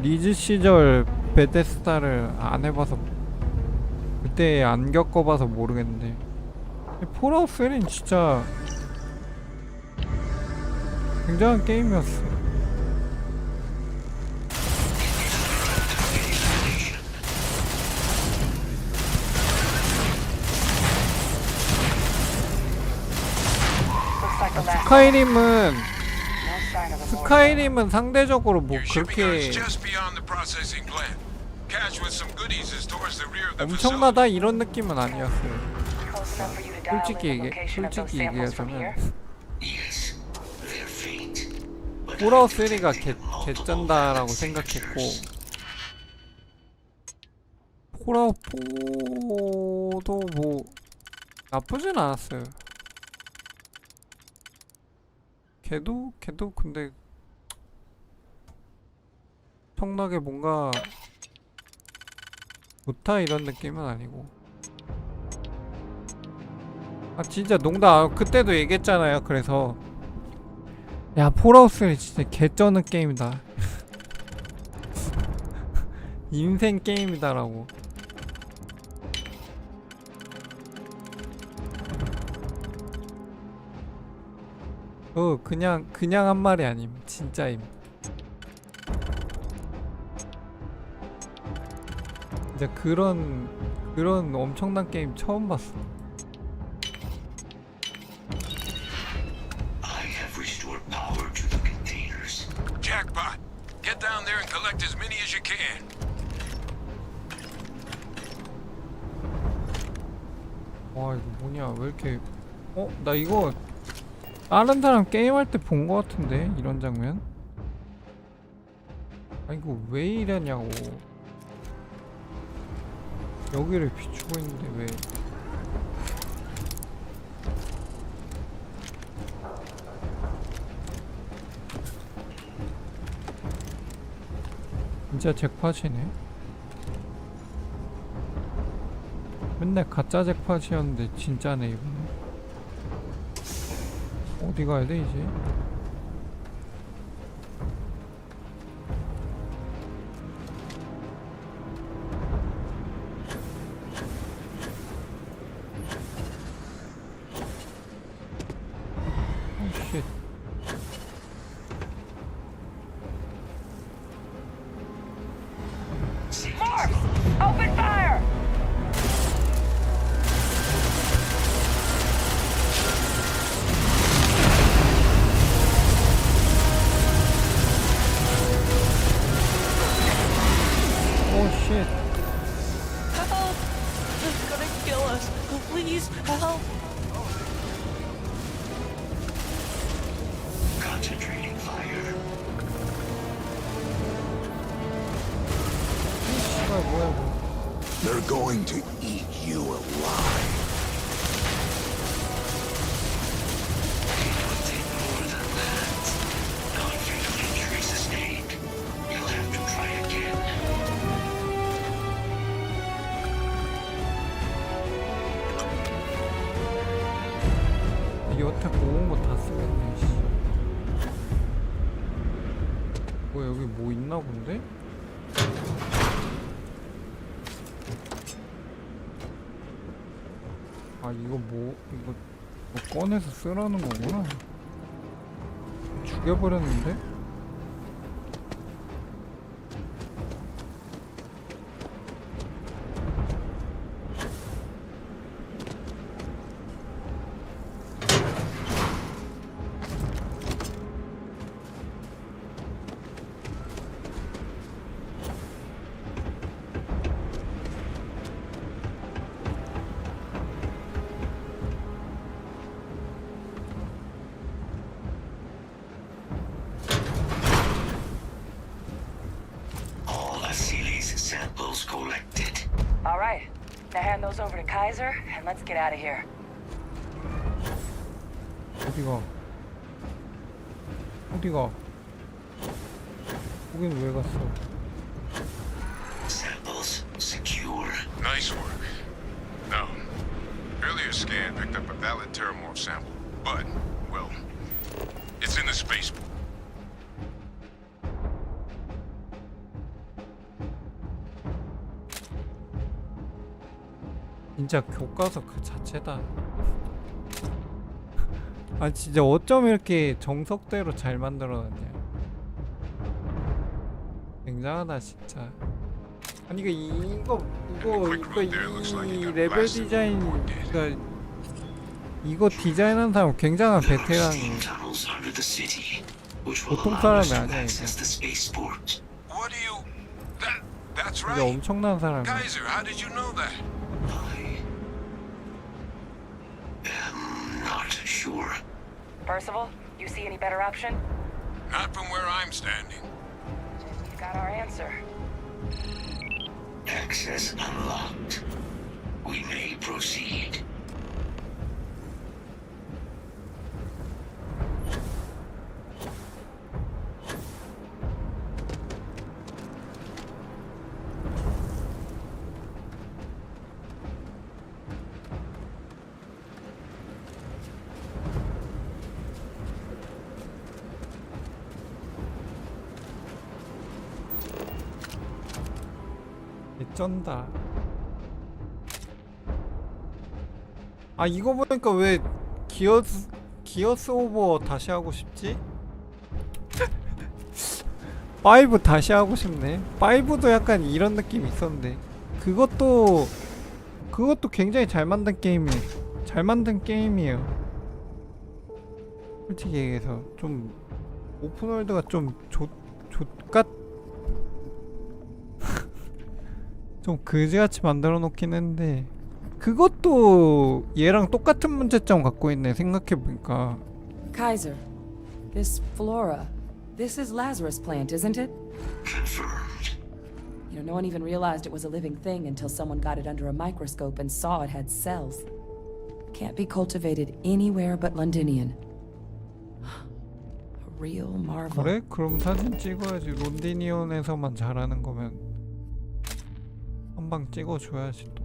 리즈 시절 베데스다를 안 해봐서 그때 안 겪어봐서 모르겠는데 폴아웃 3는 진짜 굉장한 게임이었어. 스카이림은 상대적으로 뭐 그렇게 엄청나다 이런 느낌은 아니었어요. 솔직히 얘기해서는 폴아웃 3가 개쩐다라고 생각했고 폴아웃 4도 뭐 나쁘진 않았어요. 걔도 근데 엄청나게 뭔가 좋다 이런 느낌은 아니고. 아 진짜 농담 그때도 얘기했잖아요. 그래서 야 폴아웃 3 진짜 개쩌는 게임이다. 인생 게임이다라고. 그냥 한 말이 아님. 진짜임. 진짜 그런 엄청난 게임 처음 봤어. I have restored power to the containers. Jackpot! Get down there and collect as many as you can. 와 이거 뭐냐 왜 이렇게 나 이거 다른 사람 게임할 때 본 거 같은데 이런 장면? 아 이거 왜 이러냐고. 여기를 비추고 있는데 왜? 진짜 잭팟이네. 맨날 가짜 잭팟이었는데 진짜네 이거는. 어디 가야 돼 이제? 쉣. Mark! Open fire! Oh shit. Help! They're gonna kill us. Please, help! Concentrating fire. They're going to eat you alive. It will take more than that. Not fatal injury sustained. You'll have to try again. 여태 모은 거 다 쓰겠네. 씨. 뭐 여기 뭐 있나 본데? 아 이거 뭐 꺼내서 쓰라는 거구나. 죽여버렸는데? Samples collected. All right. Now hand those over to Kaiser, and let's get out of here. 어디가? 거긴 왜 갔어? Samples secure. Nice work. Now, earlier scan picked up a valid terramorph sample, but, well, it's in the spaceport. 진짜 교과서 그 자체다. 아 진짜 어쩜 이렇게 정석대로 잘 만들어놨냐. 굉장하다 진짜. 아니 이거 이 레벨 디자인 그러니까 이거 디자인한 사람 굉장한 베테랑이에요. Tunnels under the city, which will 보통 allow us 사람이 to 아니야 access 이거. the spaceport. What do you... That's 이게 right. 엄청난 사람이야. Kaiser, how did you know that? I'm not sure. Percival, you see any better option? Not from where I'm standing. You got our answer. Access unlocked. We may proceed. 쩐다. 아 이거 보니까 왜 기어스 오버 다시 하고 싶지? 5 다시 하고 싶네. 5도 약간 이런 느낌이 있었는데 그것도 굉장히 잘 만든 게임이에요. 솔직히 얘기해서 좀 오픈월드가 좀 좀 그지같이 만들어 놓긴 했는데 그것도 얘랑 똑같은 문제점 갖고 있네 생각해보니까. Kaiser, this flora, this is Lazarus plant, isn't it? Confirmed. You know, no one even realized it was a living thing until someone got it under a microscope and saw it had cells. Can't be cultivated anywhere but Londinian. A real marvel. 그래? 그럼 사진 찍어야지. 론디니온에서만 잘하는 거면 한 방 찍어줘야지 또.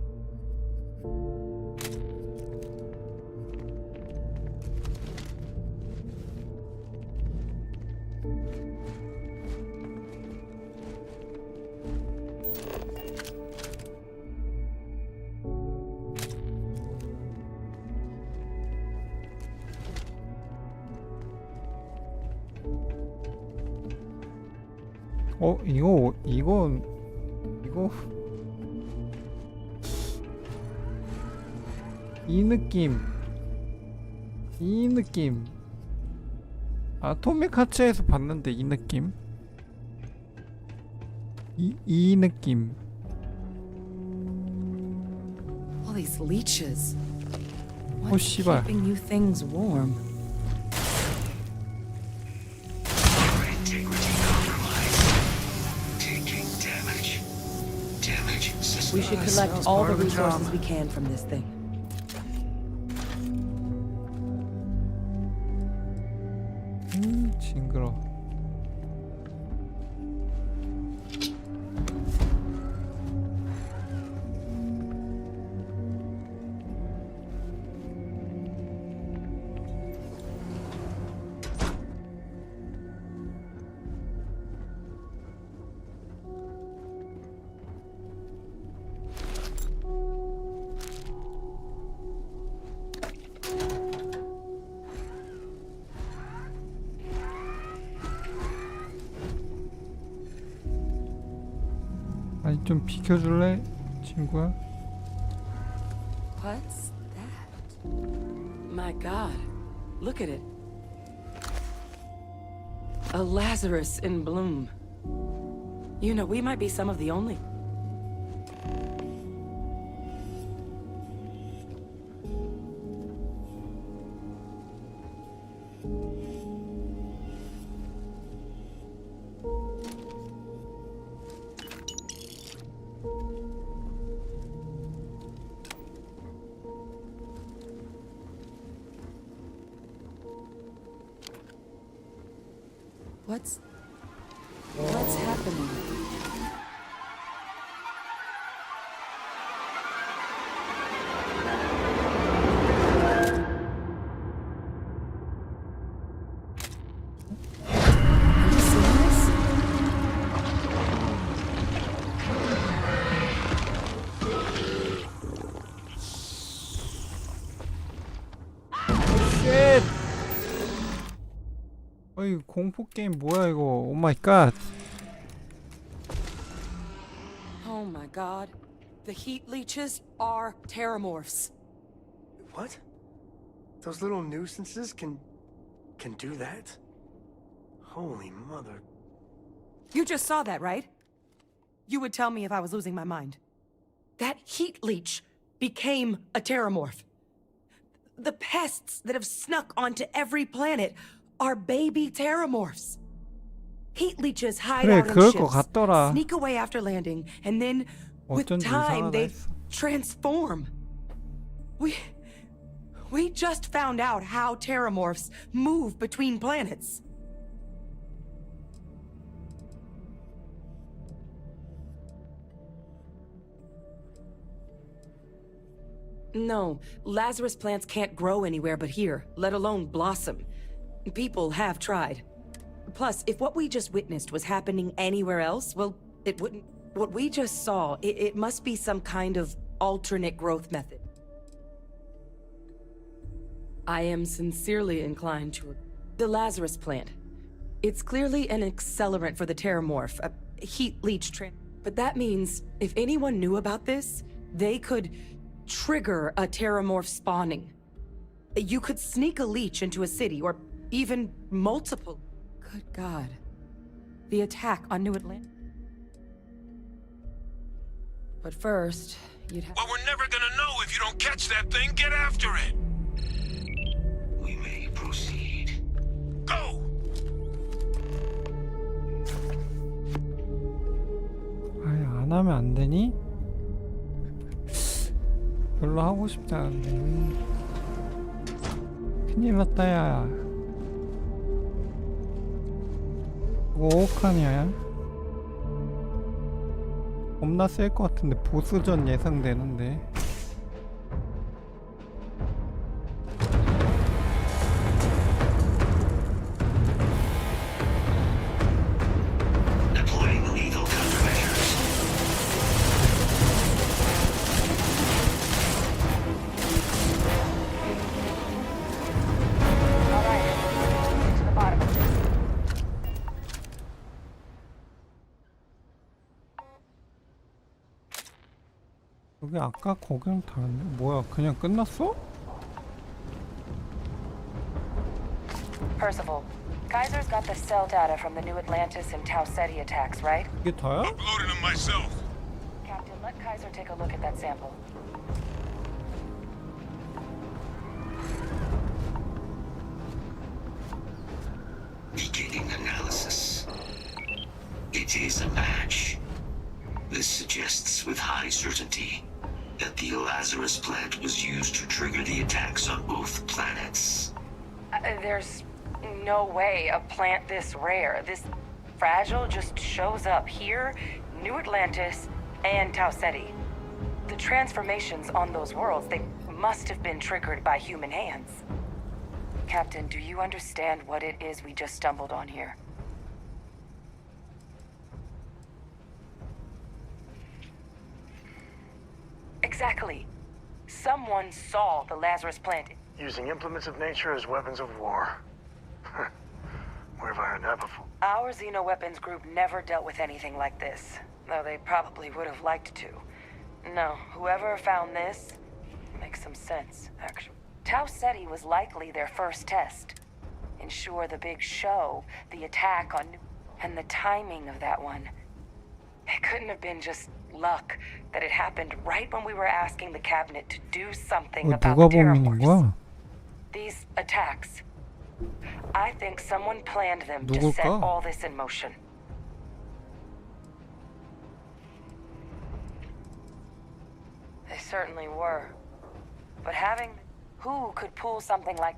이거 이 느낌 아토믹 하츠에서 봤는데 이 느낌 이 느낌. All these leeches. 오 What's 씨발. keeping you things warm? Integrity compromised. Taking damage. Damage We should collect all the resources we can from this thing. 징그러. 아니 좀 비켜줄래 친구야? What's that? My God, look at it. A Lazarus in bloom. You know, we might be some of the only. What's happening? Have you seen this? 쉣! 어이 공포 게임 뭐야 이거? 오 마이 갓. Oh my God. The heat leeches are terramorphs. What? Those little nuisances can do that? Holy mother. You just saw that, right? You would tell me if I was losing my mind. That heat leech became a terramorph. The pests that have snuck onto every planet are baby terramorphs. Heat leeches hide 그래, out in 그럴 것 ships, 같더라. sneak away after landing, and then with 어쩐지 time 이상하다 they 했어. transform. We just found out how terramorphs move between planets. No, Lazarus plants can't grow anywhere but here, let alone blossom. People have tried. Plus, if what we just witnessed was happening anywhere else, well, it wouldn't. What we just saw, it must be some kind of alternate growth method. I am sincerely inclined to the Lazarus plant. It's clearly an accelerant for the terramorph, a heat leech but that means if anyone knew about this, they could trigger a terramorph spawning. You could sneak a leech into a city, or even multiple. Good God. The attack on New Atlantis. But first, you'd have— Well, we're never gonna know if you don't catch that thing. Get after it. We may proceed. Go! 아니, 안 하면 안 되니? 별로 하고 싶지 않은데. 큰일 났다, 야. 이거 어떡하냐? 겁나 셀 것 같은데 보스전 예상되는데. Deploying lethal countermeasures. All right, get to the bottom of this. 여기 아까 거기랑 다른데? 뭐야, 그냥 끝났어? Percival, Kaiser's got the cell data from the New Atlantis and Tau Ceti attacks, right? 이게 다야? Uploading them myself. Captain, let Kaiser take a look at that sample. Beginning analysis. It is a match. This suggests with high certainty that the Lazarus plant was used to trigger the attacks on both planets. There's no way a plant this rare, this fragile, just shows up here, New Atlantis, and Tau Ceti. The transformations on those worlds, they must have been triggered by human hands. Captain, do you understand what it is we just stumbled on here? Exactly. Someone saw the Lazarus plant. Using implements of nature as weapons of war. Where have I heard that before? Our Xenoweapons group never dealt with anything like this, though they probably would have liked to. No, whoever found this makes some sense, actually. Tau Ceti was likely their first test. Ensure the big show, the attack on... and the timing of that one. It couldn't have been just luck that it happened right when we were asking the cabinet to do something about 누가 the 범인인 terramorphs. 거야? These attacks. I think someone planned them to set 누굴까? all this in motion. They certainly were. But having... who could pull something like...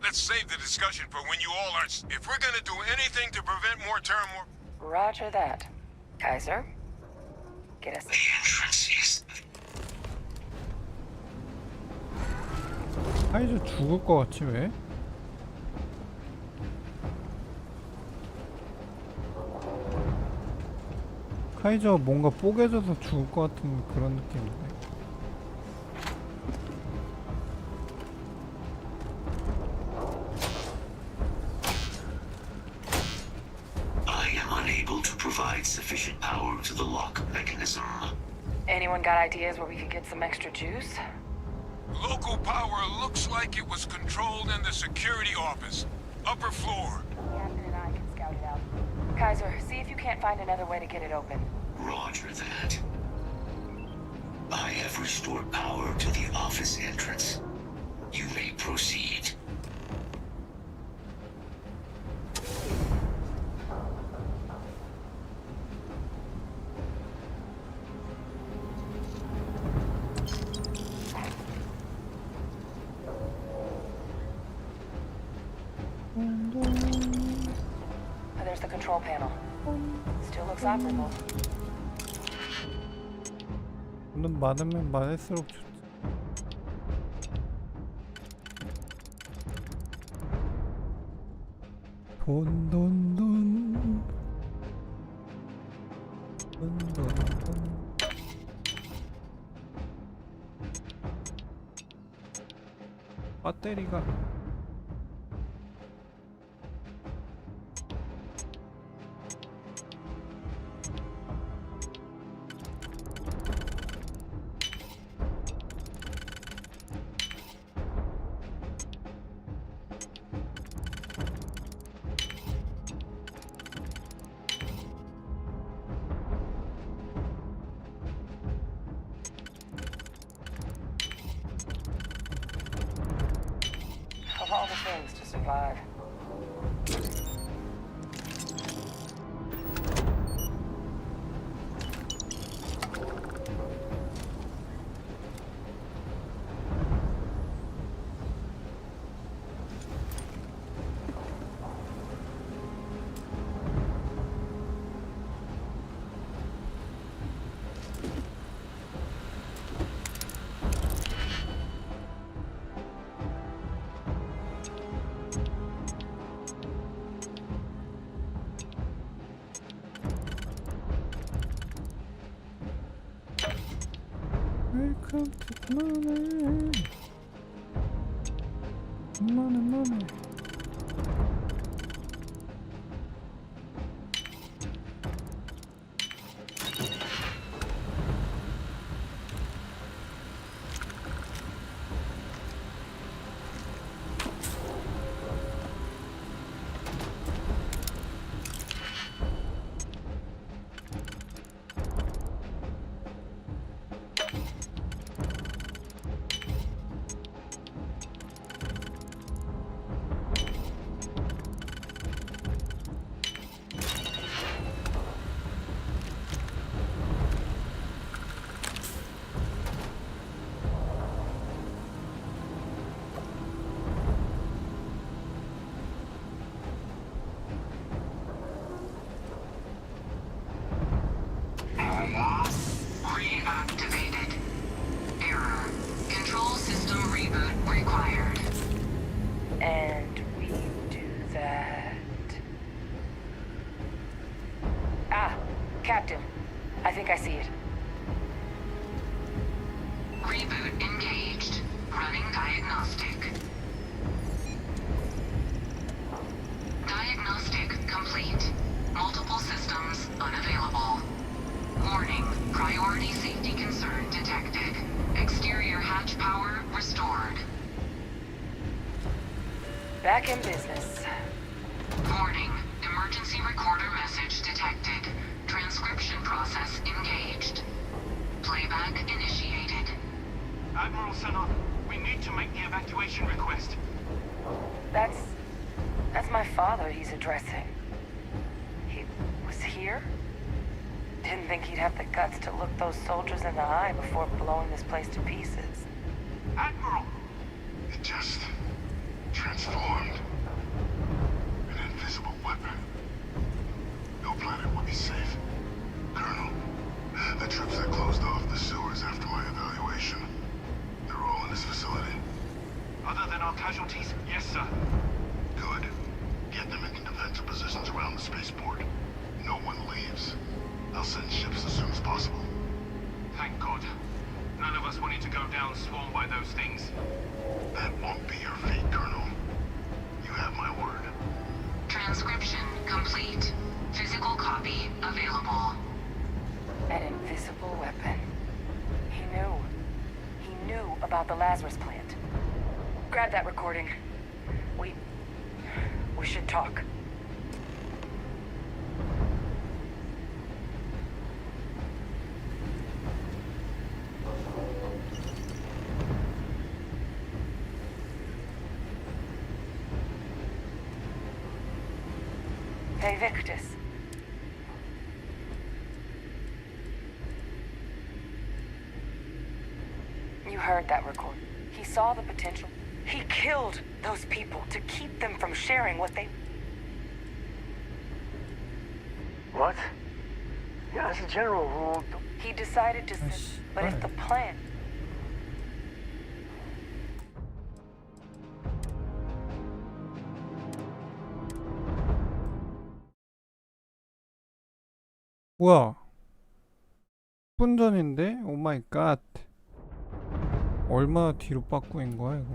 Let's save the discussion for when you all are... If we're gonna do anything to prevent more terramorph... Roger that. Kaiser, get us... The entrance is... 카이저 죽을 것 같지 왜? 카이저가 뭔가 뽀개져서 죽을 것 같은 그런 느낌인데. I am unable to provide sufficient power to the lock mechanism. Anyone got ideas where we could get some extra juice? Local power looks like it was controlled in the security office. Upper floor. Captain and I can scout it out. Kaiser, see if you can't find another way to get it open. Roger that. I have restored power to the office entrance. You may proceed. There's the control panel. Still looks operable. 돈 많으면 많을수록 좋지. 돈. 배터리가 Of all the things to survive. Welcome to money. Money. Reactivated. Error. Control system reboot required. And we do that. Ah, Captain. I think I see it. Reboot engaged. Running diagnostic. Diagnostic complete. Multiple systems unavailable. Warning, priority safety concern detected. Exterior hatch power restored. Back in business. Warning, emergency recorder message detected. Transcription process engaged. Playback initiated. Admiral Sanon, we need to make the evacuation request. That's my father he's addressing. He was here? Didn't think he'd have the guts to look those soldiers in the eye before blowing this place to pieces. Admiral! It just transformed. An invisible weapon. No planet would be safe. Colonel, the troops that closed off the sewers after my evaluation, they're all in this facility. Other than our casualties, yes, sir. Good. Get them into defensive positions around the spaceport. No one leaves. I'll send ships as soon as possible. Thank God. None of us wanted to go down swarmed by those things. That won't be your fate, Colonel. You have my word. Transcription complete. Physical copy available. An invisible weapon. He knew. He knew about the Lazarus plant. Grab that recording. We should talk. Hey, Victus. You heard that record. He saw the potential. He killed those people to keep them from sharing what they... What? Yeah, as a general rule... He decided to... But if the plan... 뭐야? 10분 전인데? 오 마이 갓. 얼마나 뒤로 빠꾸인 거야 이거?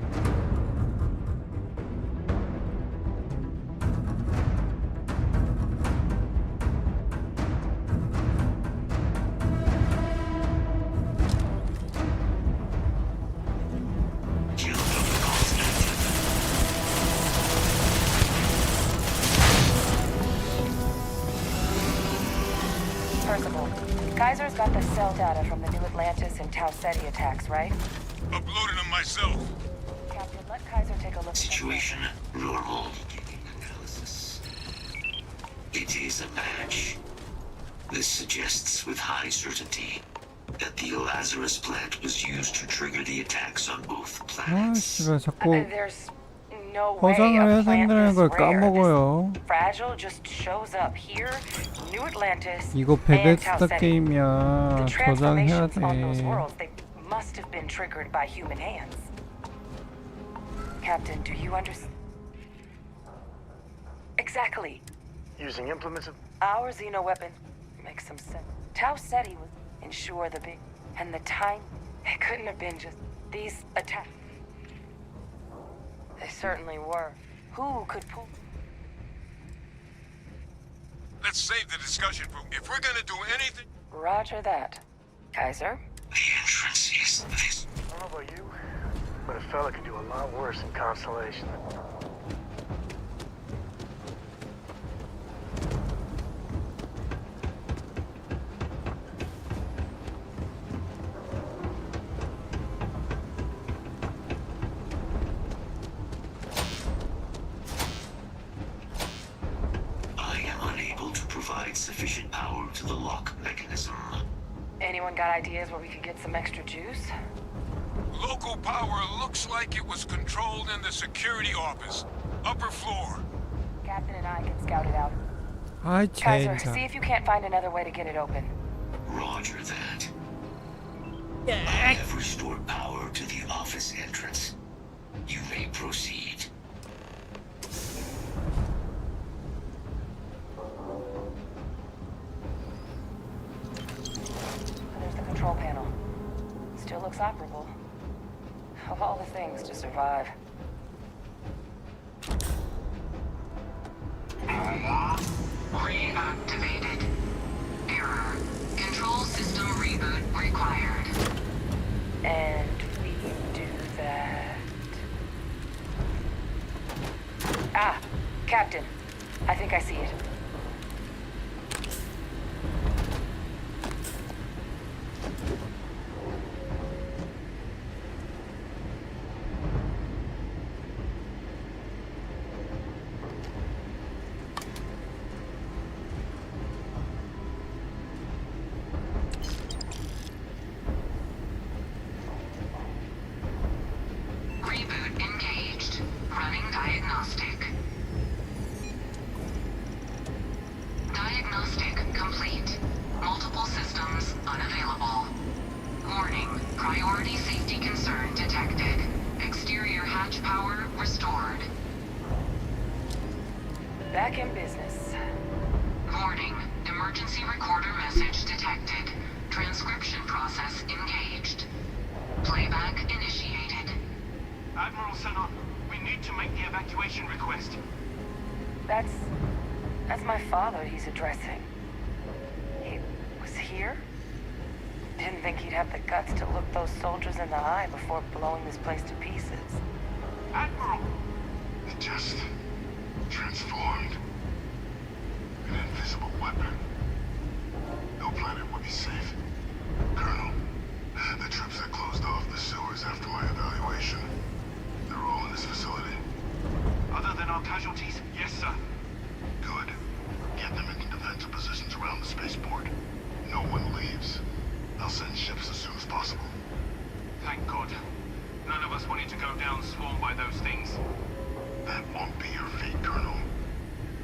Kaiser's got the cell data from the New Atlantis and Tau Ceti attacks, right? Uploaded them myself. Captain, let Kaiser take a look. Situation normal. Analysis. It is a match. This suggests with high certainty that the Lazarus plant was used to trigger the attacks on both 아, planets. 씨발 자꾸 There's no way 포장을 a 해야 plant 된다는 this 걸 rare, 까먹어요. this fragile just shows up here, New Atlantis, 이거 and Tau 베데스다 Ceti. 게임이야. The 저장해야 transformations on those 돼. worlds, they must have been triggered by human hands. Captain, do you understand? Exactly. Using implements of... Our Xeno weapon makes some sense. Tau Ceti would ensure the big... And the time... It couldn't have been just... These attacks... They certainly were. Who could pull... Let's save the discussion for if we're gonna do anything. Roger that. Kaiser? The entrance is this. I don't know about you, but a fella can do a lot worse in Constellation. Sufficient power to the lock mechanism. Anyone got ideas where we could get some extra juice? Local power looks like it was controlled in the security office. Upper floor. Captain and I can scout it out. 아이 Kaiser, 젠장. see if you can't find another way to get it open. Roger that. I have restored power to the office entrance. You may proceed. Control panel. Still looks operable. Of all the things to survive. Reactivated. Error. Control system reboot required. And we do that... Ah! Captain. I think I see it. Reboot engaged. Running diagnostic. Diagnostic complete. Multiple systems unavailable. Warning. Priority safety concern detected. Exterior hatch power restored. Back in business. Warning. Emergency recorder message detected. Transcription process engaged. Playback initiated. Admiral Senon, we need to make the evacuation request. That's my father he's addressing. He was here? Didn't think he'd have the guts to look those soldiers in the eye before blowing this place to pieces. Admiral! It just transformed. An invisible weapon. No planet would be safe. Colonel, the troops that closed off the sewers after my evaluation, they're all in this facility. Other than our casualties, yes, sir. Good. Get them into defensive positions around the spaceport. No one leaves. I'll send ships as soon as possible. Thank God. None of us wanted to go down swarmed by those things. That won't be your fate, Colonel.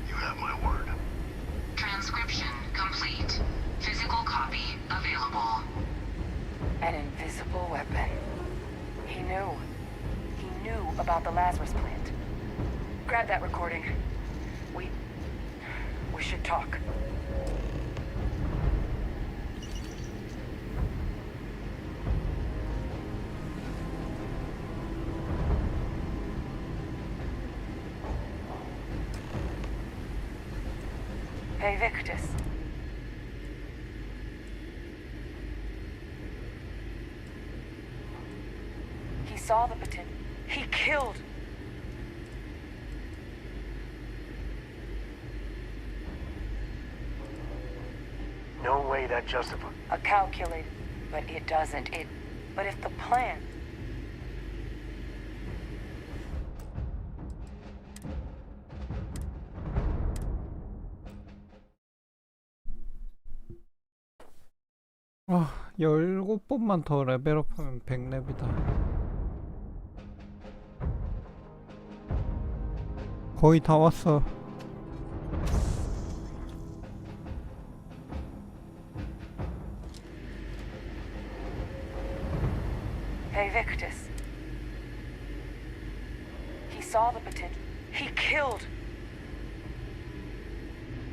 You have my word. Transcription complete. Physical copy available. An invisible weapon. He knew. He knew about the Lazarus plant. Grab that recording. We should talk. Hey, Victus. He saw the potential. He killed. No way that justifies. A calculated, but it doesn't. But if the plan. 아, 17번만 더 레벨업하면 100렙이다. 거의 다 왔어. Hey, Victus. He saw the potential. He killed.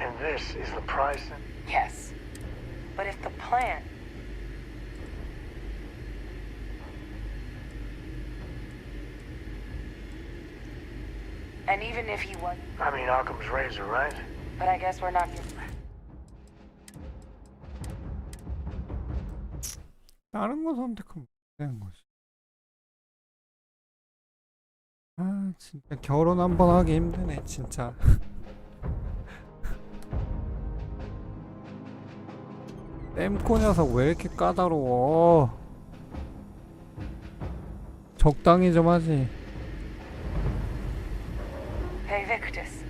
And this is the price? Yes. But if the plan. And even if he was. I mean, Occam's razor, right? But I guess we're not. 다른 거 선택하면 되는 거지. 아, 진짜 결혼 한번 하기 힘드네, 진짜. 땜코 녀석 왜 이렇게 까다로워? 적당히 좀 하지. Hey, Victus.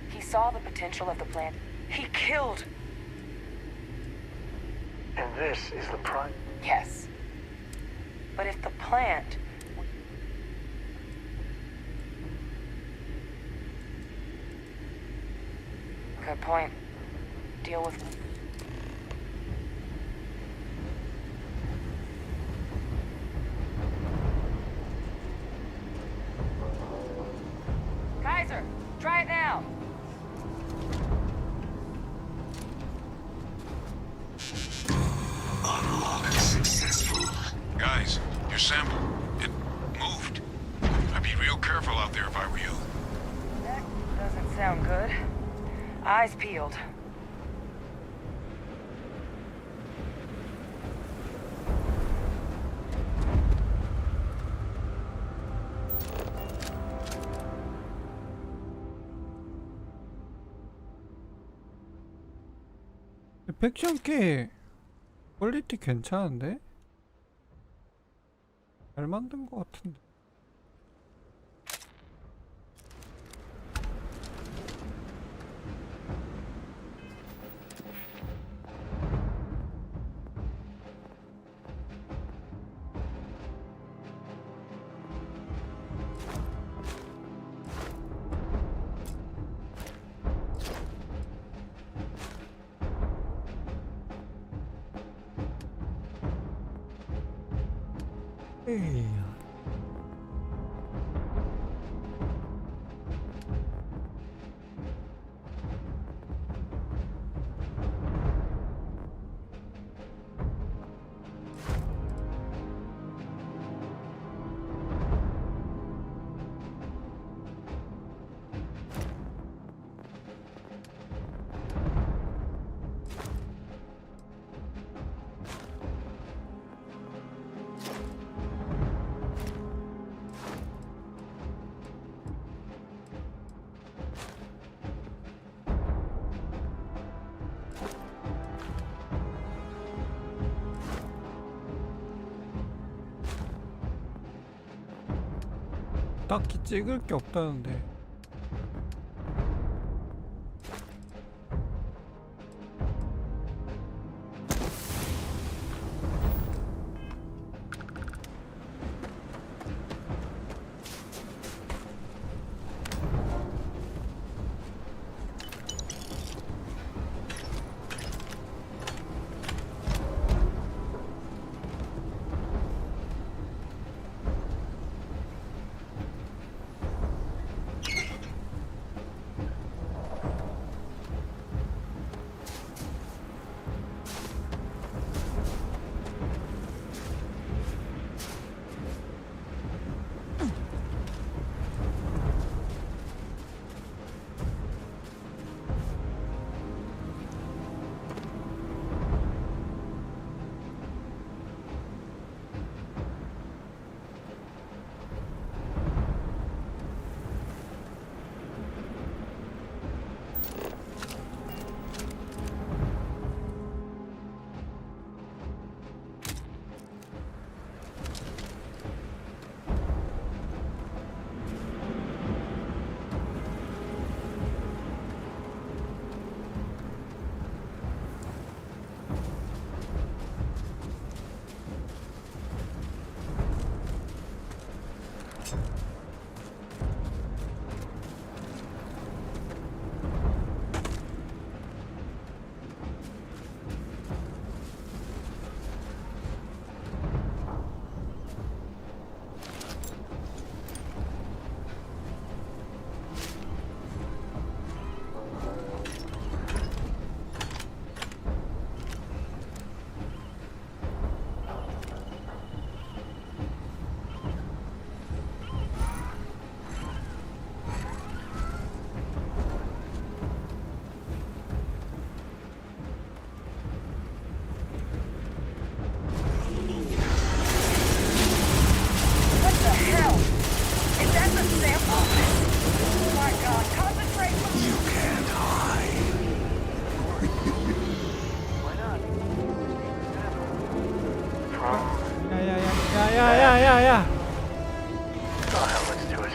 He saw the potential of the plant. He killed. And this is the price? Yes. But if the plant. Good point. Deal with. Kaiser, try it now. Unlock successful. Guys, your sample, it moved. I'd be real careful out there if I were you. That doesn't sound good. Eyes peeled. 팩션 꽤 퀄리티 괜찮은데? 잘 만든 것 같은데. 에이. 딱히 찍을 게 없다는데. 야야야야야야. Oh hell, let's do it.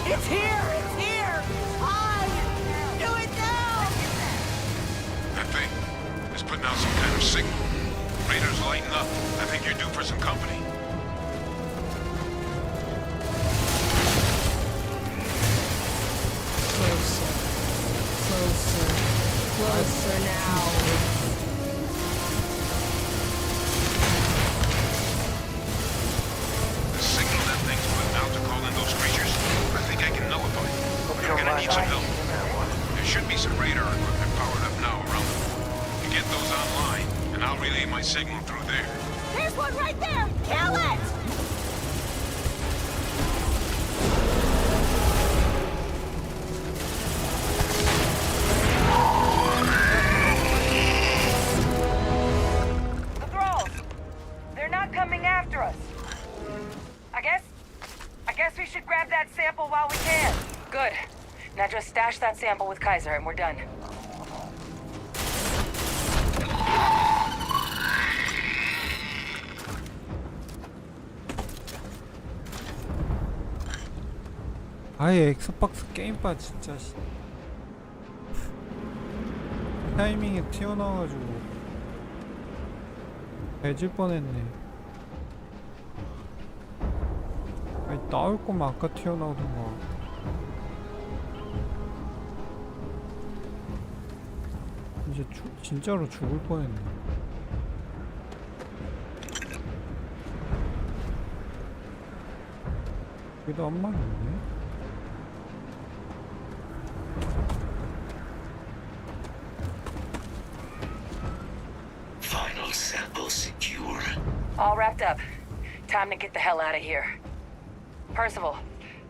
It's here! It's here! Hide! Do it now! That thing is putting out some kind of signal. Raiders lighten up. I think you're due for some company. Closer. Closer. Closer now. The signal that thing's putting out to call in those creatures, I think I can nullify it. You're gonna need some help. There should be some radar equipment powered up now around the fort. You get those online, and I'll relay my signal through there. There's one right there! Kill it! The thralls! They're not coming after us. I guess we should grab that sample while we can. Good. Now just stash that sample with Kaiser and we're done. 아예 엑스박스 게임바 진짜 씨. 타이밍에 튀어나와가지고 배질 뻔했네. 아니 나올 거면 아까 튀어나오던가. 이제 진짜로 죽을 뻔했네. 여기도 한 마리 있네. Final sample secure. All wrapped up. Time to get the hell out of here. Percival,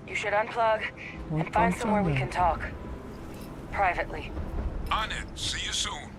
you should unplug and find somewhere we can talk. Privately. On it. See you soon.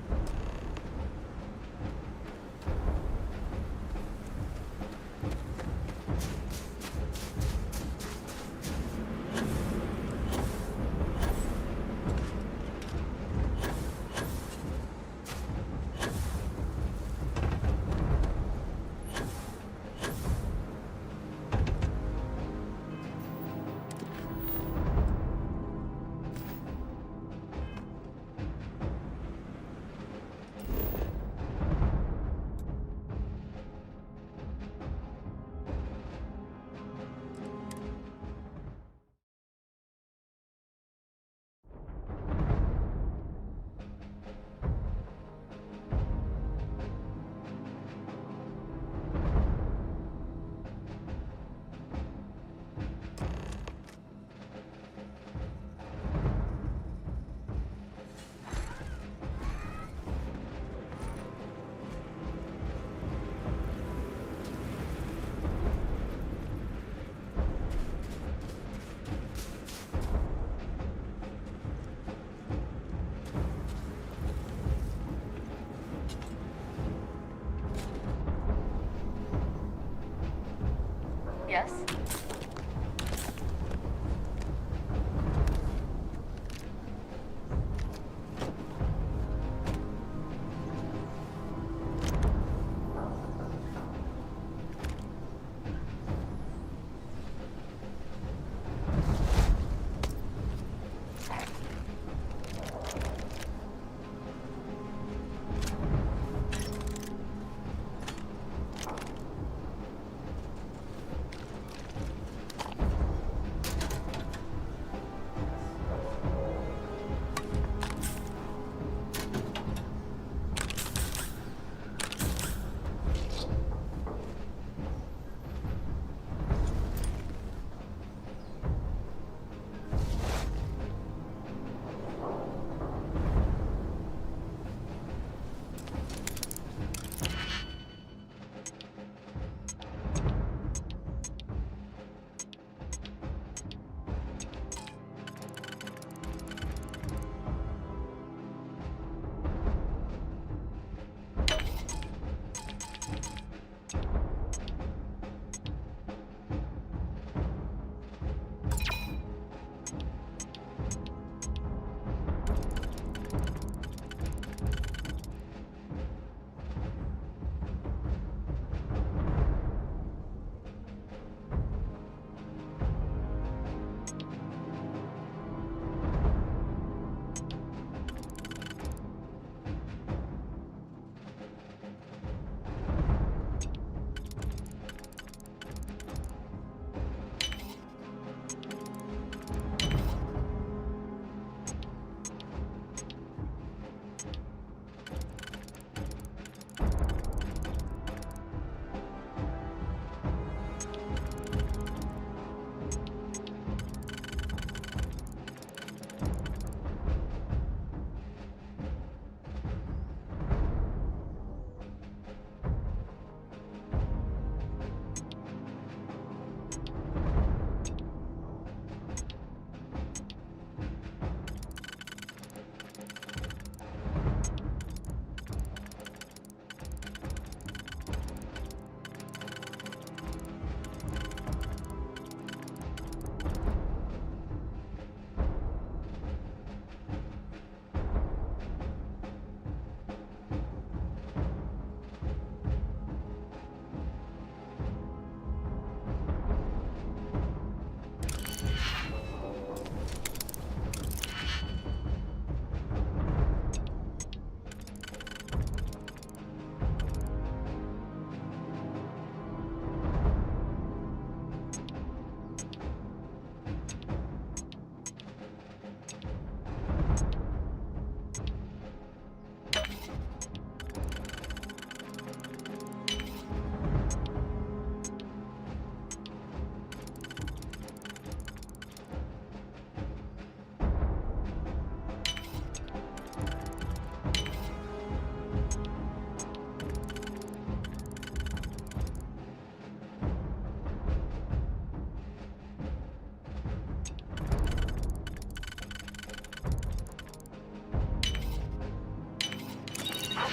Yes?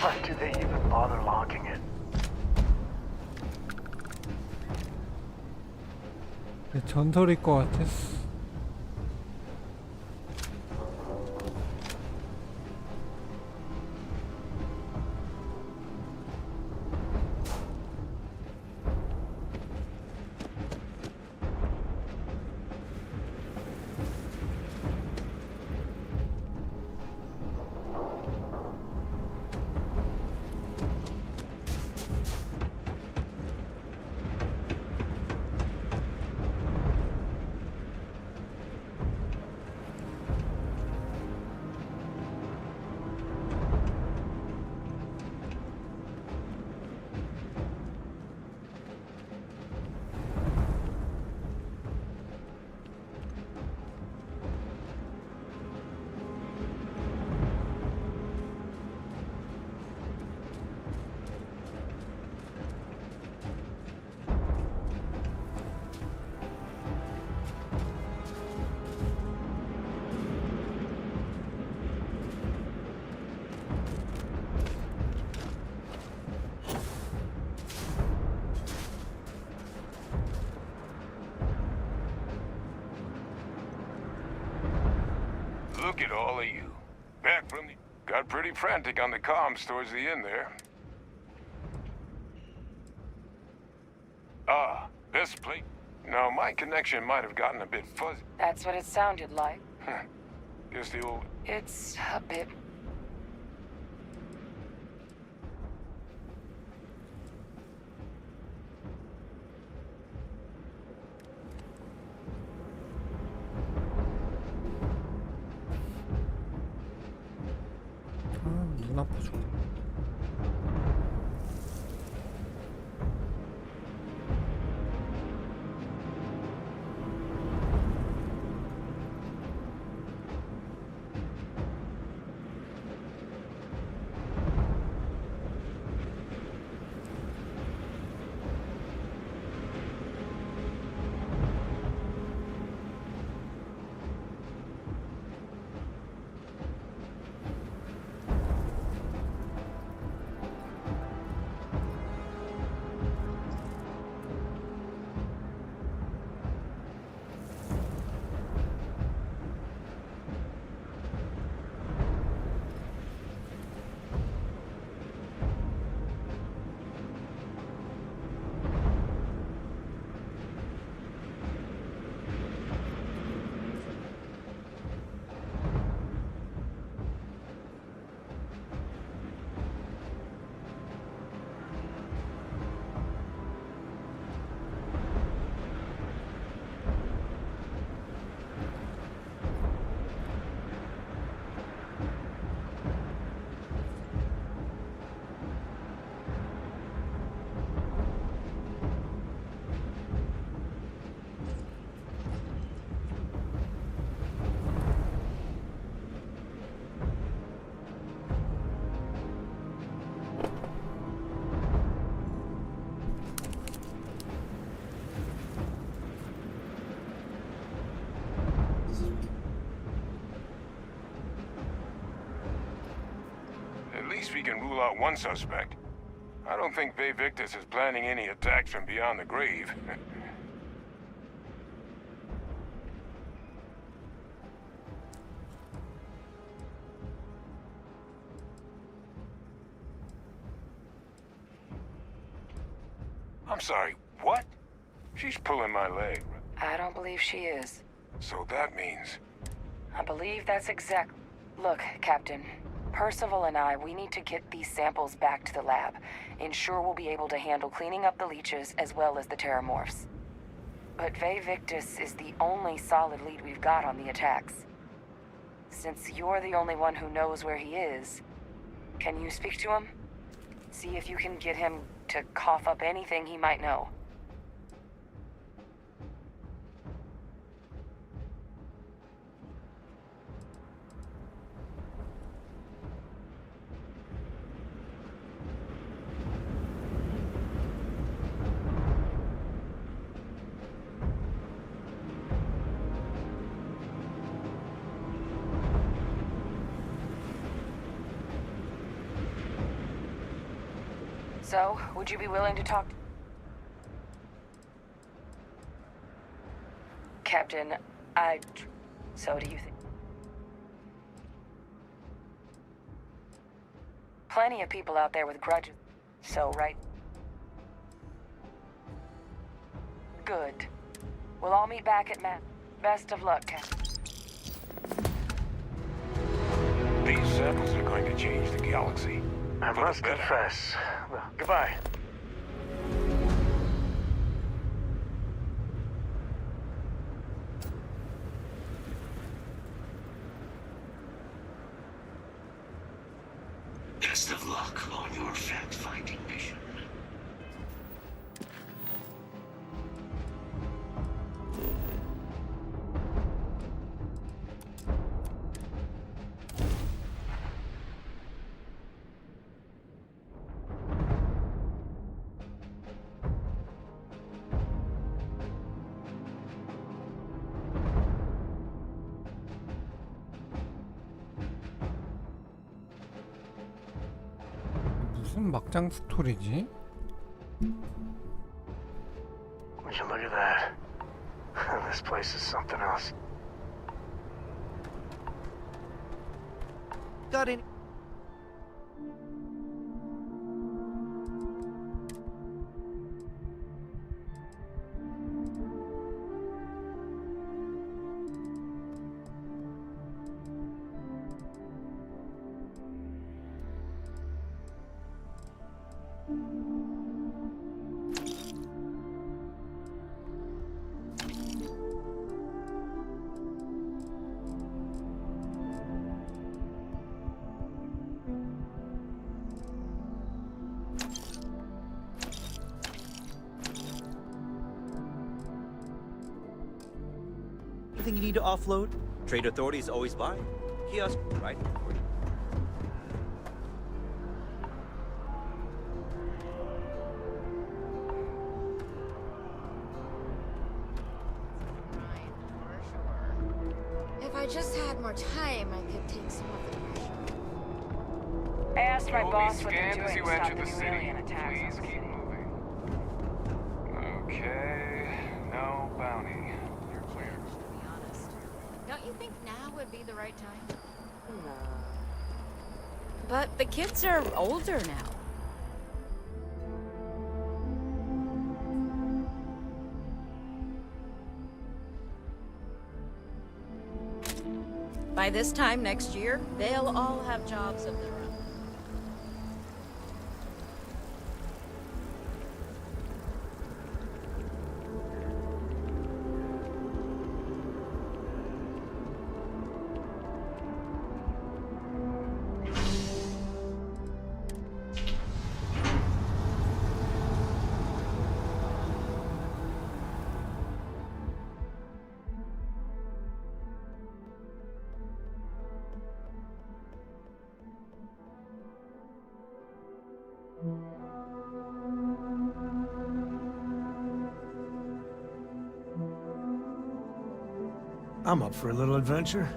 Why do they even bother locking it? 전설일 것 같았어. Look at all of you. Back from the... Got pretty frantic on the comms towards the end there. Ah, this place... No, my connection might have gotten a bit fuzzy. That's what it sounded like. Guess the old... It's a bit... 눈 아파 죽 We can rule out one suspect. I don't think Vae Victus is planning any attacks from beyond the grave. I'm sorry, what? She's pulling my leg. I don't believe she is. So that means... I believe that's exact... Look, Captain. Percival and I, we need to get these samples back to the lab. Ensure we'll be able to handle cleaning up the leeches as well as the terramorphs. But Vae Victus is the only solid lead we've got on the attacks. Since you're the only one who knows where he is, can you speak to him? See if you can get him to cough up anything he might know. So, would you be willing to talk? Captain, so do you think? Plenty of people out there with grudges. So, right? Good. We'll all meet back at Matt. Best of luck, Captain. These samples are going to change the galaxy. I must confess. Well, goodbye. Best of luck on your fact-finding mission. 무슨 막장 스토리지? Would you look at that? This place is something else. Got any? Anything you need to offload? Trade authorities always buy. Kiosk, right? If I just had more time, I could take some of the pressure. I asked my You'll boss be what they're scanned doing as you to stop enter the any city. alien attacks. Please keep moving. Okay, no bounty. You're clear. To be honest, don't you think now would be the right time? No. But the kids are older now. By this time next year, they'll all have jobs of their own. I'm up for a little adventure.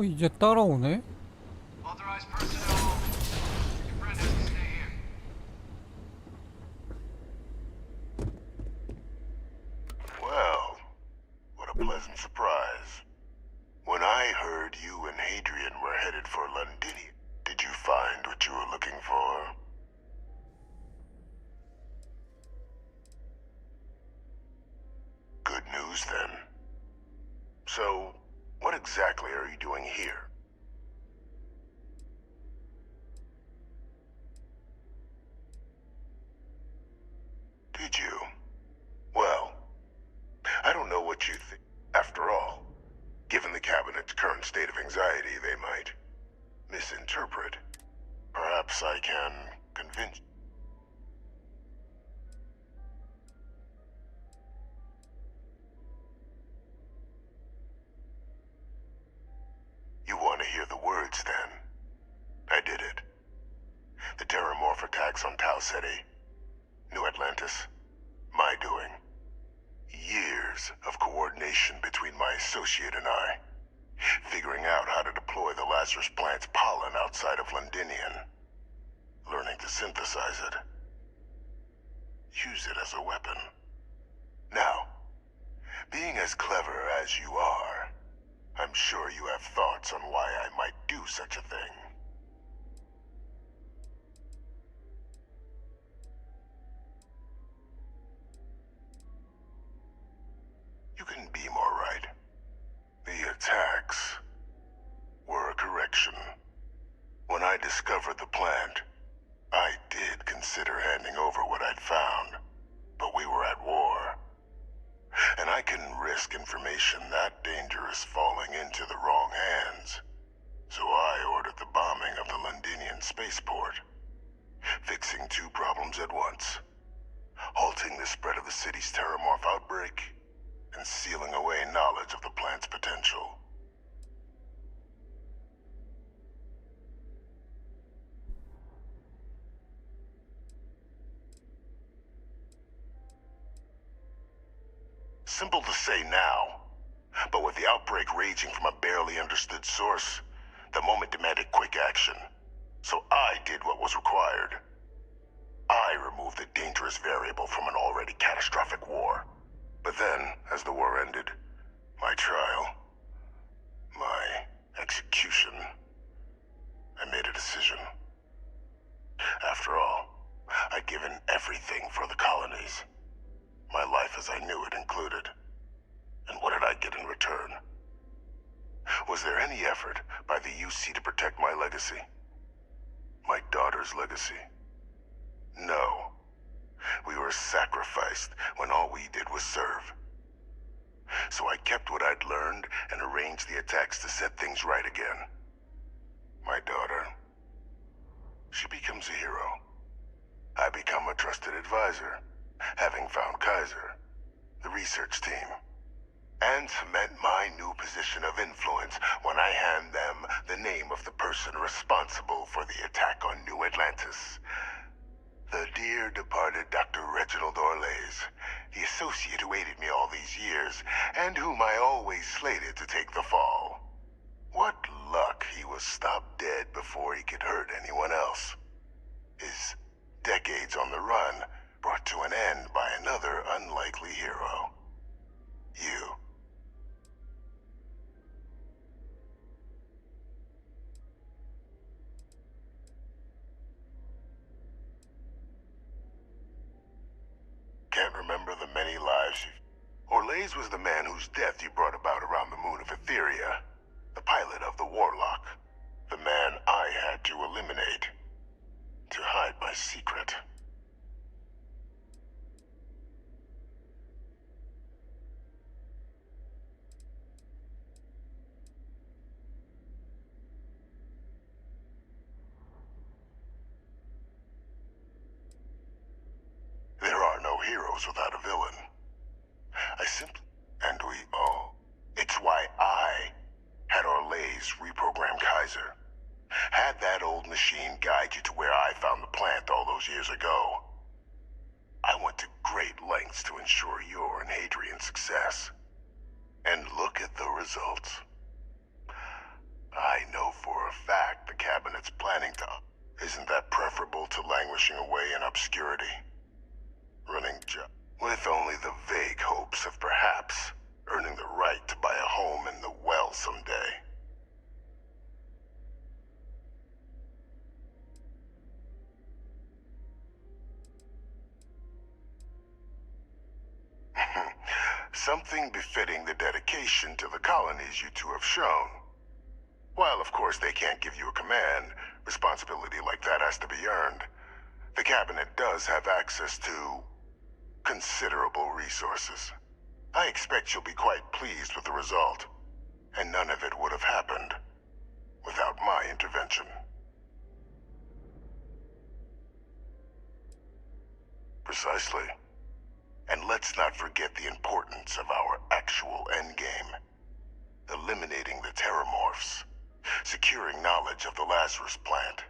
이제 따라오네? Authorized personnel. Your friend has to stay here. Well, what a pleasant surprise. When I heard you and Hadrian were headed for Londinium, did you find what you were looking for? Good news, then. So, what exactly are you doing here? Did you? Well, I don't know what you think. After all, given the Cabinet's current state of anxiety, they might misinterpret. Perhaps I can convince you. You want to hear the words, then? I did it. The Terramorph attacks on Tau Ceti, New Atlantis, my doing. Years of coordination between my associate and I, figuring out how to deploy the Lazarus plant's pollen outside of Londinium, learning to synthesize it, use it as a weapon. Now, being as clever as you are, I'm sure you have thoughts on why I might do such a thing. You couldn't be more right. The attacks were a correction. When I discovered the plant, I did consider handing over what I'd found, but we were at war. And I couldn't risk information that dangerous falling into the wrong hands. So I ordered the bombing of the Londinian spaceport, fixing two problems at once. Halting the spread of the city's terramorph outbreak, and sealing away knowledge of the plant's potential. Simple to say now, but with the outbreak raging from a barely understood source, the moment demanded quick action. So I did what was required. I removed the dangerous variable from an already catastrophic war. But then, as the war ended, my trial, my execution, I made a decision. After all, I'd given everything for the colonies. My life as I knew it included. And what did I get in return? Was there any effort by the UC to protect my legacy? My daughter's legacy? No. We were sacrificed when all we did was serve. So I kept what I'd learned and arranged the attacks to set things right again. My daughter, she becomes a hero. I become a trusted advisor, having found Kaiser, the research team, and cement my new position of influence when I hand them the name of the person responsible for the attack on New Atlantis. The dear departed Dr. Reginald Orlays, the associate who aided me all these years, and whom I always slated to take the fall. What luck he was stopped dead before he could hurt anyone else. His decades on the run brought to an end by another unlikely hero. You. Can't remember the many lives you... Orlays was the man whose death you brought about around the moon of Etheria. The pilot of the Warlock. The man I had to eliminate. To hide my secret. There are no heroes without a villain. I simply... And we all... It's why I had Orlays reprogram Kaiser. Had that old machine guide you to where I found the plant all those years ago. I went to great lengths to ensure your and Hadrian's success. And look at the results. I know for a fact the Cabinet's planning to... Isn't that preferable to languishing away in obscurity? Running job with only the vague hopes of perhaps earning the right to buy a home in the well someday. Something befitting the dedication to the colonies you two have shown. While of course they can't give you a command, responsibility like that has to be earned. The Cabinet does have access to considerable resources. I expect you'll be quite pleased with the result, and none of it would have happened without my intervention. Precisely. And let's not forget the importance of our actual endgame. Eliminating the terramorphs, securing knowledge of the Lazarus plant.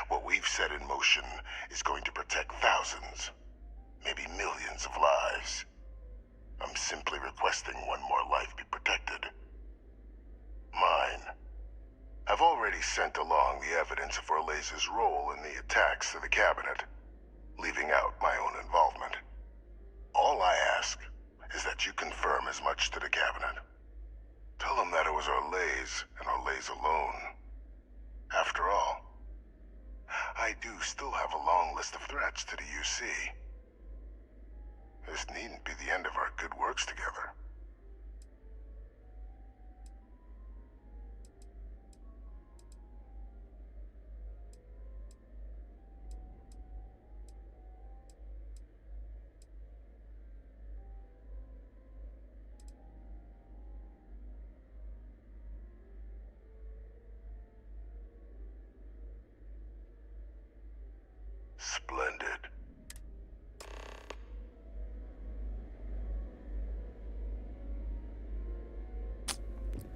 What we've set in motion is going to protect thousands, maybe millions of lives. I'm simply requesting one more life be protected. Mine. I've already sent along the evidence of Orlays' role in the attacks to the Cabinet, leaving out my own involvement. All I ask is that you confirm as much to the Cabinet. Tell them that it was Orlays and Orlays alone. After all, I do still have a long list of threats to the UC. This needn't be the end of our good works together.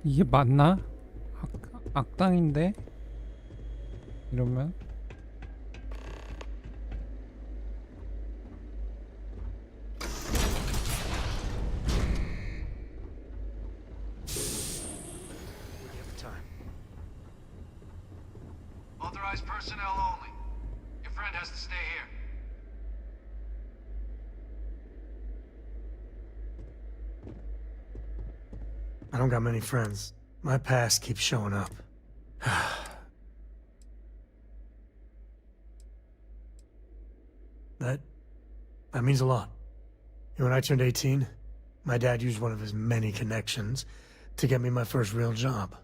이게 맞나? 악당인데? 이러면? Authorized personnel only. Your friend has to stay here. I don't got many friends. My past keeps showing up. That means a lot. When I turned 18, my dad used one of his many connections to get me my first real job.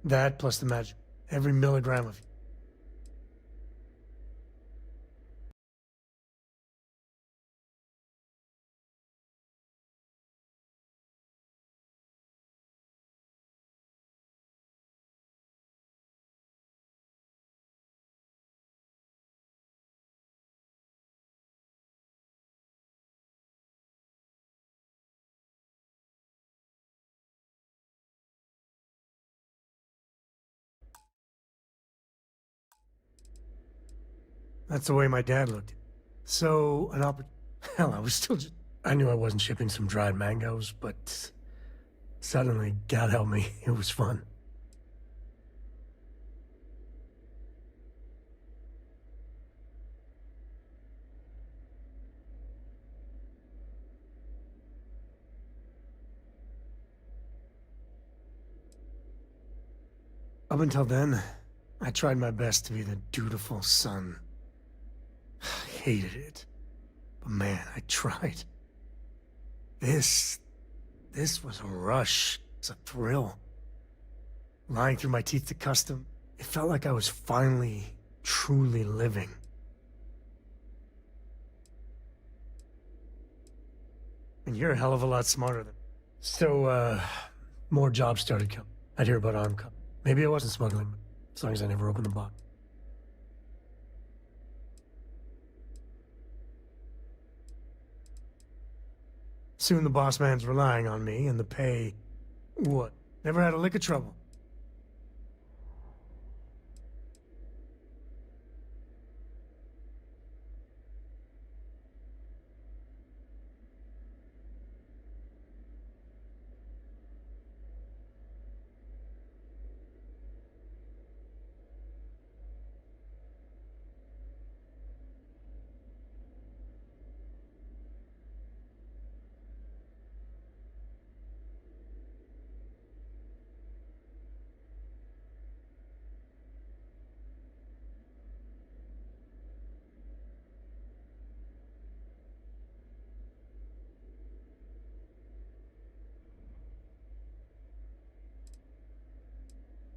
That plus the magic. Every milligram of... That's the way my dad looked. So, hell, I was still just... I knew I wasn't shipping some dried mangoes, but... Suddenly, God help me, it was fun. Up until then, I tried my best to be the dutiful son. I hated it. But man, I tried. This was a rush. It's a thrill. Lying through my teeth to custom, it felt like I was finally, truly living. And you're a hell of a lot smarter than... So, more jobs started coming. I'd hear about armed cup. Maybe I wasn't smuggling, as long as I never opened the box. Soon the boss man's relying on me, and the pay... What? Never had a lick of trouble.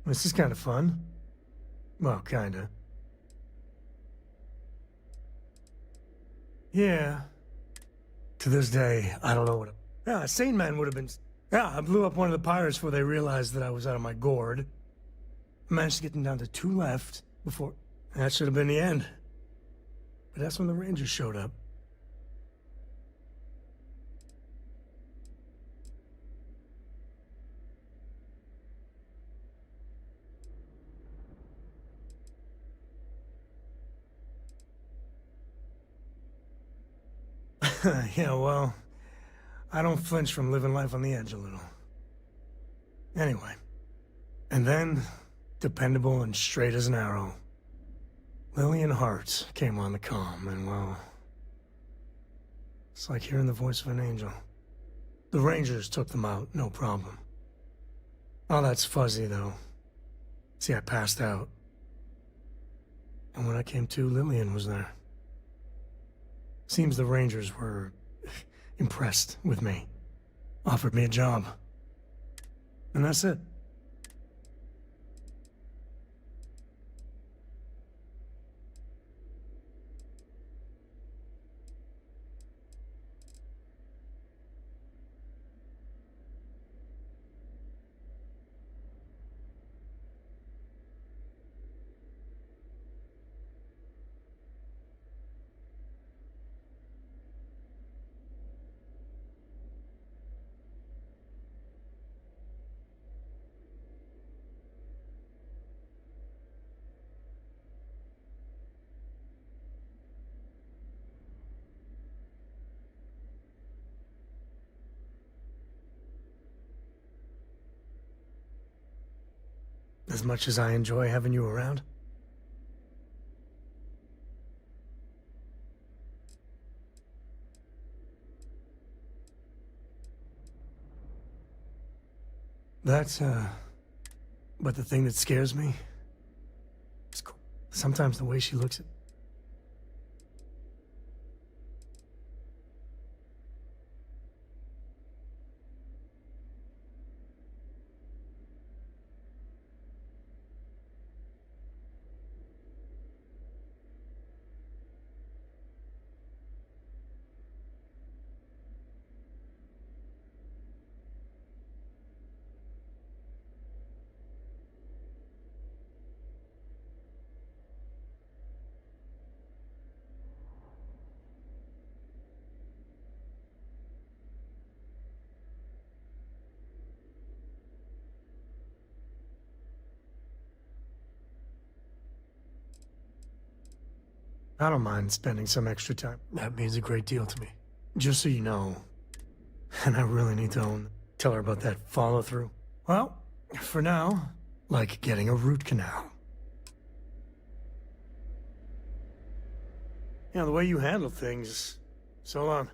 This is kind of fun. Well, kinda. Yeah. To this day, I don't know what... Yeah, a sane man would have been... Yeah, I blew up one of the pirates before they realized that I was out of my gourd. Managed to get them down to 2 left before... That should have been the end. But that's when the Rangers showed up. Yeah, well, I don't flinch from living life on the edge a little. Anyway. And then, dependable and straight as an arrow, Lillian Hart came on the comm, and well... It's like hearing the voice of an angel. The Rangers took them out, no problem. All that's fuzzy, though. See, I passed out. And when I came to, Lillian was there. Seems the Rangers were impressed with me. Offered me a job. And that's it. as much as I enjoy having you around. That's, but the thing that scares me is sometimes the way she looks at... I don't mind spending some extra time. That means a great deal to me. Just so you know, and I really need to tell her about that follow-through. Well, for now, like getting a root canal. You know, the way you handle things, so long.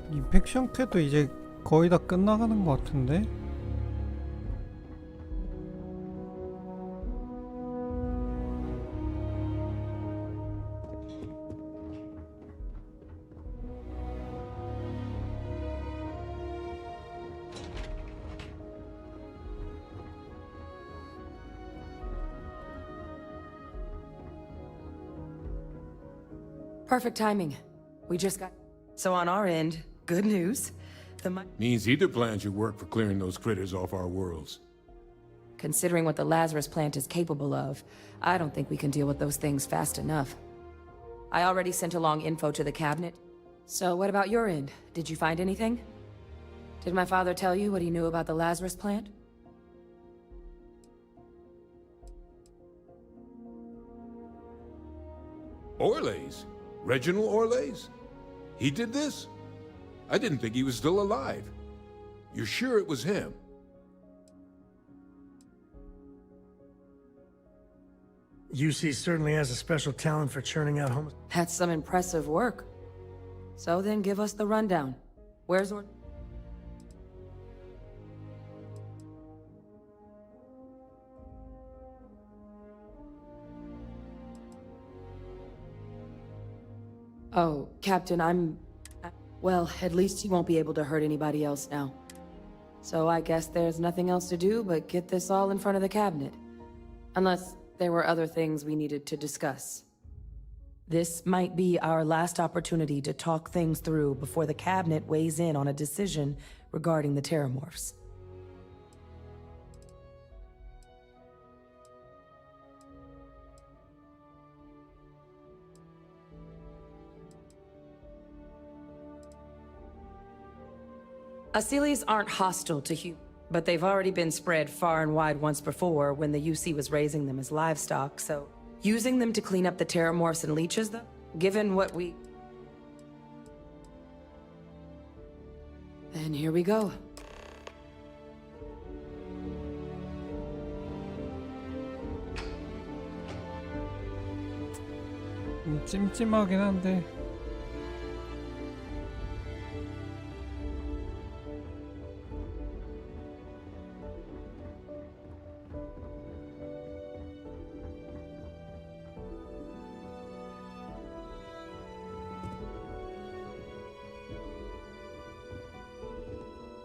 인펙션 캐도 이제 거의 다 끝나가는 것 같은데? Perfect timing. We just got... So on our end, good news. Means either plan should work for clearing those critters off our worlds. Considering what the Lazarus plant is capable of, I don't think we can deal with those things fast enough. I already sent along info to the cabinet. So what about your end? Did you find anything? Did my father tell you what he knew about the Lazarus plant? Orlays? Reginald Orlays? He did this? I didn't think he was still alive. You're sure it was him? UC certainly has a special talent for churning out homeless... That's some impressive work. So then give us the rundown. Where's Or... Oh, Captain, well, at least he won't be able to hurt anybody else now. So I guess there's nothing else to do but get this all in front of the cabinet. Unless there were other things we needed to discuss. This might be our last opportunity to talk things through before the cabinet weighs in on a decision regarding the Terramorphs. Asylees aren't hostile to humans, but they've already been spread far and wide once before when the UC was raising them as livestock, so... Using them to clean up the Terramorphs and leeches, though? Given what we... Then here we go. 찜찜하긴 한데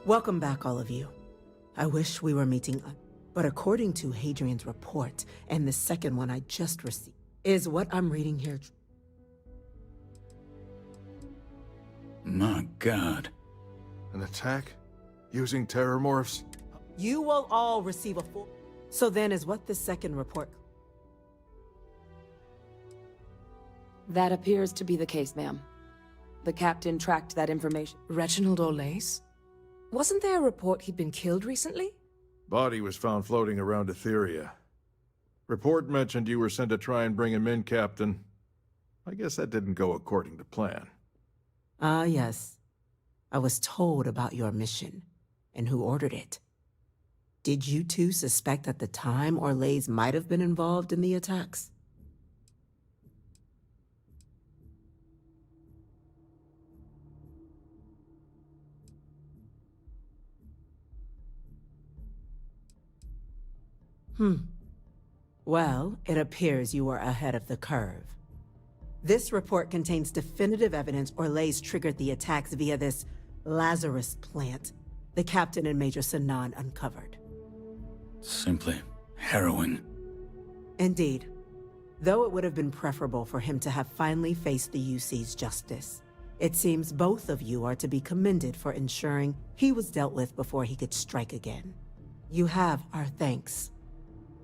Welcome back, all of you. I wish we were meeting up, but according to Hadrian's report, and the second one I just received, is what I'm reading here. My God. An attack? Using Terramorphs? You will all receive a full... So then is what the second report... That appears to be the case, ma'am. The captain tracked that information. Reginald Olays? Wasn't there a report he'd been killed recently? Body was found floating around Etheria. Report mentioned you were sent to try and bring him in, Captain. I guess that didn't go according to plan. Ah, yes. I was told about your mission and who ordered it. Did you two suspect at the time Olays might have been involved in the attacks? Well, it appears you were ahead of the curve. This report contains definitive evidence Olays triggered the attacks via this Lazarus plant the captain and Major Sinan uncovered. Simply harrowing. Indeed. Though it would have been preferable for him to have finally faced the UC's justice, it seems both of you are to be commended for ensuring he was dealt with before he could strike again. You have our thanks.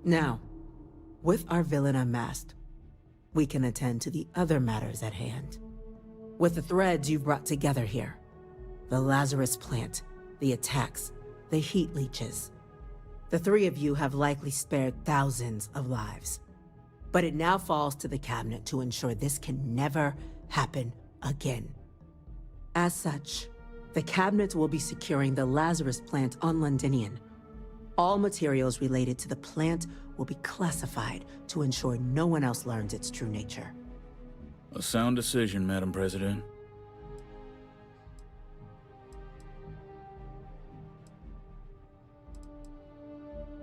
Now, with our villain unmasked, we can attend to the other matters at hand. With the threads you've brought together here, the Lazarus plant, the attacks, the heat leeches, the three of you have likely spared thousands of lives. But it now falls to the cabinet to ensure this can never happen again. As such, the cabinet will be securing the Lazarus plant on Londinian. All materials related to the plant will be classified to ensure no one else learns its true nature. A sound decision, Madam President.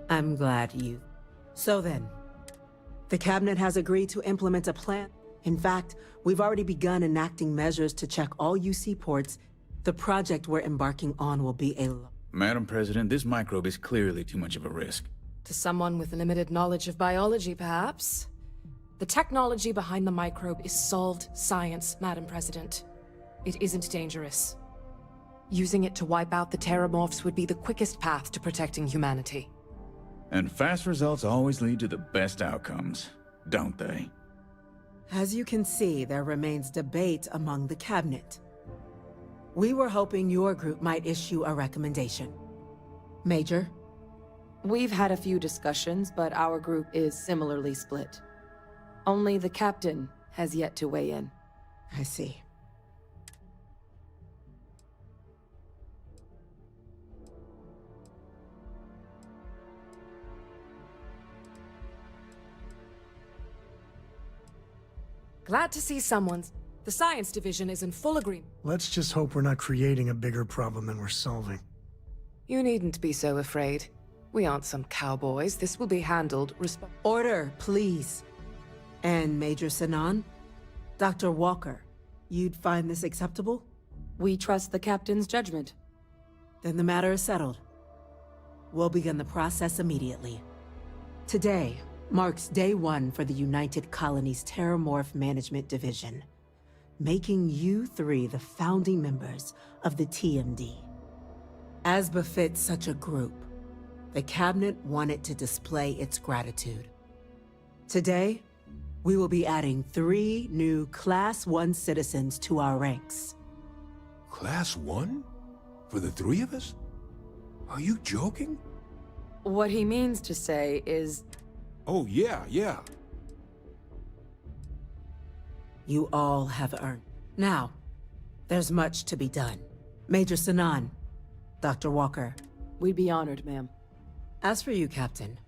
I'm glad you... So then, the cabinet has agreed to implement a plan. In fact, we've already begun enacting measures to check all UC ports. The project we're embarking on will be a... Madam President, this microbe is clearly too much of a risk. To someone with limited knowledge of biology, perhaps? The technology behind the microbe is solved science, Madam President. It isn't dangerous. Using it to wipe out the Terramorphs would be the quickest path to protecting humanity. And fast results always lead to the best outcomes, don't they? As you can see, there remains debate among the cabinet. We were hoping your group might issue a recommendation. Major? We've had a few discussions, but our group is similarly split. Only the captain has yet to weigh in. I see. Glad to see someone's... The science division is in full agreement. Let's just hope we're not creating a bigger problem than we're solving. You needn't be so afraid. We aren't some cowboys. This will be handled Order, please. And Major Sinan? Dr. Walker, you'd find this acceptable? We trust the captain's judgment. Then the matter is settled. We'll begin the process immediately. Today marks day one for the United Colonies Terramorph Management Division, making you three the founding members of the TMD. As befits such a group, the cabinet wanted to display its gratitude. Today, we will be adding 3 new Class 1 citizens to our ranks. Class 1? For the 3 of us? Are you joking? What he means to say is... Oh, yeah. You all have earned. Now, there's much to be done. Major Sinan, Dr. Walker. We'd be honored, ma'am. As for you, Captain,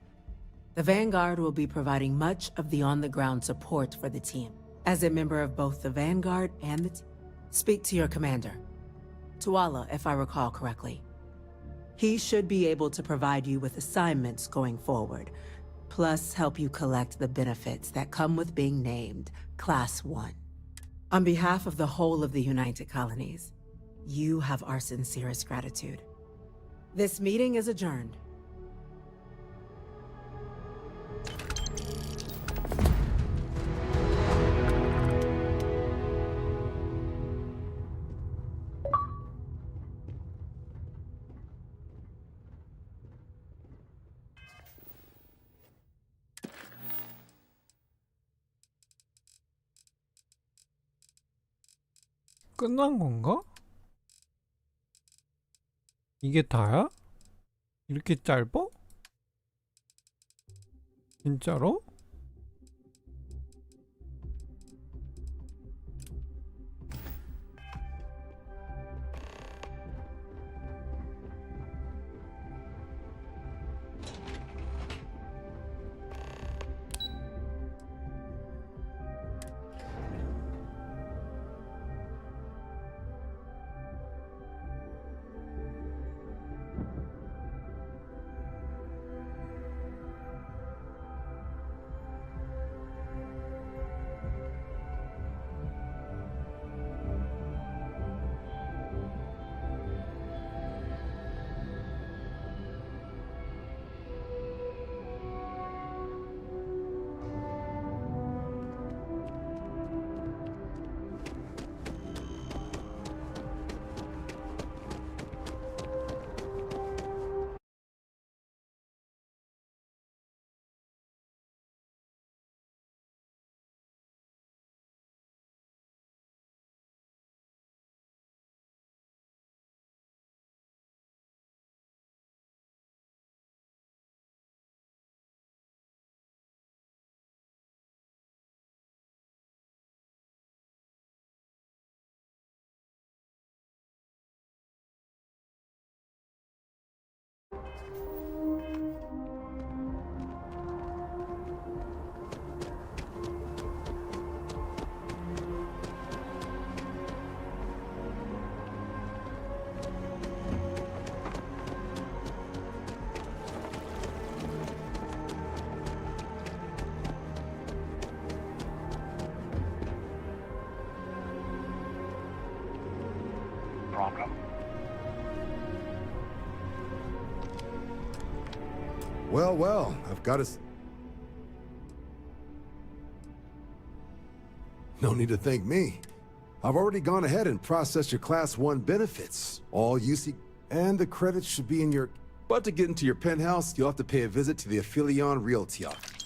the Vanguard will be providing much of the on-the-ground support for the team. As a member of both the Vanguard and the team, speak to your commander, Tuala, if I recall correctly. He should be able to provide you with assignments going forward, plus help you collect the benefits that come with being named Class 1. On behalf of the whole of the United Colonies, you have our sincerest gratitude. This meeting is adjourned. 끝난 건가? 이게 다야? 이렇게 짧아? 진짜로? Problem? Well, I've got to... No need to thank me. I've already gone ahead and processed your Class 1 benefits. All UC... And the credits should be in your... But to get into your penthouse, you'll have to pay a visit to the Affilion Realty office.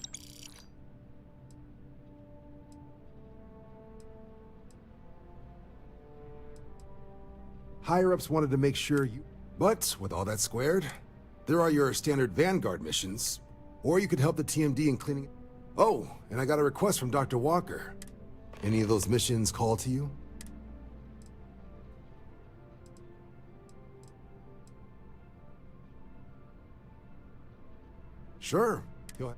Higher-ups wanted to make sure you... But, with all that squared, there are your standard Vanguard missions. Or you could help the TMD in cleaning... Oh, and I got a request from Dr. Walker. Any of those missions call to you? Sure. Go ahead.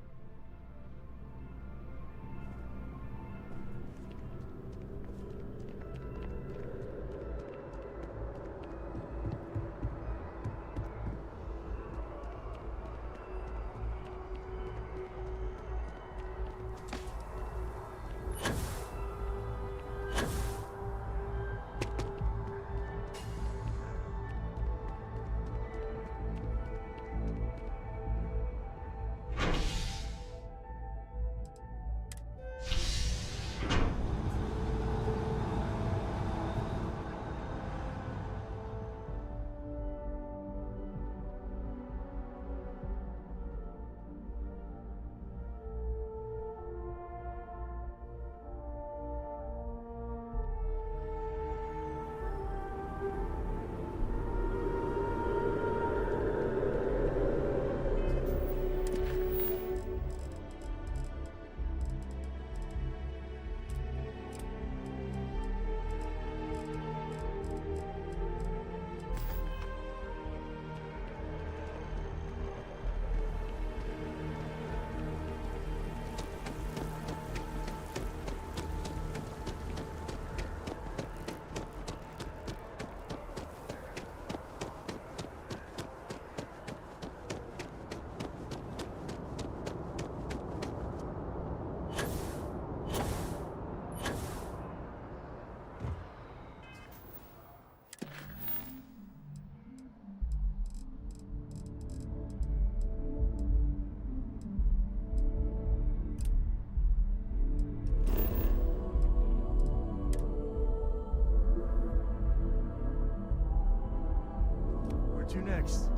Where to next?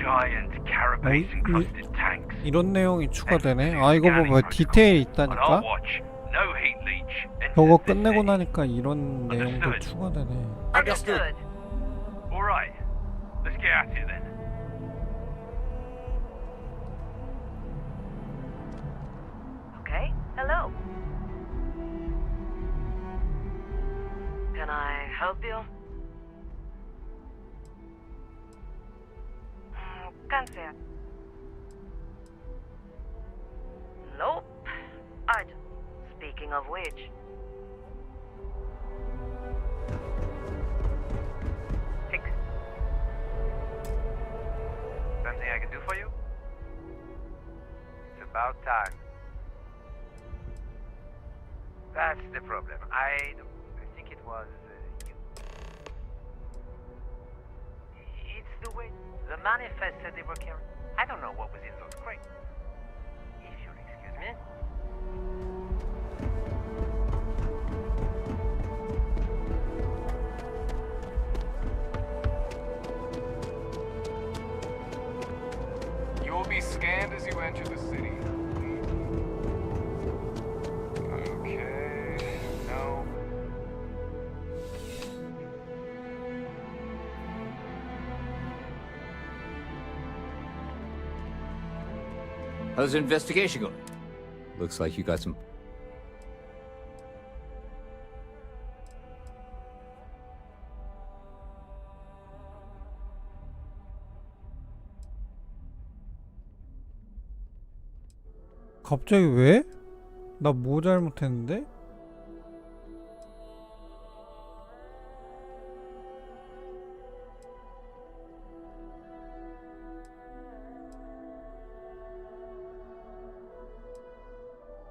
giant carapace encrusted tanks. 이런 내용이 추가되네. 아 이거 봐봐 디테일이 On 있다니까. our watch, no heat leach. 저거 끝내고 나니까 이런 내용도 추가되네. Understood. All right. Let's get at it then. Okay, hello. Can I help you? Cancer. Nope. Speaking of which. Fix. Something I can do for you? It's about time. That's the problem. I think it was you. It's the way the manifest said they were carrying. I don't know what was in those crates. If you'll excuse me. You will be scanned as you enter the city. Okay. No. How's the investigation going? Looks like you got some... 갑자기 왜? 나 뭐 잘못했는데?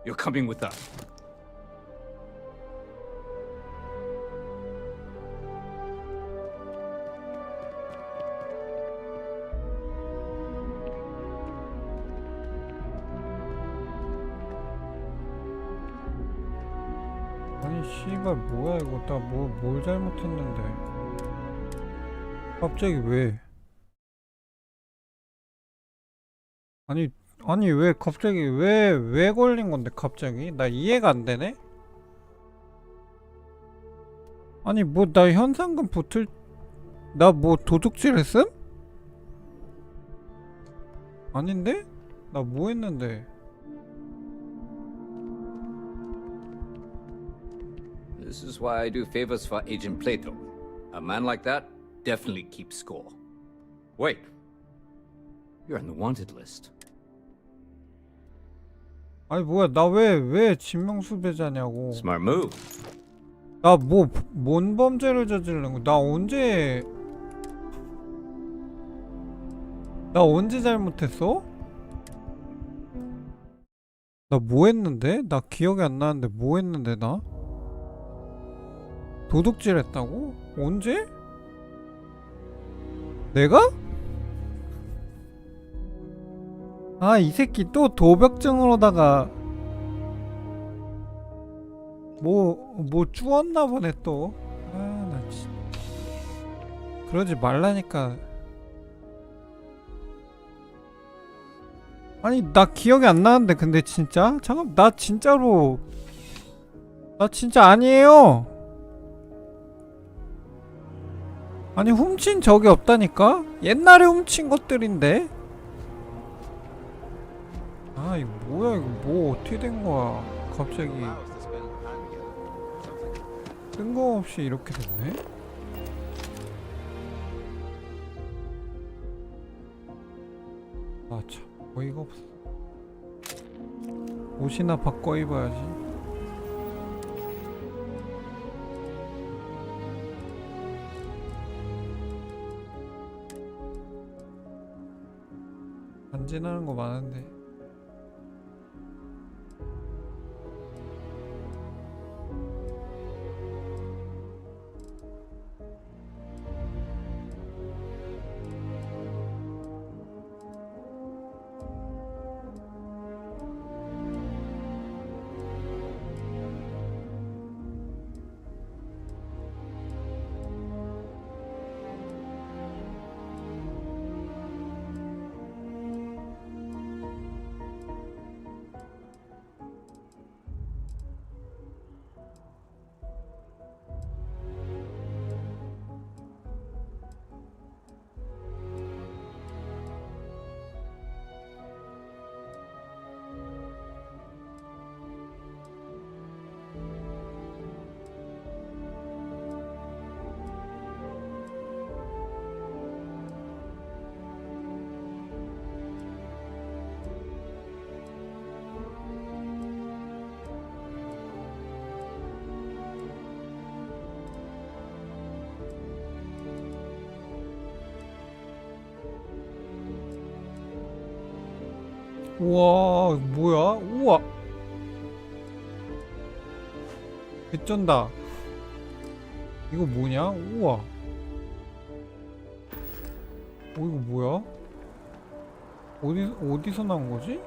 You're coming with us. 아니 씨발 뭐야 이거 나 뭘 잘못했는데 갑자기 왜 아니 왜 갑자기 왜 걸린 건데 갑자기 나 이해가 안 되네. 아니 뭐 나 현상금 붙을 나 뭐 도둑질 했음? 아닌데? 나 뭐 했는데? This is why I do favors for Agent Plato. A man like that definitely keeps score. Wait. You're on the wanted list. 아니 뭐야 나 왜 진명수배자냐고. Smart move. 나 뭔 범죄를 저지른 거? 나 언제 잘못했어? 나 뭐 했는데? 나 기억이 안 나는데 뭐 했는데 나? 도둑질 했다고? 언제? 내가? 아, 이 새끼 또 도벽증으로다가 뭐 주웠나 보네 또. 아, 나 진짜 그러지 말라니까. 아니, 나 기억이 안 나는데 근데 진짜? 잠깐, 나 진짜 아니에요. 아니, 훔친 적이 없다니까? 옛날에 훔친 것들인데? 아 이거 뭐야 이거 뭐 어떻게 된 거야 갑자기 뜬금없이 이렇게 됐네? 아 참 어이가 없어. 옷이나 바꿔 입어야지. 간지나는 거 많은데 우와 뭐야? 우와 개쩐다. 이거 뭐냐? 우와 이거 뭐야? 어디서 나온 거지?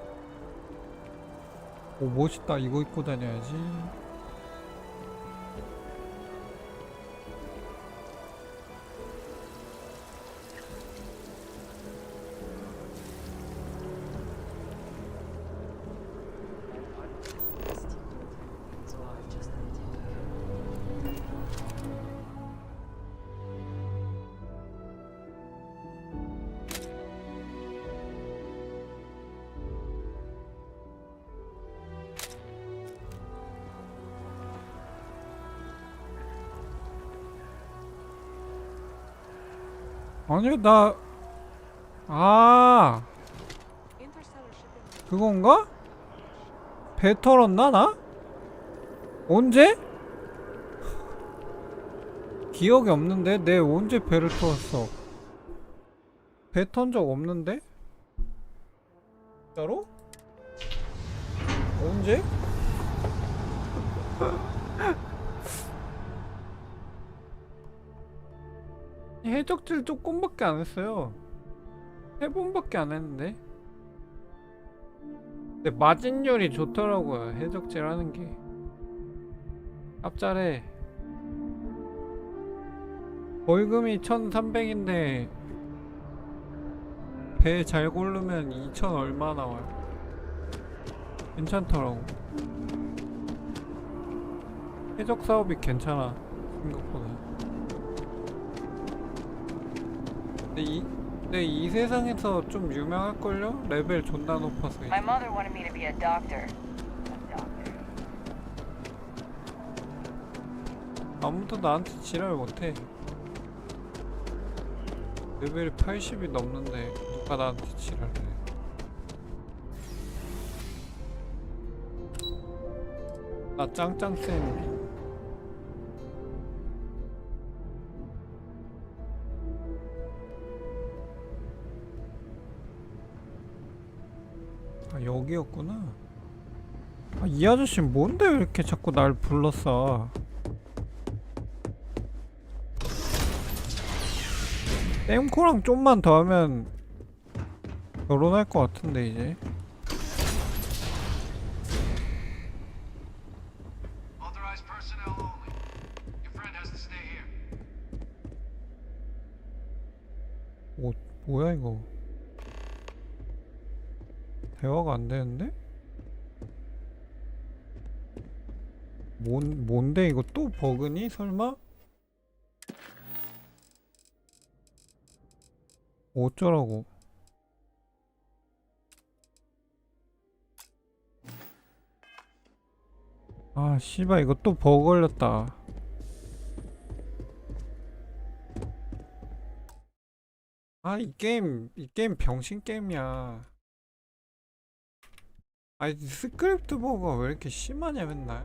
오 멋있다. 이거 입고 다녀야지. 아니 그건가? 배 털었나 나? 언제? 기억이 없는데? 내 언제 배를 털었어? 배 턴 적 없는데? 진짜로? 언제? 해적질 조금밖에 안 했어요. 3번밖에 안 했는데. 근데 마진율이 좋더라고요. 해적질 하는 게. 짭짤해. 벌금이 1300인데 배 잘 고르면 2000 얼마 나와요. 괜찮더라고. 해적 사업이 괜찮아. 생각보다. 근데 이 세상에서 좀 유명할걸요? 레벨 존나 높아서. My mother wanted me to be a doctor. 아무도 나한테 지랄 못해. 레벨이 80이 넘는데 누가 나한테 지랄해. 나 짱짱 쌤. 아 여기였구나. 아, 이 아저씨 뭔데 왜 이렇게 자꾸 날 불렀어. 땜코랑 좀만 더 하면 결혼할 것 같은데 이제. Authorized personnel only. Your friend has to stay here. 뭐야 이거. 대화가 안 되는데? 뭔데 이거 또 버그니? 설마? 어쩌라고. 아 씨발 이거 또 버그 걸렸다. 아 이 게임 병신 게임이야. 아니 스크립트 버그가 왜 이렇게 심하냐 맨날.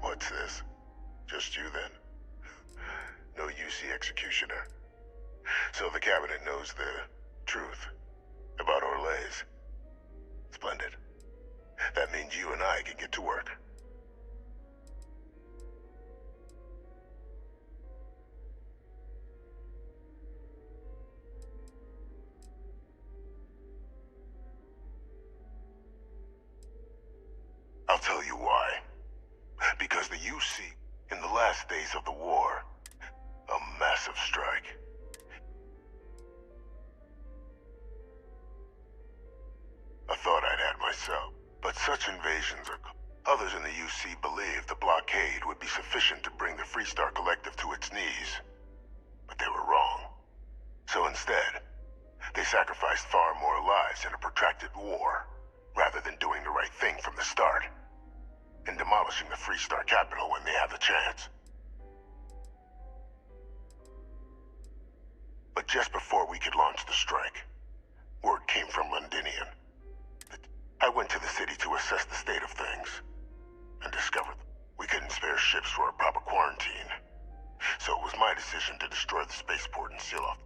What's this? Just you then? No UC executioner. So the cabinet knows the truth about Orlays. Splendid. That means you and I can get to work. I'll tell you why. Because the UC, in the last days of the war, a massive strike. A thought I'd had myself, but such invasions are... Others in the UC believed the blockade would be sufficient to bring the Freestar Collective to its knees. But they were wrong. So instead, they sacrificed far more lives in a protracted war, rather than doing the right thing from the start, and demolishing the Freestar capital when they have the chance. But just before we could launch the strike, word came from Londinium. I went to the city to assess the state of things, and discovered we couldn't spare ships for a proper quarantine. So it was my decision to destroy the spaceport and seal off.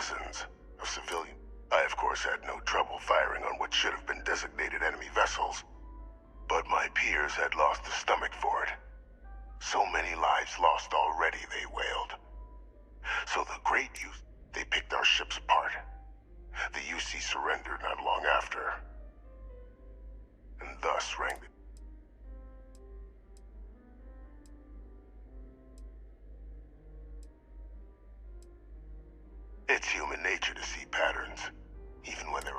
dozens of civilians. I, of course, had no trouble firing on what should have been designated enemy vessels. But my peers had lost the stomach for it. So many lives lost already, they wailed. So the great UC, they picked our ships apart. The UC surrendered not long after. And thus rang the... It's human nature to see patterns, even when they're...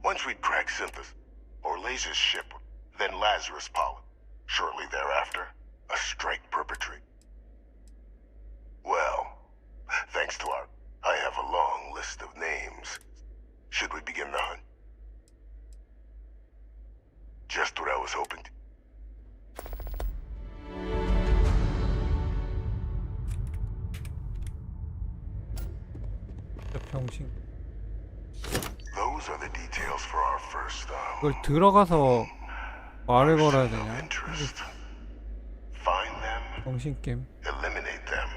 Once we'd cracked Synthesis, Orlaze's ship, then Lazarus Pollen. Shortly thereafter, a strike perpetrated. Well, thanks to our... I have a long list of names. Should we begin the hunt? Just what I was hoping to... 병신. Those are the details for our first 이걸 들어가서 말을 걸어야 되냐? Find them, 병신 게임. eliminate them,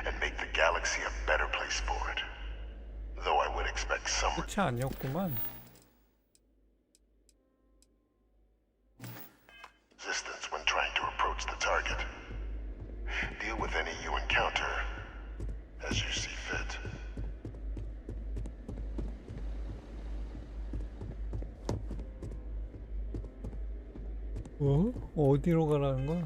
and make the galaxy a better place for it. Though I would expect some 끝이 아니었구만. resistance when trying to approach the target. Deal with any you encounter as you see fit. 어? 어디로 가라는 거야?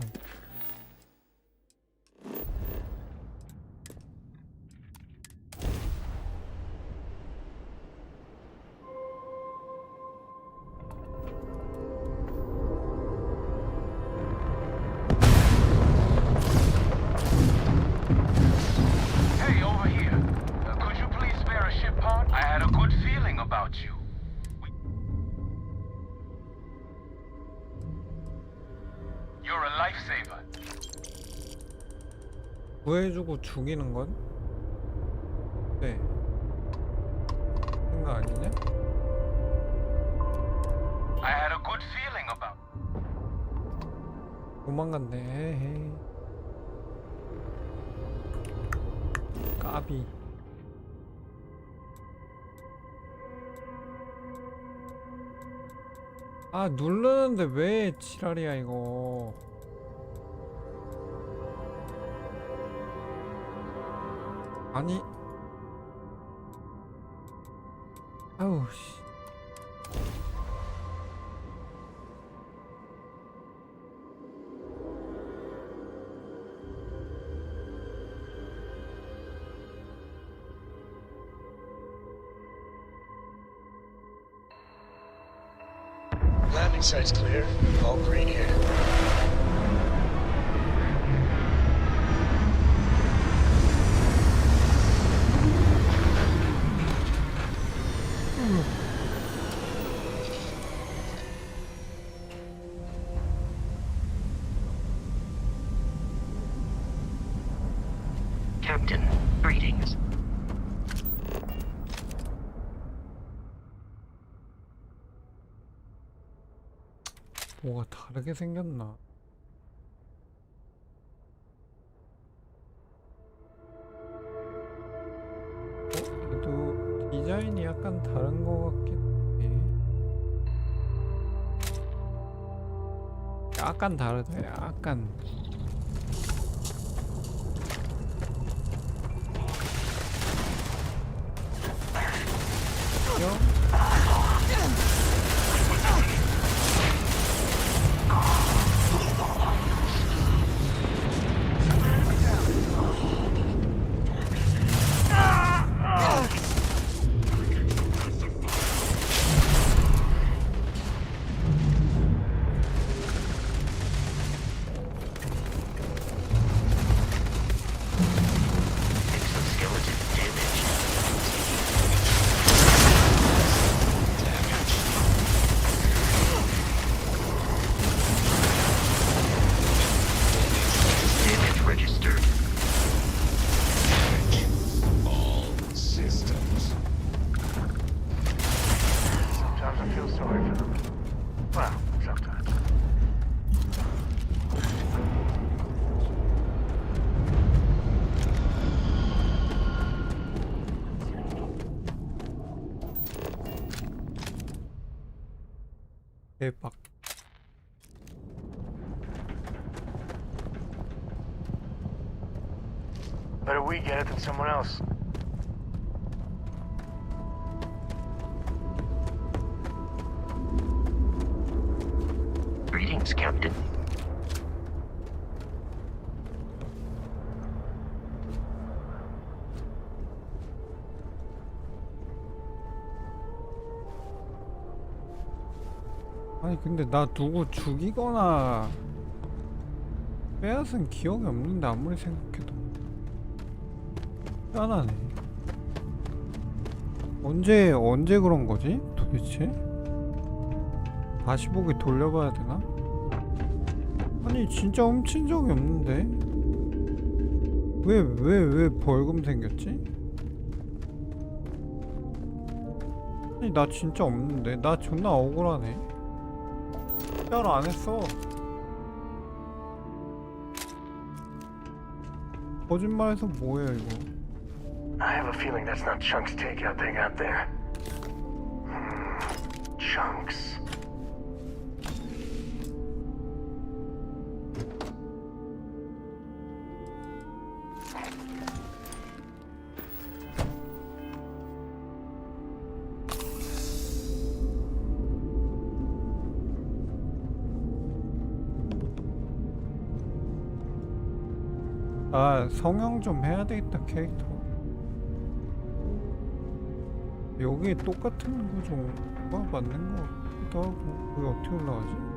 Hey, over here. Could you please spare a ship part? I had a good feeling about you. You're a lifesaver. 구해주고 죽이는 건? 네. 생각 아니냐? I had a good feeling about. 도망갔네. 헤헤. 까비. 아 누르는데 왜 지랄이야 이거. 아니 아우 씨. Landing site's clear. All green here. Captain, greetings. 뭐가 다르게 생겼나? 얘도 디자인이 약간 다른 거 같긴 해. 약간 다르다. 약간. 대박. Better we get it than someone else. Greetings, Captain. 아니 근데 나 누구 죽이거나 빼앗은 기억이 없는데 아무리 생각해도 짠하네. 언제 그런 거지? 도대체? 다시 보기 돌려봐야 되나? 아니 진짜 훔친 적이 없는데 왜 벌금 생겼지? 아니 나 진짜 없는데 나 존나 억울하네. 따로 안 했어. 거짓말해서 뭐예요 이거? I have a feeling that's not Chunks' takeout they got there. Chunks. 아 성형 좀 해야 되겠다 캐릭터. 여기 똑같은 구조가 맞는 거 같기도 하고. 여기 어떻게 올라가지?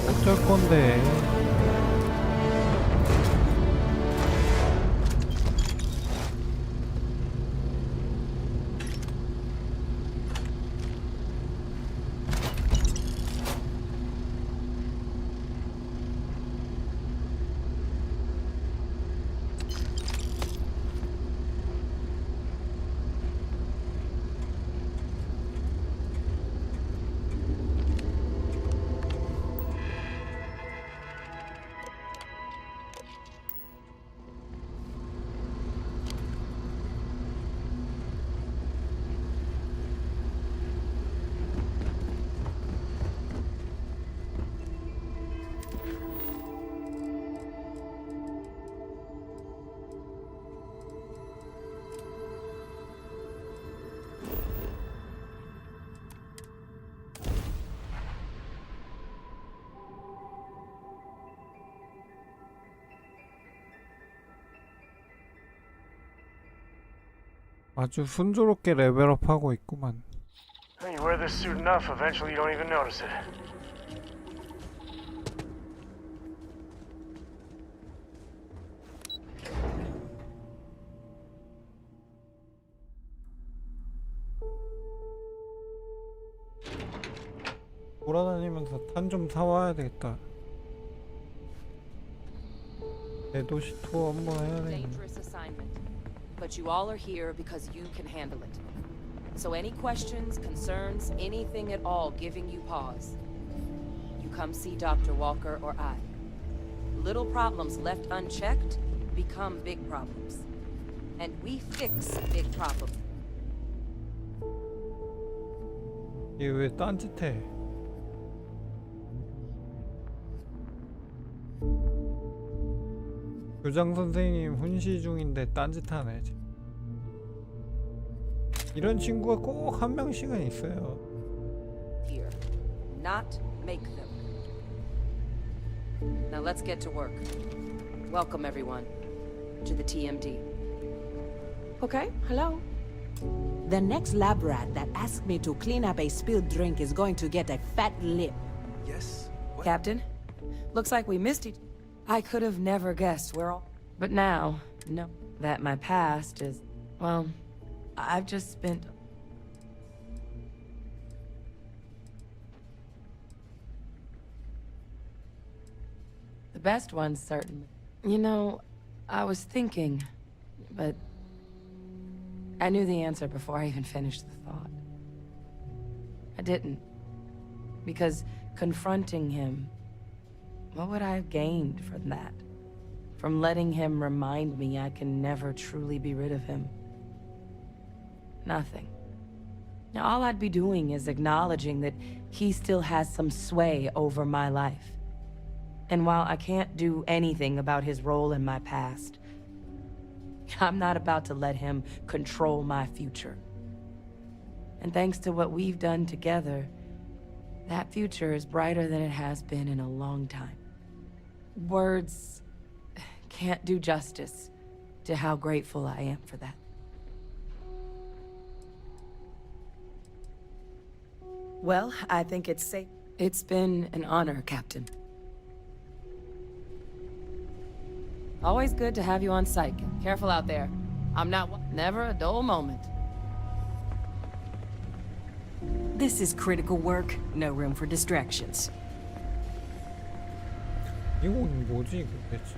어쩔 건데. 아주 순조롭게 레벨업하고 있구만. You wear this suit enough, eventually you don't even notice it. 돌아다니면서 탄 좀 사와야 되겠다. 대도시 투어 한번 해야 되겠네. Dangerous assignment. But you all are here because you can handle it. So any questions, concerns, anything at all giving you pause, you come see Dr. Walker or I. Little problems left unchecked become big problems. And we fix big problems. 얘 왜 딴짓해? 교장 선생님 훈시 중인데 딴짓하네. 이런 친구가 꼭 한 명씩은 있어요. Here, not make them. Now let's get to work. Welcome everyone to the TMD. Okay, hello. The next lab rat that asks me to clean up a spilled drink is going to get a fat lip. Yes? What? Captain, looks like we missed each. I could have never guessed we're all. But now, know that my past is, well, I've just spent. The best ones, certainly. You know, I was thinking, but I knew the answer before I even finished the thought. I didn't. Because confronting him, what would I have gained from that? From letting him remind me I can never truly be rid of him? Nothing. Now, all I'd be doing is acknowledging that he still has some sway over my life. And while I can't do anything about his role in my past, I'm not about to let him control my future. And thanks to what we've done together, that future is brighter than it has been in a long time. Words can't do justice to how grateful I am for that. Well, I think it's safe. It's been an honor, Captain. Always good to have you on site. Careful out there. I'm not... Never a dull moment. This is critical work. No room for distractions. 이건 뭐지 이거 대체?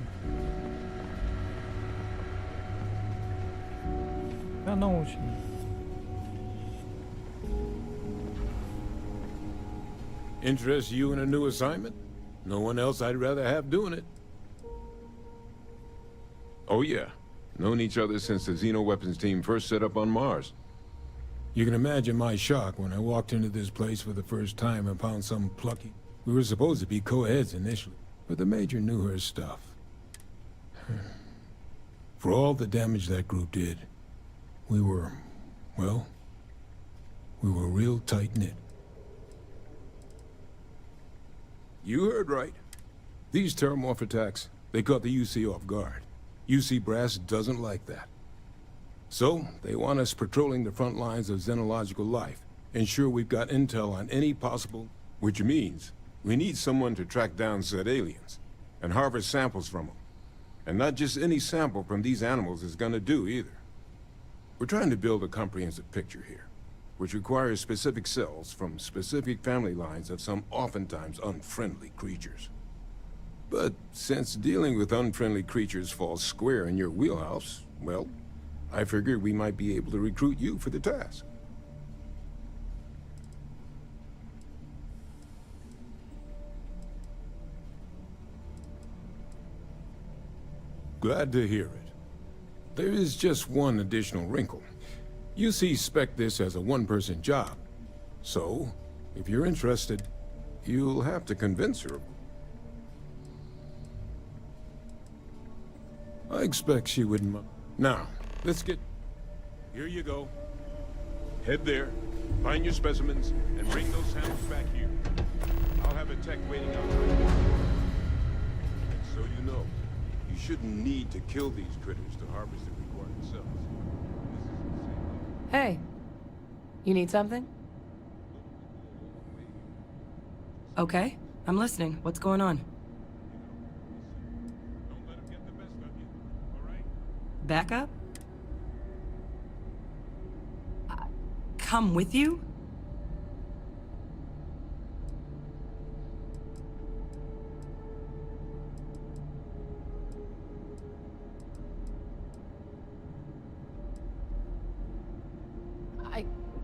나오시네. Interest you in a new assignment? No one else I'd rather have doing it. Oh yeah, known each other since the Xenoweapons team first set up on Mars. You can imagine my shock when I walked into this place for the first time and found some plucky. We were supposed to be co-heads initially, but the Major knew her stuff. For all the damage that group did, we were, well, we were real tight-knit. You heard right. These terramorph attacks, they caught the UC off guard. UC Brass doesn't like that. So, they want us patrolling the front lines of xenological life, ensure we've got intel on any possible... Which means, we need someone to track down said aliens, and harvest samples from them. And not just any sample from these animals is gonna do, either. We're trying to build a comprehensive picture here, which requires specific cells from specific family lines of some oftentimes unfriendly creatures. But since dealing with unfriendly creatures falls square in your wheelhouse, well, I figured we might be able to recruit you for the task. Glad to hear it. There is just one additional wrinkle. UC spec this as a one-person job. So, if you're interested, you'll have to convince her. I expect she wouldn't mind. Now, let's get... Here you go. Head there, find your specimens, and bring those samples back here. I'll have a tech waiting outside. And so you know, you shouldn't need to kill these critters to harvest the required cells. This is insane. Hey, you need something? Okay, I'm listening. What's going on? Backup? Come with you?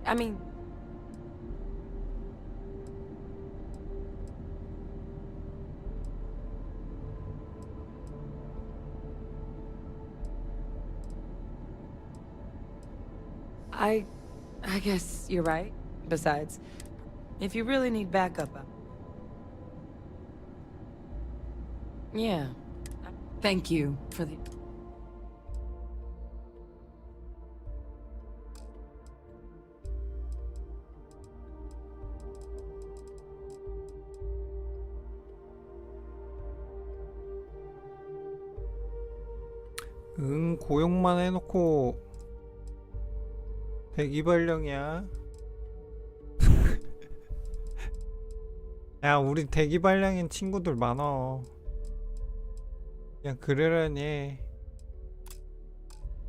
I mean... I guess you're right. Besides, if you really need backup, yeah. Thank you for the... 응, 고용만 해놓고 대기발령이야. 야, 우리 대기발령인 친구들 많어. 그냥 그러려니.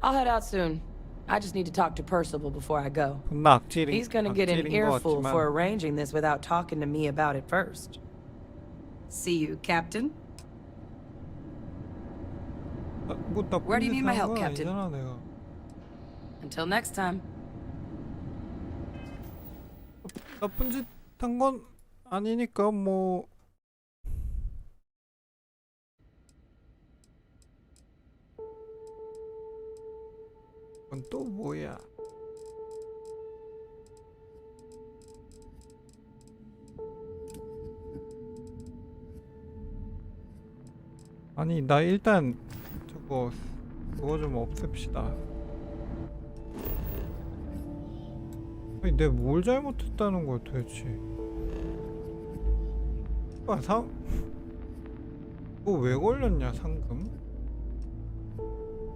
I'll head out soon. I just need to talk to Percival before I go. 존나 악질인 He's gonna get an 것 earful 같지만. for arranging this without talking to me about it first. See you, Captain. 뭐 나쁜 Where do you 짓 need my 한 help, 건 Captain? 아니잖아, 내가. Until next time. 나쁜 짓 한 건 아니니까 뭐. 이건 또 뭐야? 아니, 나 일단 그거 좀 없앱시다. 아니, 내가 뭘 잘못했다는 거야 도대체? 아, 그거 왜 걸렸냐, 상금?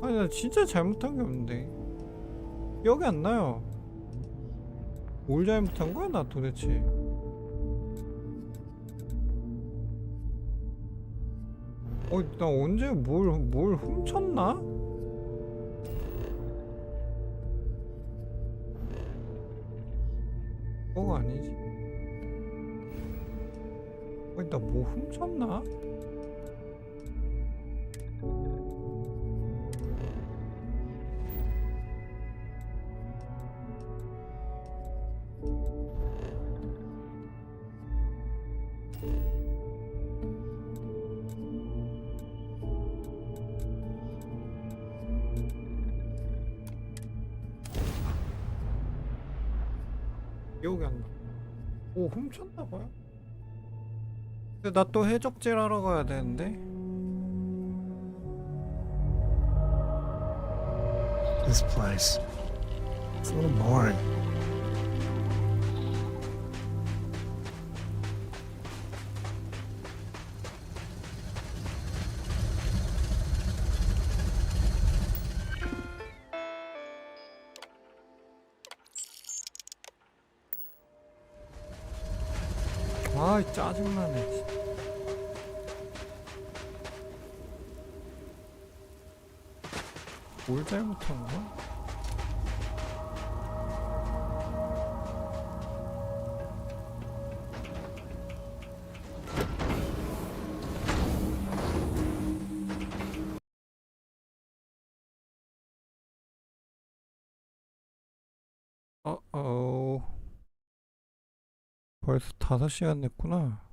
아니, 나 진짜 잘못한 게 없는데 기억이 안 나요. 뭘 잘못한 거야 나 도대체? 나 언제 뭘 훔쳤나? 그거가 아니지. 나 뭐 훔쳤나? 기억이 안 나. 오, 훔쳤나봐요? 근데 나 또 해적질 하러 가야 되는데? This place. It's a little boring. 아, 짜증나네 진짜. 뭘 잘못한 거야? 벌써 5시간 됐구나.